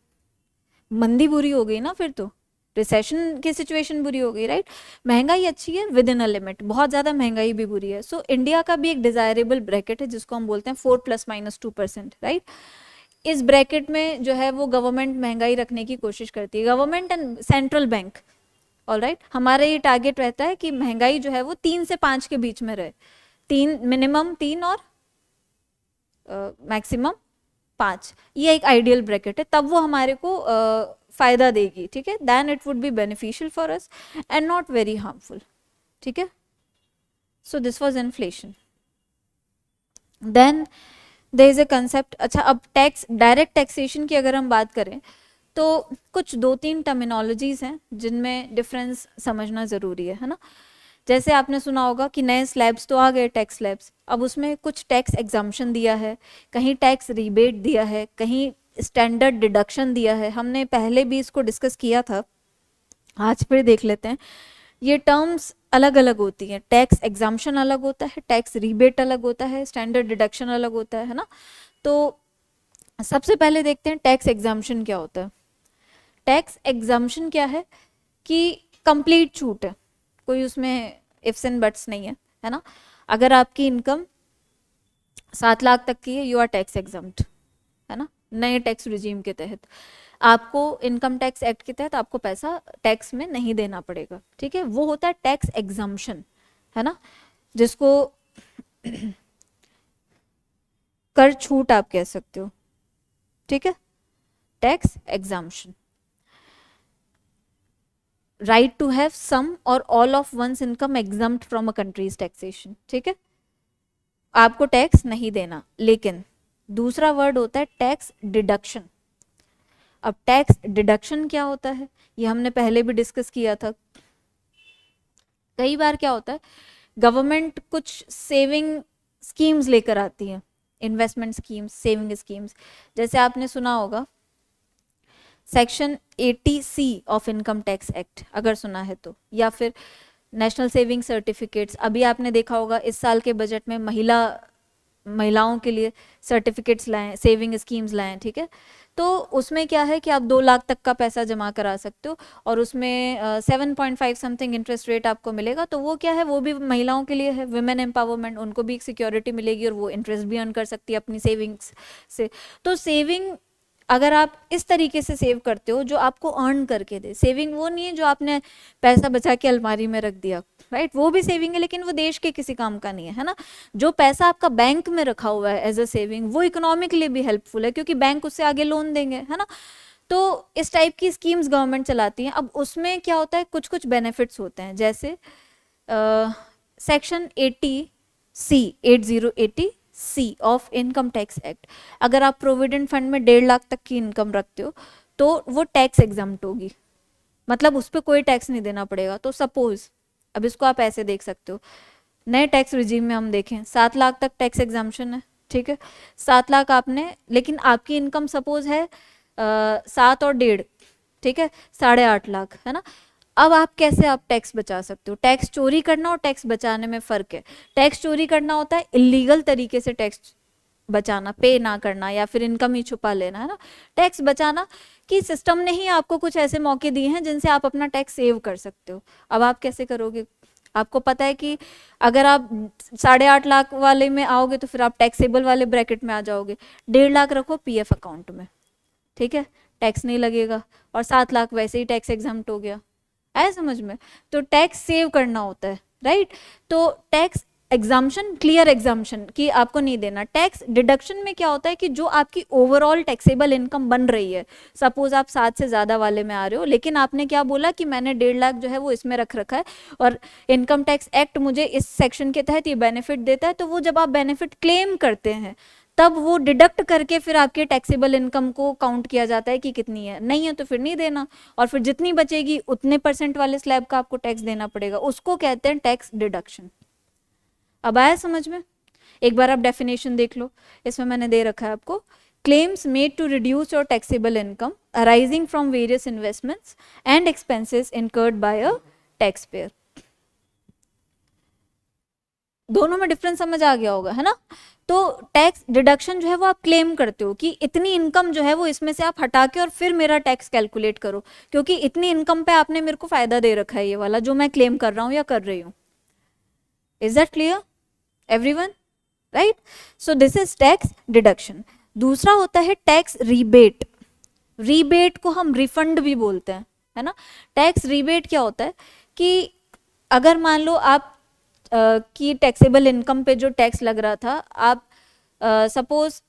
मंदी बुरी हो गई ना, फिर तो रिसेशन की सिचुएशन बुरी हो गई, राइट। महंगाई अच्छी है विद इन अ लिमिट, बहुत ज़्यादा महंगाई भी बुरी है। सो इंडिया का भी एक डिजायरेबल ब्रैकेट है जिसको हम बोलते हैं 4 ± 2%, राइट। इस ब्रैकेट में जो है वो गवर्नमेंट महंगाई रखने की कोशिश करती है, government and central bank, all right. हमारा ये टारगेट रहता है कि महंगाई जो है वो 3 से 5 के बीच में रहे, तीन मिनिमम, 3 और मैक्सिमम 5, ये एक आइडियल ब्रैकेट है, तब वो हमारे को फायदा देगी, ठीक है, then it would be beneficial for us and not very harmful, ठीक है। So this was inflation. Then there is a concept, अच्छा अब टैक्स, डायरेक्ट टैक्सेशन की अगर हम बात करें तो कुछ 2-3 टर्मिनोलॉजीज हैं जिनमें डिफरेंस समझना ज़रूरी है ना। जैसे आपने सुना होगा कि नए स्लैब्स तो आ गए, टैक्स स्लैब्स, अब उसमें कुछ टैक्स एग्जाम्पशन दिया है, कहीं टैक्स रिबेट दिया है, कहीं स्टैंडर्ड डिडक्शन दिया है, हमने पहले भी इसको डिस्कस किया था, आज फिर देख लेते हैं। ये टर्म्स अलग अलग होती हैं, टैक्स एग्जाम्पशन अलग होता है, टैक्स रिबेट अलग होता है, स्टैंडर्ड डिडक्शन अलग होता है ना। तो सबसे पहले देखते हैं टैक्स एग्जाम्पशन क्या होता है। टैक्स एग्जाम्पशन क्या है कि कंप्लीट छूट है, कोई उसमें इफ्स एंड बट्स नहीं है ना। अगर आपकी इनकम 7 लाख तक की है, यू आर टैक्स एग्जाम्प्ट, है ना, नए टैक्स रिजीम के तहत आपको इनकम टैक्स एक्ट के तहत आपको पैसा टैक्स में नहीं देना पड़ेगा, ठीक है। वो होता है टैक्स एग्जम्पशन, है ना, जिसको कर छूट आप कह सकते हो, ठीक है, tax exemption. Right to have some or all of one's income exempt from a country's taxation, ठीक है, आपको टैक्स नहीं देना। लेकिन दूसरा वर्ड होता है टैक्स डिडक्शन। अब टैक्स डिडक्शन क्या होता है, ये हमने पहले भी डिस्कस किया था। कई बार क्या होता है, गवर्नमेंट कुछ सेविंग स्कीम्स लेकर आती है, इन्वेस्टमेंट स्कीम्स, सेविंग स्कीम्स। जैसे आपने सुना होगा section 80C of income tax act, अगर सुना है तो, या फिर नेशनल सेविंग सर्टिफिकेट्स। अभी आपने देखा होगा इस साल के बजट में महिलाओं के लिए सर्टिफिकेट्स लाए, सेविंग स्कीम्स लाए, ठीक है। तो उसमें क्या है कि आप 2 लाख तक का पैसा जमा करा सकते हो और उसमें 7.5 समथिंग इंटरेस्ट रेट आपको मिलेगा। तो वो क्या है, वो भी महिलाओं के लिए है, वुमेन एम्पावरमेंट, उनको भी एक सिक्योरिटी मिलेगी और वो इंटरेस्ट भी अर्न कर सकती है अपनी सेविंग्स से। तो सेविंग अगर आप इस तरीके से सेव करते हो जो आपको अर्न करके दे, सेविंग वो नहीं है जो आपने पैसा बचा के अलमारी में रख दिया, राइट, वो भी सेविंग है लेकिन वो देश के किसी काम का नहीं है, है ना। जो पैसा आपका बैंक में रखा हुआ है एज अ सेविंग, वो इकोनॉमी के लिए भी हेल्पफुल है क्योंकि बैंक उससे आगे लोन देंगे, है ना। तो इस टाइप की स्कीम्स गवर्नमेंट चलाती है। अब उसमें क्या होता है, कुछ कुछ बेनिफिट्स होते हैं, जैसे section 80C of income tax act. अगर आप प्रोविडेंट फंड में 1.5 लाख तक की इनकम रखते हो तो वो टैक्स एग्जम्प्ट होगी, मतलब उस पर कोई टैक्स नहीं देना पड़ेगा। तो सपोज, अब इसको आप ऐसे देख सकते हो, नए टैक्स रिजीम में हम देखें 7 लाख तक टैक्स एग्जाम्पशन है, ठीक है। 7 लाख आपने, लेकिन आपकी इनकम सपोज है 7 और 1.5, ठीक है, 8.5 लाख, है ना। अब आप कैसे आप टैक्स बचा सकते हो, टैक्स चोरी करना और टैक्स बचाने में फ़र्क है। टैक्स चोरी करना होता है इलीगल तरीके से टैक्स बचाना, पे ना करना या फिर इनकम ही छुपा लेना, है ना। टैक्स बचाना कि सिस्टम ने ही आपको कुछ ऐसे मौके दिए हैं जिनसे आप अपना टैक्स सेव कर सकते हो। अब आप कैसे करोगे, आपको पता है कि अगर आप 8.5 लाख वाले में आओगे तो फिर आप टैक्सेबल वाले ब्रैकेट में आ जाओगे। 1.5 लाख रखो पीएफ अकाउंट में, ठीक है, टैक्स नहीं लगेगा, और 7 लाख वैसे ही टैक्स एग्जम्प्ट हो गया। आया समझ में। तो टैक्स सेव करना होता है, राइट। तो टैक्स एग्जाम्पशन, क्लियर एग्जाम्पशन कि आपको नहीं देना। टैक्स डिडक्शन में क्या होता है कि जो आपकी ओवरऑल टैक्सेबल इनकम बन रही है, सपोज आप 7 से ज़्यादा वाले में आ रहे हो, लेकिन आपने क्या बोला कि मैंने 1.5 लाख जो है वो इसमें रख रखा है और इनकम टैक्स एक्ट मुझे इस सेक्शन के तहत ये बेनिफिट देता है। तो वो जब आप बेनिफिट क्लेम करते हैं तब वो डिडक्ट करके फिर आपके टैक्सेबल इनकम को काउंट किया जाता है कि कितनी है, नहीं है तो फिर नहीं देना, और फिर जितनी बचेगी उतने % वाले स्लैब का आपको टैक्स देना पड़ेगा, उसको कहते हैं टैक्स डिडक्शन। अब आया समझ में। एक बार आप डेफिनेशन देख लो, इसमें मैंने दे रखा है आपको, claims made to reduce your taxable income arising from various investments and expenses incurred by a taxpayer। दोनों में डिफरेंस समझ आ गया होगा, है ना। तो टैक्स डिडक्शन जो है वो आप क्लेम करते हो कि इतनी इनकम जो है वो इसमें से आप हटा के और फिर मेरा टैक्स कैलकुलेट करो, क्योंकि इतनी इनकम पे आपने मेरे को फायदा दे रखा है, ये वाला जो मैं क्लेम कर रहा हूँ या कर रही हूँ। Is that clear everyone, right. So this is tax deduction. दूसरा होता है टैक्स रीबेट। रीबेट को हम रिफंड भी बोलते हैं, है ना। टैक्स रीबेट क्या होता है कि अगर मान लो आप की टैक्सेबल इनकम पे जो टैक्स लग रहा था, आप सपोज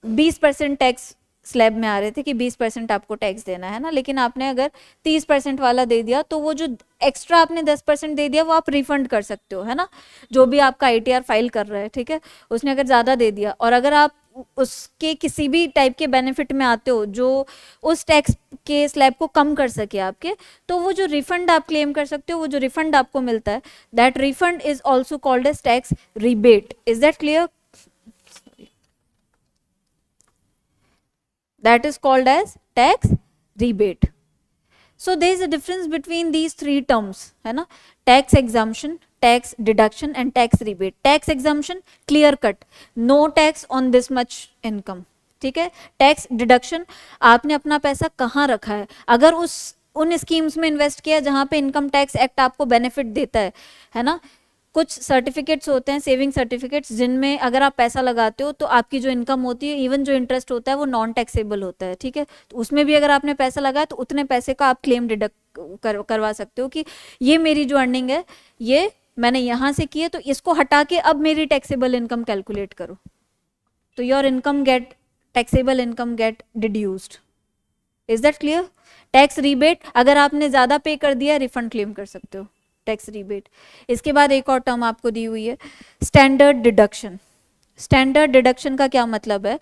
20% टैक्स स्लैब में आ रहे थे कि 20% आपको टैक्स देना है ना, लेकिन आपने अगर 30% वाला दे दिया तो वो जो एक्स्ट्रा आपने 10% दे दिया वो आप रिफंड कर सकते हो, है ना। जो भी आपका ITR फाइल कर रहा है, ठीक है, उसने अगर ज़्यादा दे दिया और अगर आप उसके किसी भी टाइप के बेनिफिट में आते हो जो उस टैक्स के स्लैब को कम कर सके आपके, तो वो जो रिफंड आप क्लेम कर सकते हो, वो जो रिफंड आपको मिलता है, that refund is also called as tax rebate. Is that clear? That is called as tax rebate. So there is a difference between these three terms, है ना, tax exemption, tax deduction and tax rebate. Tax exemption clear cut, no tax on this much income, ठीक है। Tax deduction, आपने अपना पैसा कहाँ रखा है, अगर उन स्कीम्स में इन्वेस्ट किया जहाँ पे इनकम टैक्स एक्ट आपको बेनिफिट देता है ना, कुछ सर्टिफिकेट्स होते हैं, सेविंग सर्टिफिकेट्स, जिनमें अगर आप पैसा लगाते हो तो आपकी जो इनकम होती है, इवन जो इंटरेस्ट होता है वो नॉन टैक्सेबल होता है, ठीक है। तो उसमें भी अगर आपने पैसा लगाया तो उतने पैसे का आप क्लेम डिडक्ट करवा सकते हो कि ये मेरी जो अर्निंग है ये मैंने यहाँ से की है, तो इसको हटा के अब मेरी टैक्सेबल इनकम कैलकुलेट करो, तो your income get taxable income get deduced. Is that clear? Tax rebate, अगर आपने ज़्यादा पे कर दिया रिफंड क्लेम कर सकते हो, टैक्स रिबेट। इसके बाद एक और टर्म आपको दी हुई है, स्टैंडर्ड डिडक्शन। स्टैंडर्ड डिडक्शन का क्या मतलब है?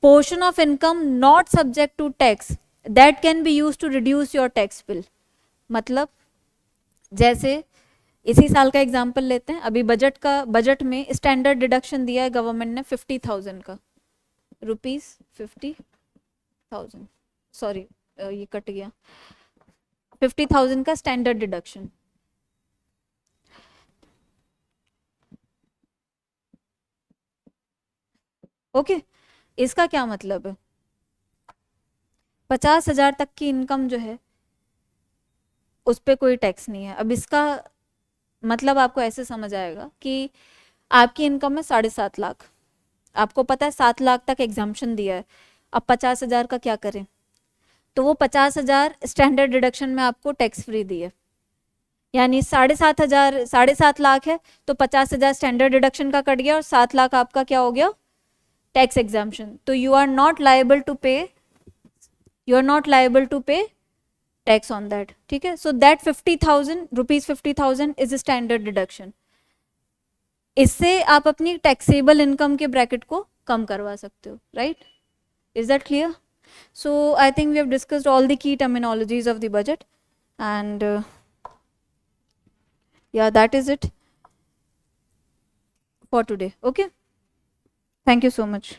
Portion of income not subject to tax that can be use to reduce your tax bill. मतलब जैसे इसी साल का एग्जाम्पल लेते हैं, अभी बजट में स्टैंडर्ड डिडक्शन दिया है गवर्नमेंट ने 50,000 का, ₹50,000, सॉरी ये कट गया, 50,000 का स्टैंडर्ड डिडक्शन। ओके, इसका क्या मतलब है? 50,000 तक की इनकम जो है उस पर कोई टैक्स नहीं है। अब इसका मतलब आपको ऐसे समझ आएगा कि आपकी इनकम है 7.5 लाख, आपको पता है 7 लाख तक एग्जाम्पशन दिया है, अब 50,000 का क्या करें? तो वो 50,000 स्टैंडर्ड डिडक्शन में आपको टैक्स फ्री दिए, यानी 7.5 लाख है तो 50,000 स्टैंडर्ड डिडक्शन का कट गया और 7 लाख आपका क्या हो गया? Tax exemption. तो you are not liable to pay, you are not liable to pay tax on that, ठीक है। So that 50,000 rupees 50,000 is standard deduction. इससे आप अपनी टैक्सेबल इनकम के ब्रैकेट को कम करवा सकते हो, right? Is that clear? So I think we have discussed all the key terminologies of the budget, and yeah, that is it for today. Okay, thank you so much.